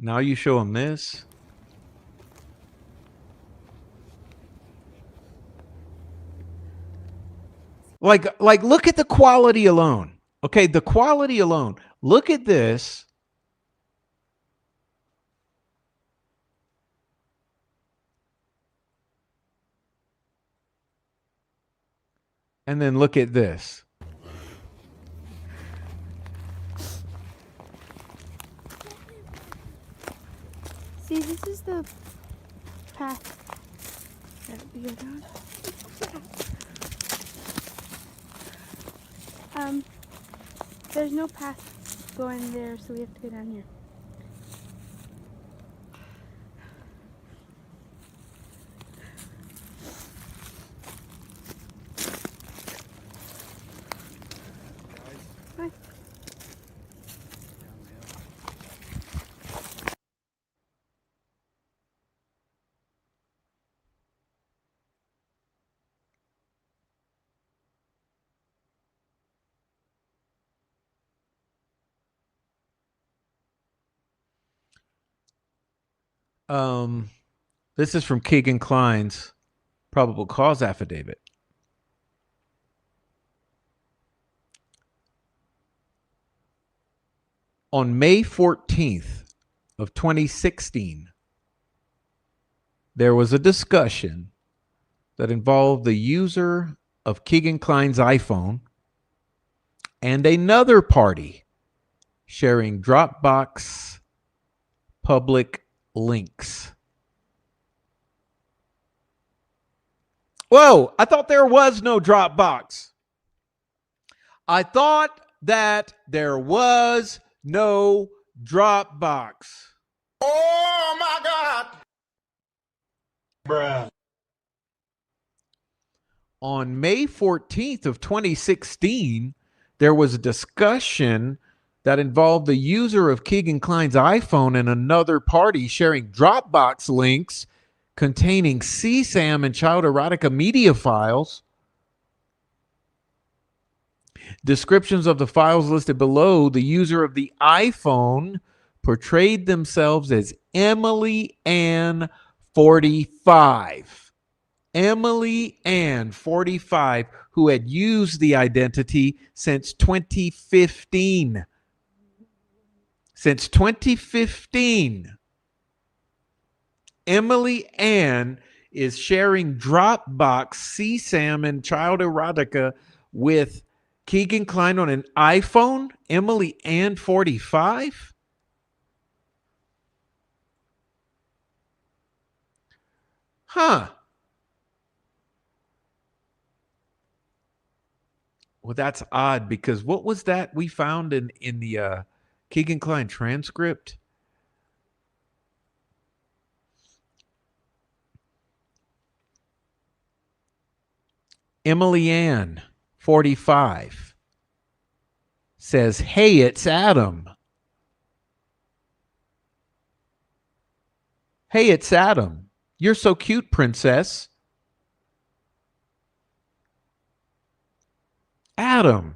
now you show them this. Like look at the quality alone. Okay, the quality alone. Look at this. And then look at this. See, this is the path that we go down. There's no path going there, so we have to go down here. Bye. This is from Keegan Klein's probable cause affidavit. On May 14th of 2016, there was a discussion that involved the user of Keegan Klein's iPhone and another party sharing Dropbox public links. Whoa, I thought there was no Dropbox. I thought that there was no Dropbox. Oh my God. Bruh. On May 14th of 2016, there was a discussion that involved the user of Keegan Klein's iPhone and another party sharing Dropbox links containing CSAM and child erotica media files. Descriptions of the files listed below, the user of the iPhone portrayed themselves as Emily Ann 45. Emily Ann 45, who had used the identity since 2015. Since 2015, Emily Ann is sharing Dropbox, CSAM, and child erotica with Keegan Klein on an iPhone. Emily Ann 45. Huh. Well, that's odd because what was that we found in the Keegan Klein transcript? Emily Ann, 45, says, "Hey, it's Adam. Hey, it's Adam. You're so cute, princess. Adam.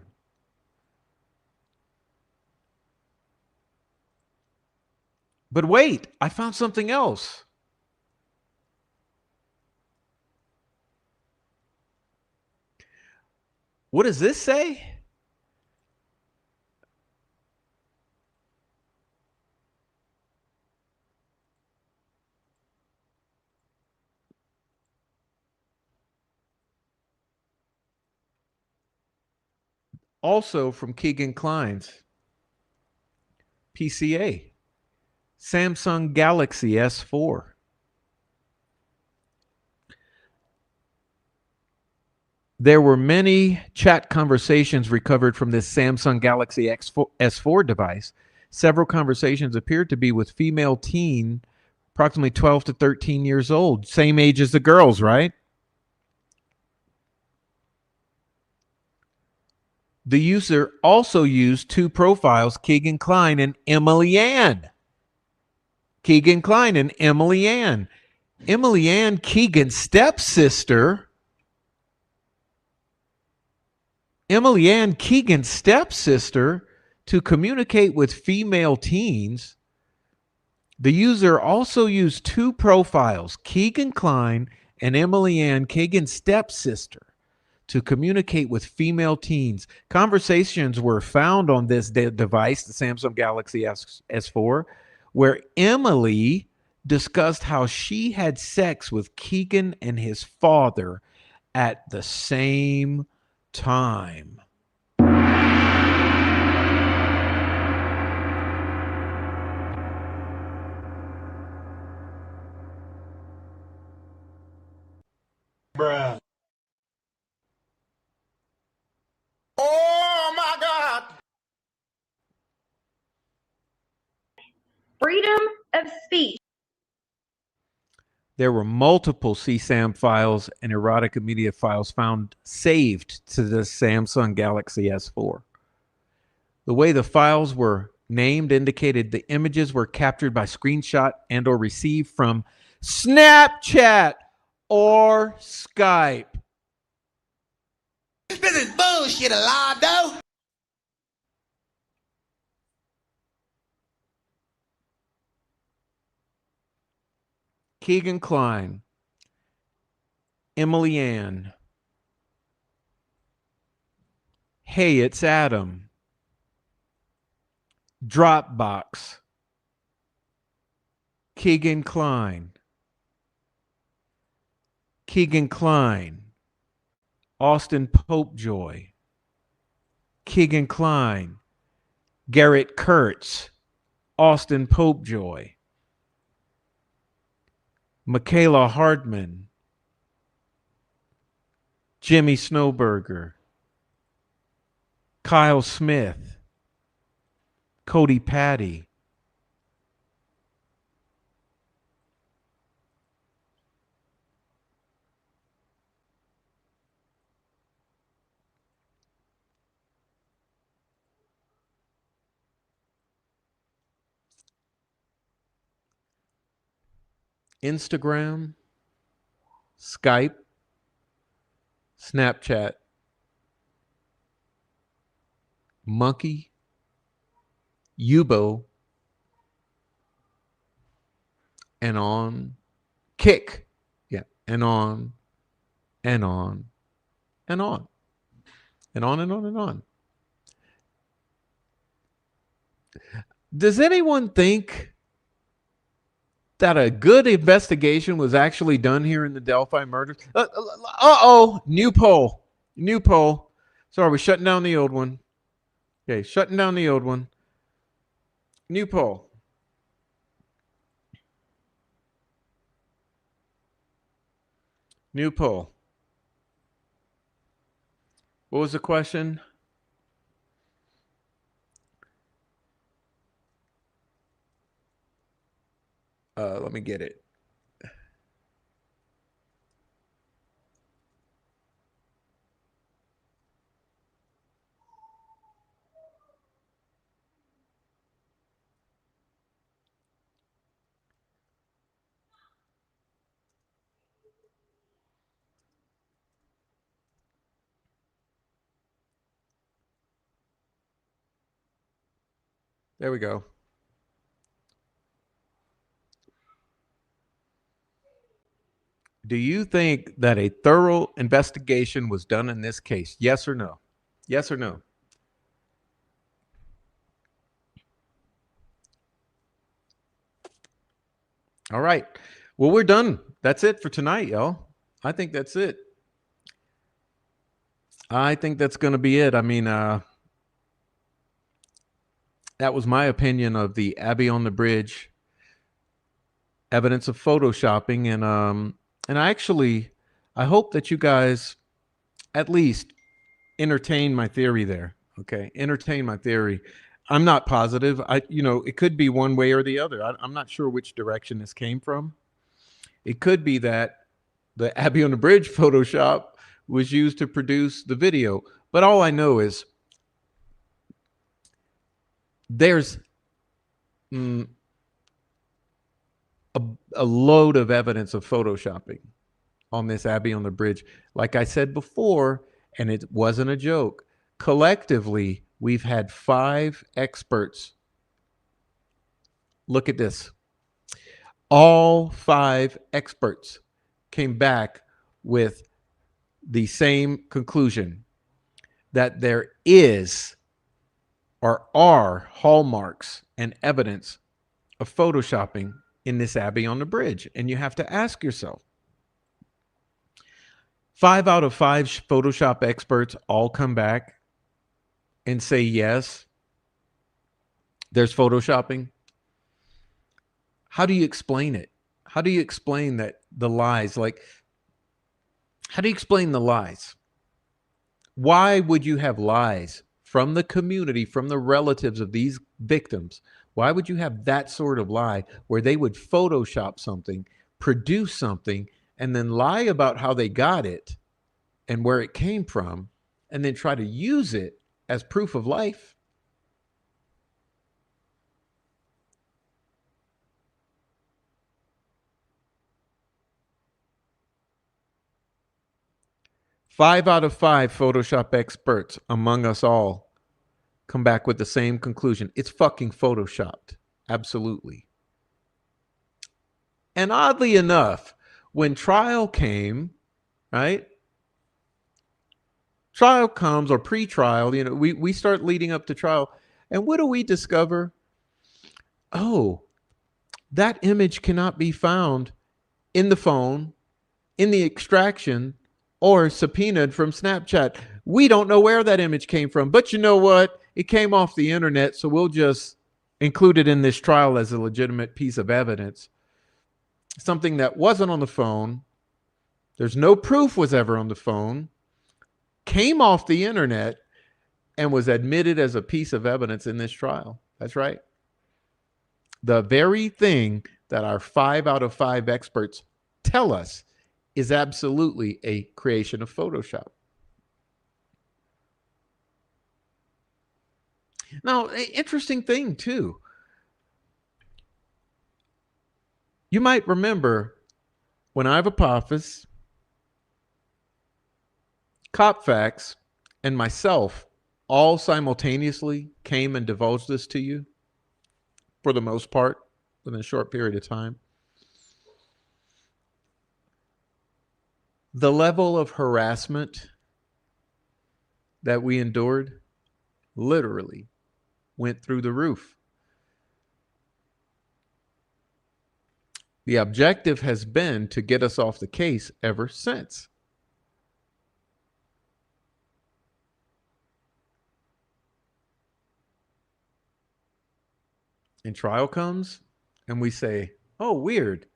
But wait, I found something else. What does this say? Also from Keegan Klein's PCA, Samsung Galaxy S4. There were many chat conversations recovered from this Samsung Galaxy S4 device. Several conversations appeared to be with female teen, approximately 12 to 13 years old, same age as the girls, right? The user also used two profiles, Keegan Klein and Emily Ann. Keegan Klein and Emily Ann. Emily Ann, Keegan's stepsister. Emily Ann, Keegan's stepsister, to communicate with female teens. The user also used two profiles, Keegan Klein and Emily Ann, Keegan's stepsister, to communicate with female teens. Conversations were found on this device, the Samsung Galaxy S4, where Emily discussed how she had sex with Keegan and his father at the same time. Bruh. Oh my God. Freedom of speech. There were multiple CSAM files and erotica media files found saved to the Samsung Galaxy S4. The way the files were named indicated the images were captured by screenshot and or received from Snapchat or Skype. This is bullshit, Alado. Keegan Klein, Emily Ann. Hey, it's Adam. Dropbox. Keegan Klein. Keegan Klein. Austin Popejoy. Keegan Klein. Garrett Kurtz. Austin Popejoy. Michaela Hardman. Jimmy Snowberger. Kyle Smith. Cody Patty. Instagram, Skype, Snapchat, Monkey, Yubo, and on, Kick, yeah, and on, and on, and on, and on and on and on. Does anyone think that a good investigation was actually done here in the Delphi murders? Uh-oh, new poll. New poll. Sorry, we're shutting down the old one. Okay, shutting down the old one. New poll. New poll. What was the question? Let me get it. There we go. Do you think that a thorough investigation was done in this case? Yes or no? Yes or no? All right. Well, we're done. That's it for tonight, y'all. I think that's it. I think that's going to be it. I mean, that was my opinion of the Abbey on the Bridge evidence of photoshopping, and I hope that you guys at least entertain my theory there. Okay, entertain my theory. I'm not positive. It could be one way or the other. I'm not sure which direction this came from. It could be that the Abbey on the Bridge Photoshop was used to produce the video. But all I know is there's mm, a, a load of evidence of photoshopping on this Abbey on the Bridge. Like I said before, and it wasn't a joke, collectively, we've had 5 experts. Look at this. All 5 experts came back with the same conclusion that there is or are hallmarks and evidence of photoshopping in this Abbey on the Bridge. And you have to ask yourself, 5 out of 5 Photoshop experts all come back and say, yes, there's photoshopping. How do you explain it? How do you explain that the lies? Like, how do you explain the lies? Why would you have lies from the community, from the relatives of these victims? Why would you have that sort of lie where they would Photoshop something, produce something, and then lie about how they got it and where it came from, and then try to use it as proof of life? Five out of 5 Photoshop experts among us all come back with the same conclusion. It's fucking Photoshopped. Absolutely. And oddly enough, when trial came, right? Trial comes or pre-trial, we start leading up to trial. And what do we discover? Oh, that image cannot be found in the phone, in the extraction, or subpoenaed from Snapchat. We don't know where that image came from. But you know what? It came off the internet, so we'll just include it in this trial as a legitimate piece of evidence. Something that wasn't on the phone, there's no proof was ever on the phone, came off the internet, and was admitted as a piece of evidence in this trial. That's right. The very thing that our 5 out of 5 experts tell us is absolutely a creation of Photoshop. Now, interesting thing too. You might remember when Iva Apophis, Cop Facts, and myself all simultaneously came and divulged this to you, for the most part, within a short period of time. The level of harassment that we endured literally went through the roof. The objective has been to get us off the case ever since. And trial comes and we say, oh, weird.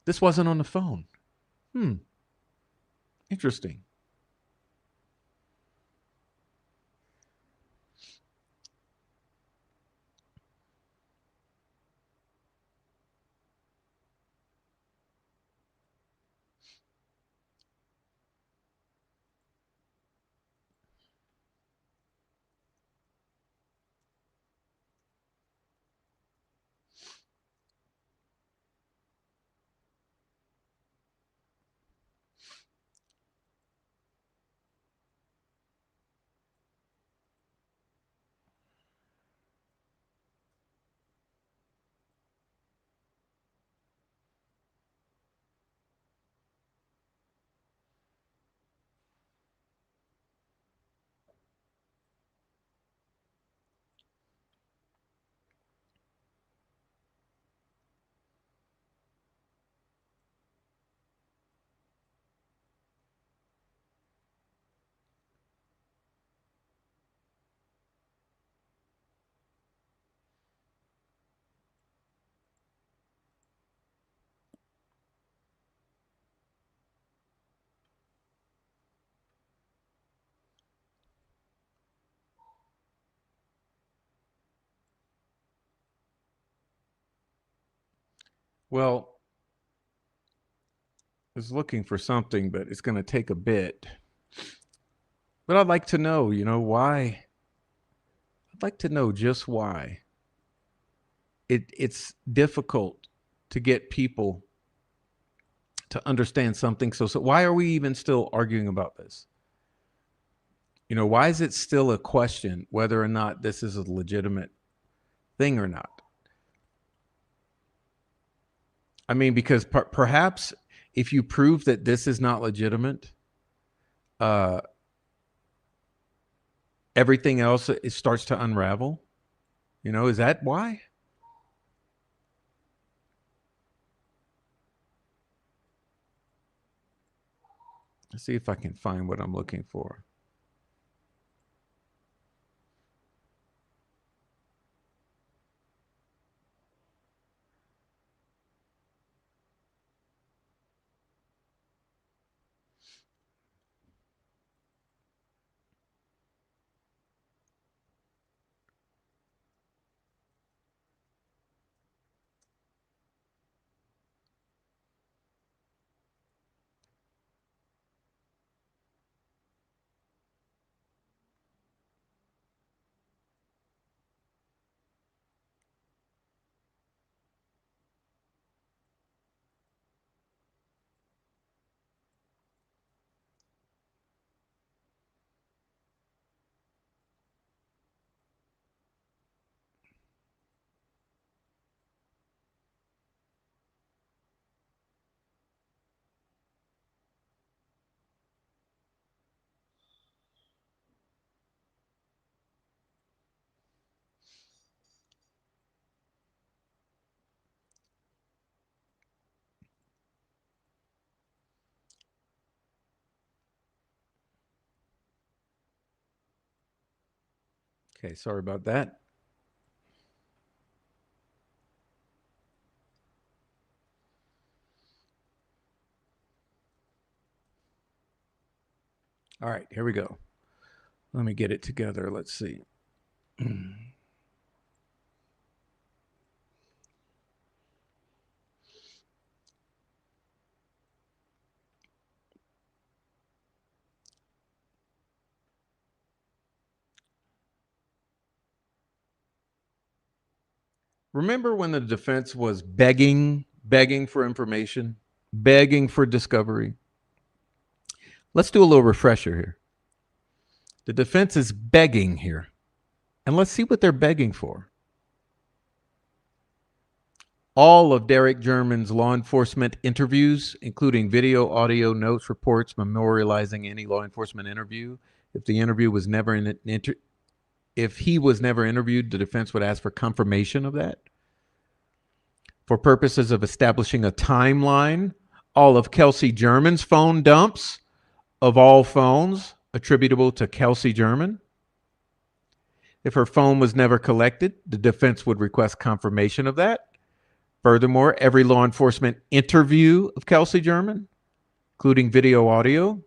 This wasn't on the phone. Interesting. Well, I was looking for something, but it's going to take a bit. But I'd like to know, why. I'd like to know just why it's difficult to get people to understand something. So why are we even still arguing about this? Why is it still a question whether or not this is a legitimate thing or not? I mean, because perhaps if you prove that this is not legitimate, everything else it starts to unravel. Is that why? Let's see if I can find what I'm looking for. Okay, sorry about that. All right, here we go. Let me get it together. Let's see. Remember when the defense was begging for information, begging for discovery? Let's do a little refresher here. The defense is begging here. And let's see what they're begging for. All of Derek German's law enforcement interviews, including video, audio, notes, reports, memorializing any law enforcement interview. If the interview was never if he was never interviewed, the defense would ask for confirmation of that. For purposes of establishing a timeline, all of Kelsey German's phone dumps of all phones attributable to Kelsey German. If her phone was never collected, the defense would request confirmation of that. Furthermore, every law enforcement interview of Kelsey German, including video, audio,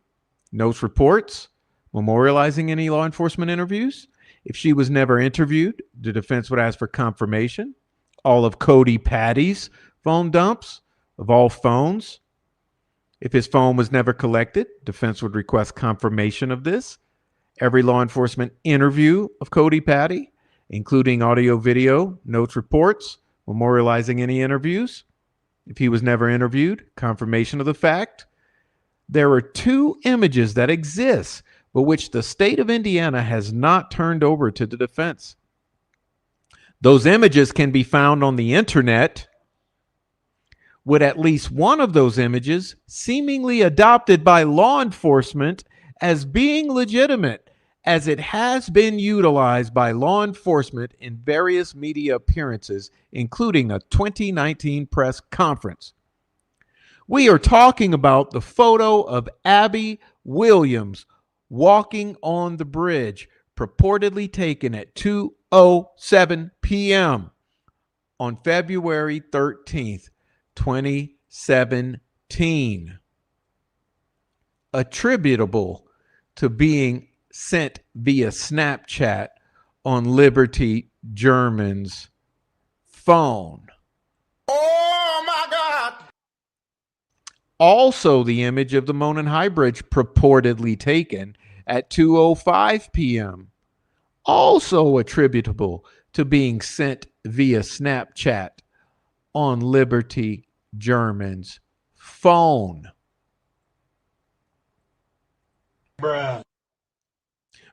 notes, reports, memorializing any law enforcement interviews. If she was never interviewed, the defense would ask for confirmation. All of Cody Patty's phone dumps of all phones. If his phone was never collected, defense would request confirmation of this. Every law enforcement interview of Cody Patty, including audio, video, notes, reports, memorializing any interviews. If he was never interviewed, confirmation of the fact. There are 2 images that exist, but which the state of Indiana has not turned over to the defense. Those images can be found on the internet, with at least one of those images seemingly adopted by law enforcement as being legitimate, as it has been utilized by law enforcement in various media appearances, including a 2019 press conference. We are talking about the photo of Abby Williams walking on the bridge, purportedly taken at 2:07 p.m. on February 13th, 2017, attributable to being sent via Snapchat on Liberty German's phone. Oh my God! Also, the image of the Monon High Bridge purportedly taken at 2:05 p.m. Also attributable to being sent via Snapchat on Liberty German's phone. Bruh.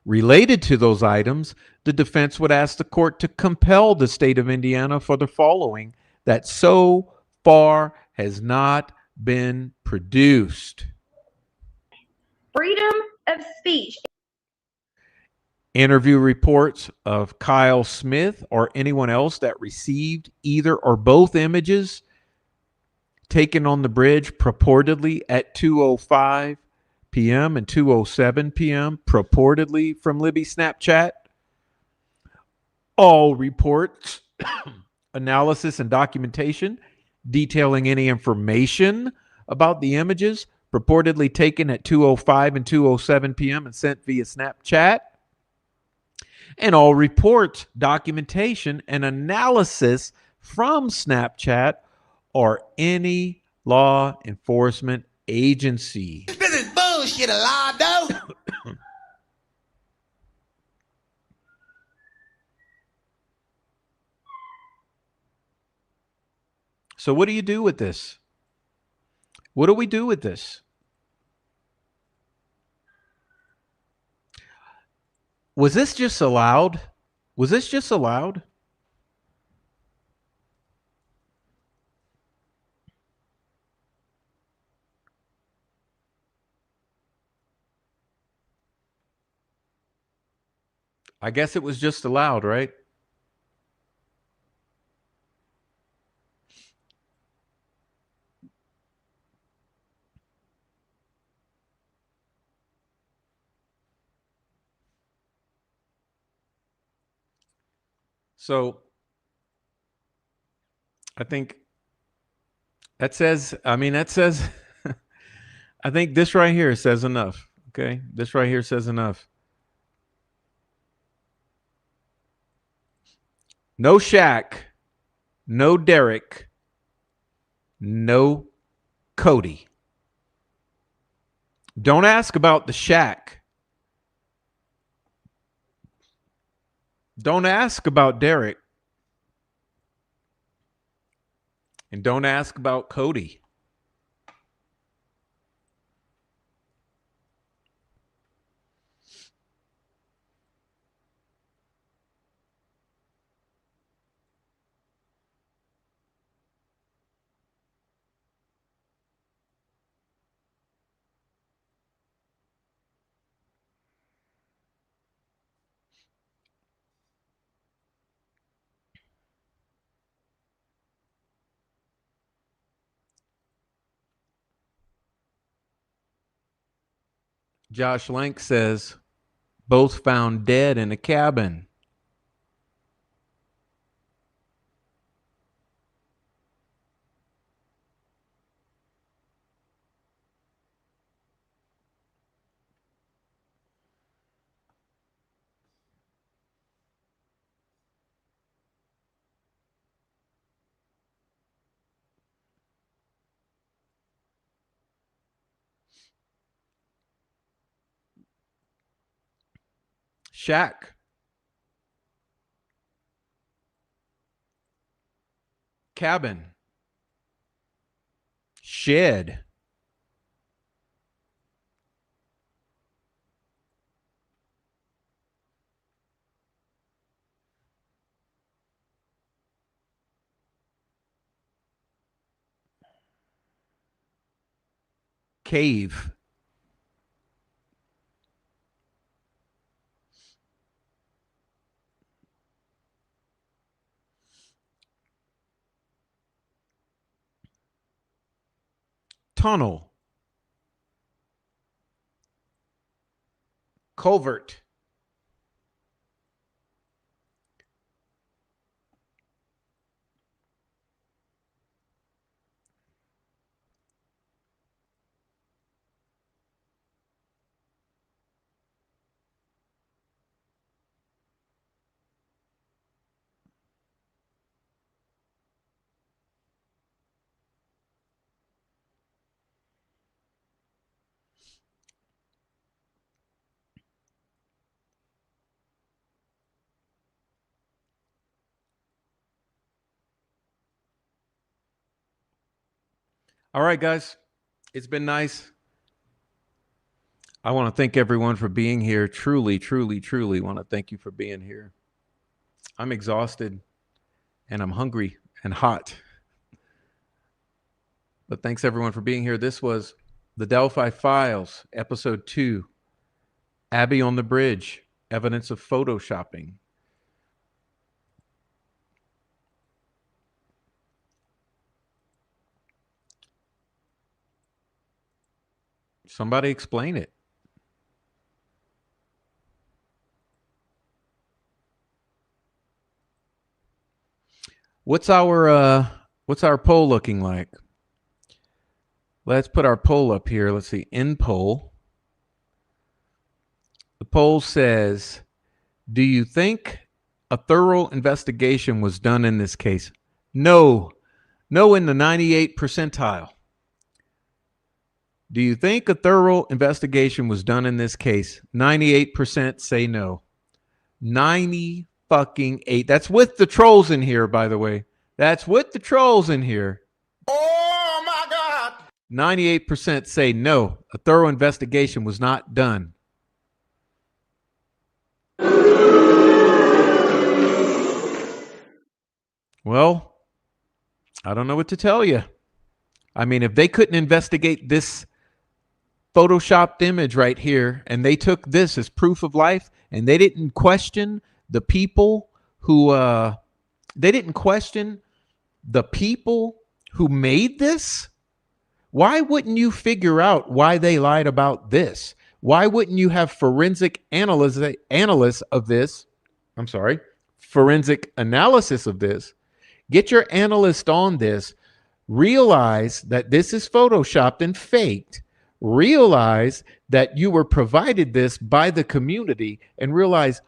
Related to those items, the defense would ask the court to compel the state of Indiana for the following that so far has not been produced. Freedom of speech. Interview reports of Kyle Smith or anyone else that received either or both images taken on the bridge purportedly at 2:05 p.m. and 2:07 p.m. purportedly from Libby Snapchat. All reports, analysis, and documentation detailing any information about the images purportedly taken at 2:05 and 2:07 p.m. and sent via Snapchat. And all reports, documentation, and analysis from Snapchat or any law enforcement agency. This is bullshit, Alado. So what do you do with this? What do we do with this? Was this just allowed? Was this just allowed? I guess it was just allowed, right? So I think that says, I think this right here says enough. Okay. This right here says enough. No Shaq, no Derek, no Cody. Don't ask about the Shaq. Don't ask about Derek. And don't ask about Cody. Josh Lank says both found dead in a cabin. Shack, cabin, shed, cave, tunnel, culvert, All right, guys. It's been nice. I want to thank everyone for being here. Truly, truly, truly want to thank you for being here. I'm exhausted and I'm hungry and hot. But thanks everyone for being here. This was the Delphi Files, episode 2, Abby on the Bridge, evidence of photoshopping. Somebody explain it. What's our poll looking like? Let's put our poll up here. Let's see. In poll. The poll says, do you think a thorough investigation was done in this case? No. No in the 98 percentile. Do you think a thorough investigation was done in this case? 98% say no. 90 fucking 8. That's with the trolls in here, by the way. That's with the trolls in here. Oh my God. 98% say no. A thorough investigation was not done. Well, I don't know what to tell you. I mean, if they couldn't investigate this photoshopped image right here, and they took this as proof of life, and they didn't question the people who made this, why wouldn't you figure out why they lied about this? Why wouldn't you have forensic analysis of this? Forensic analysis of this. Get your analyst on this. Realize that this is photoshopped and faked. Realize that you were provided this by the community, and realize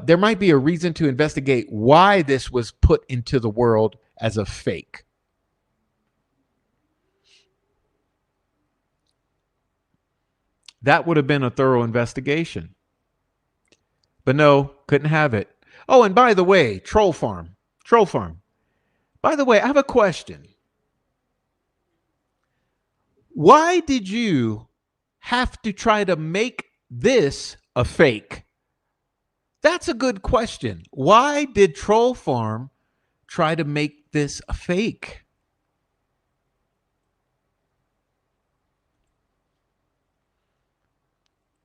there might be a reason to investigate why this was put into the world as a fake. That would have been a thorough investigation. But no, couldn't have it. Oh, and by the way, Troll Farm. By the way, I have a question. Why did you have to try to make this a fake? That's a good question. Why did Troll Farm try to make this a fake?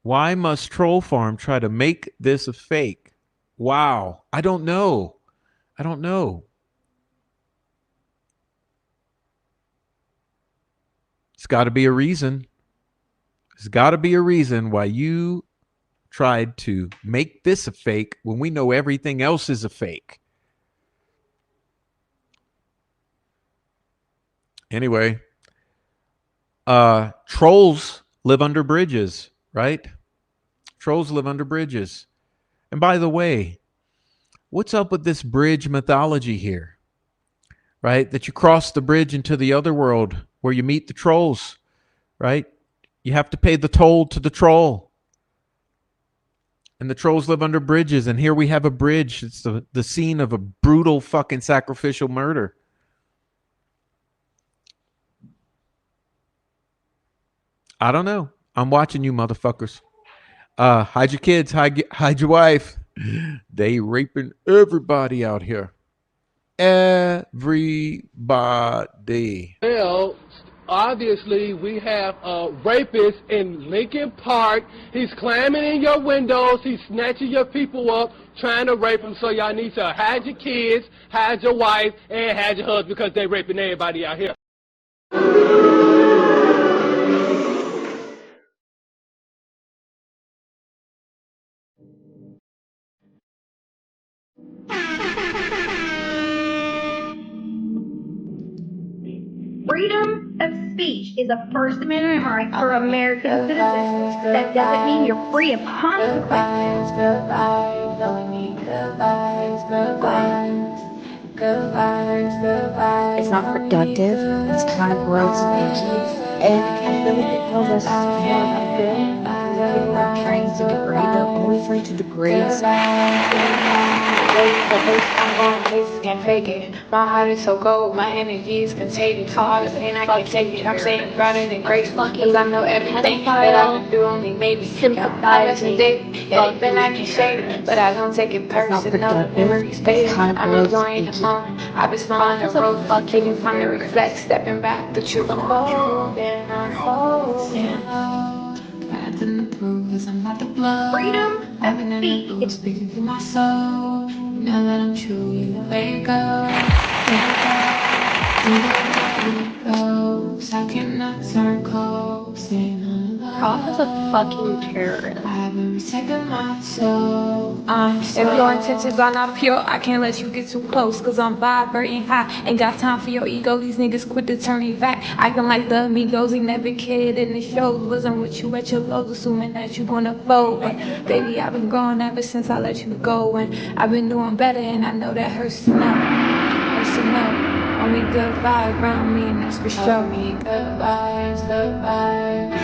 Why must Troll Farm try to make this a fake? Wow. I don't know. It's got to be a reason. There's got to be a reason why you tried to make this a fake when we know everything else is a fake. Anyway, trolls live under bridges, right? Trolls live under bridges. And by the way, what's up with this bridge mythology here? Right? That you cross the bridge into the other world where you meet the trolls, right? You have to pay the toll to the troll. And the trolls live under bridges. And here we have a bridge. It's the scene of a brutal fucking sacrificial murder. I don't know. I'm watching you motherfuckers. Hide your kids. Hide your wife. They raping everybody out here. Everybody. Well, obviously, we have a rapist in Lincoln Park. He's climbing in your windows. He's snatching your people up, trying to rape them. So y'all need to hide your kids, hide your wife, and hide your husband because they raping everybody out here. Freedom of speech is a First Amendment right for American citizens. That doesn't mean you're free of consequences. It's not productive. It's kind of gross and icky. And I feel like it tells us more about good. trying to degrade. They're always trying to degrade. I'm going places, can't fake it. My heart is so cold, my energy is contagious. All the pain I can't take it. I'm saying rather than graceful, cause I know everything that I can do only maybe sympathizing. Yeah, even I can shake it, but I don't take it personal. Memories faded, I'm enjoying the moment. I've been smiling the rose, taking from the reflex, stepping back, the truth unfolding, unfolding. Nothing to prove, cause I'm not the blood. Freedom Heaven and the blue, speaking through my soul. You know that I'm true, either way it goes. Either way it goes. I cannot turn close. Prof is a fucking terrorist. I've been taking my soul. If your intentions are not pure, I can't let you get too close. Cause I'm vibrating high. Ain't got time for your ego. These niggas quit to turn me back. Acting like the amigos, he never cared in the shows. Wasn't with you at your lows, assuming that you gonna fold. But baby, I've been growing ever since I let you go. And I've been doing better, and I know that hurts to know. Hurts to know. Only good vibes around me, and that's for sure. Me good vibes, good vibes.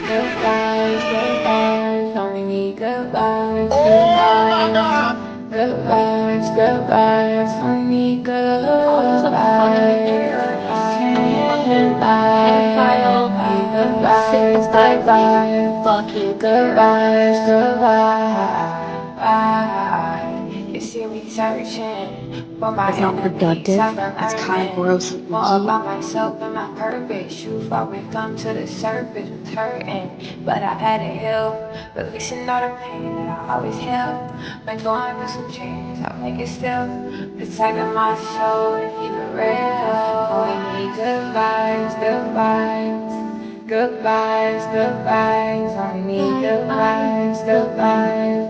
Good vibes, good vibes, only need good vibes, good vibes. Good vibes, good vibes, only need good vibes. Good vibes, good vibes, Fucking good vibes, good vibes. You see me searching for my It's not productive. It's kind of gross and more icky. about myself and my purpose. Truth always come to the surface, was hurting, but I had to heal. Releasing all the pain that I always held. Been going through some changes, I make it still. Protecting my soul and keep it real. We need good vibes, good vibes. Good vibes, good vibes. Only need good vibes, good vibes.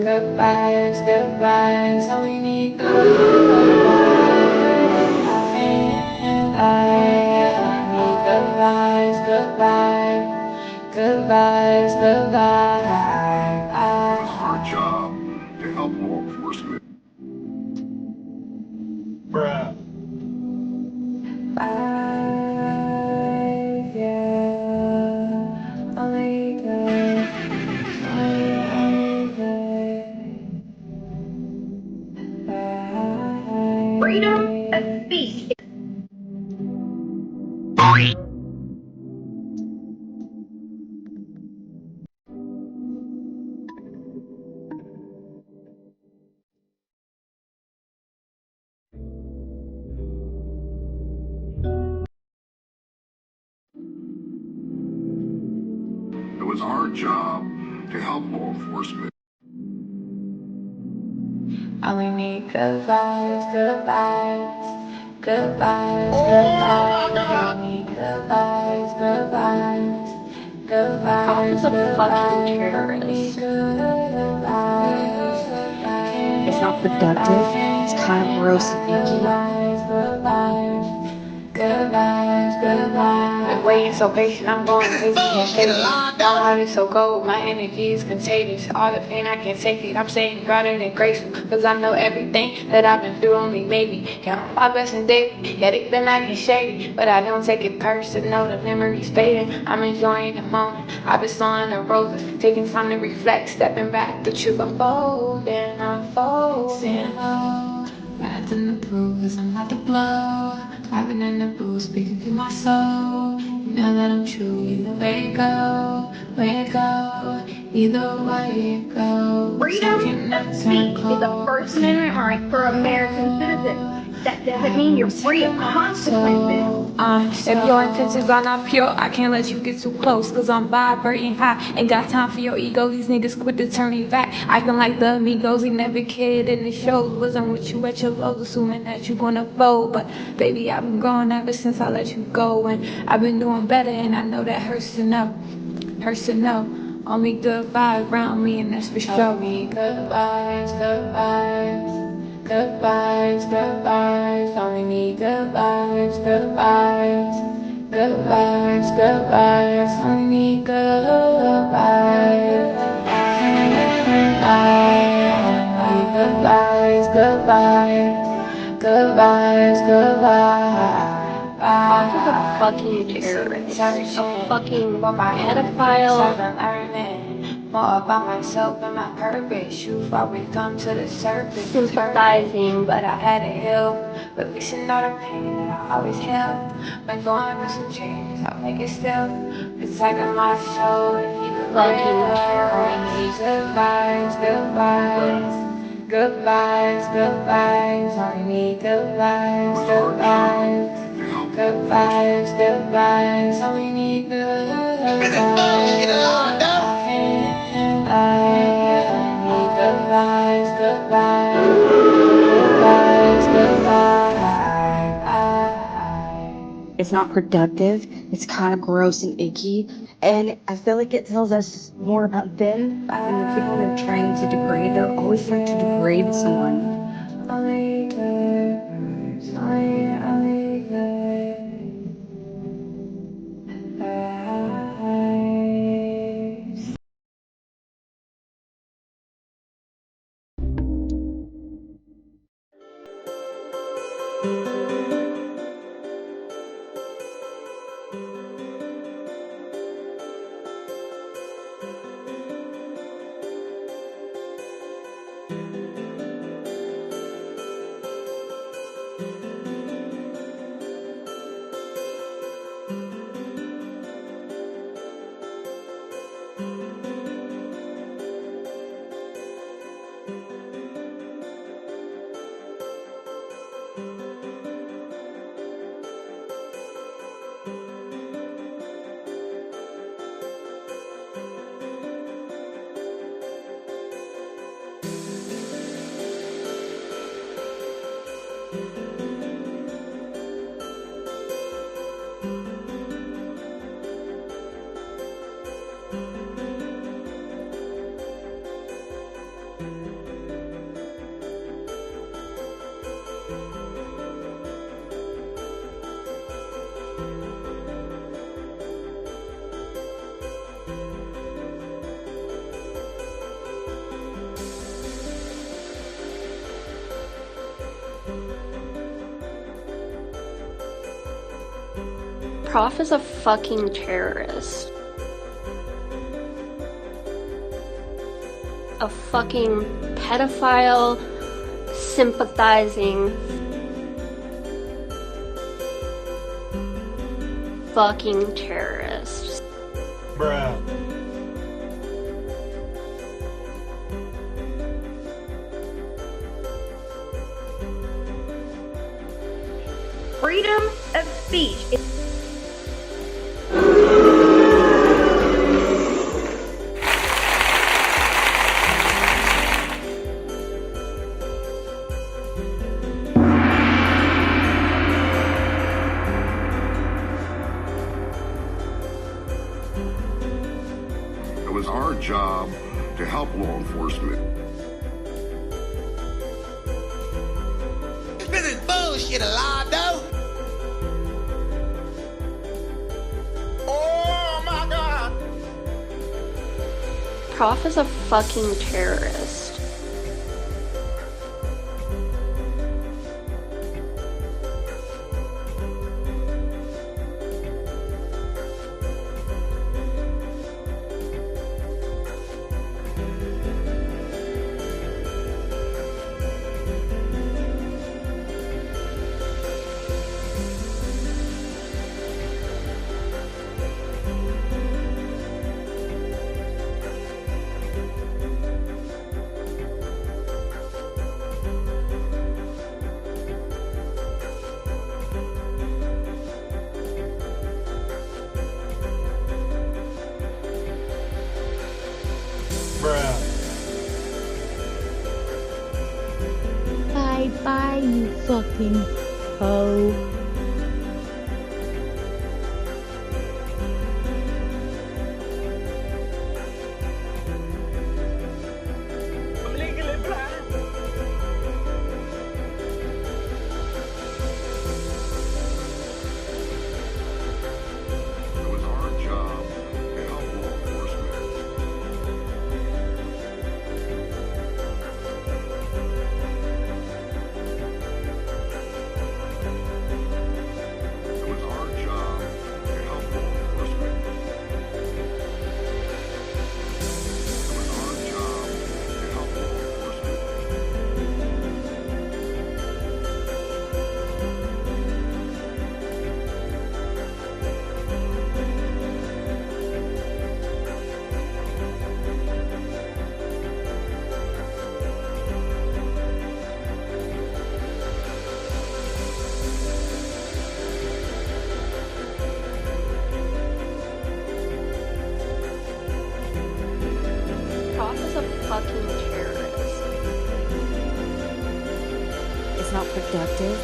Good vibes, good vibes. Only need good vibes. And I need good vibes, good vibes. Good vibes, good vibes. It's our job to help law enforcement. Vibes, yeah. Only good, only good. freedom of speech. It was our job to help law enforcement. Only need good vibes, good vibes. Good vibes, good vibes. Only need good vibes, good vibes. Good Prof is vibes, a good fucking vibes. terrorist. Good vibes. It's not productive. It's kind of gross and icky. Good vibes, good vibes. Good vibes, good vibes. Been waiting so patient, I'm going crazy, can't fake it. My heart is so cold, my energy is contagious. All the pain, I can't take it. I'm saying rather than graceful, cause I know everything that I've been through only maybe. Count my blessings daily, yet it been I can shake it. But I don't take it personal, the memories fading. I'm enjoying the moment. I've been sawing the roses, taking time to reflect, stepping back, the truth unfolding, unfolding. Nothing to prove, cause I'm not the blow. I've been in the booth, speaking to my soul. You know that I'm true, either way it go, way it go, either way it goes. Freedom of speech is a First Amendment right for American citizens. That doesn't mean you're free of consequences. If your intentions are not pure, I can't let you get too close. Cause I'm vibrating high. Ain't got time for your ego. These niggas quit to turn me back. Acting like the amigos, he never cared in the shows. Wasn't with you at your lows, assuming that you gonna fold. But baby, I've been growing ever since I let you go. And I've been doing better, and I know that hurts to know. Hurts to know. Only good vibes around me, and that's for sure. Me good vibes, good vibes. Good vibes, good vibes, only need good vibes, good vibes. Good vibes, good vibes, only need good vibes. Good vibes, good vibes, good vibes, good vibes. Prof is a fucking terrorist. A fucking pedophile. more about myself and my purpose. Truth always come to the surface. Sympathizing, But I had to heal, releasing all the pain that I always held. When going through some changes, I make it still. Protecting my soul and keep it real. Good vibes, good vibes. Good vibes, good vibes. I need good vibes, good vibes. Good vibes, good vibes. Only need good vibes. Get along, I need good vibes, good vibes. Good vibes, good vibes. It's not productive. It's kind of gross and icky. And I feel like it tells us more about them. And the people they're trying to degrade, they're always trying to degrade someone. Only good vibes, only good vibes. Prof is a fucking terrorist. A fucking pedophile, sympathizing, fucking terrorist. Bruh. Freedom of speech. It was our job to help law enforcement. This is bullshit, Alado. Oh my God. Prof is a fucking terrorist. Bruh. Bye bye, you fucking hoe. I'm legally blind. It was our job to help law enforcement. not productive.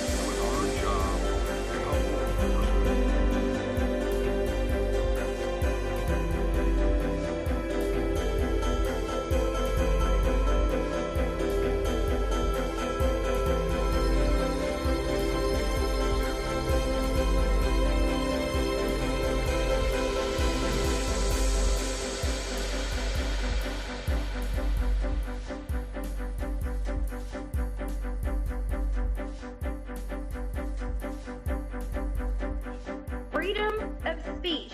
It's our job to help enforcement. Freedom of speech.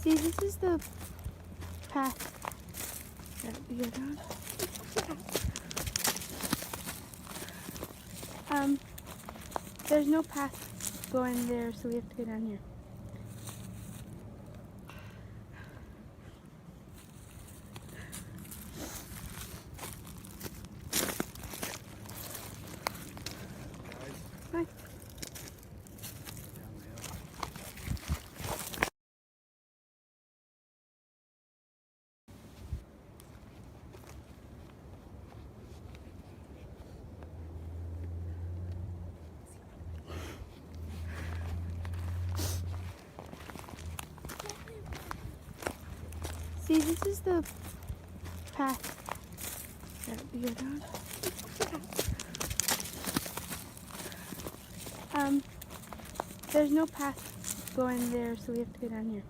See, this is the path that we go down. There's no path going there, so we have to go down here. Bye. See, this is the path that we go down. There's no path going there, so we have to go down here.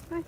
Bye.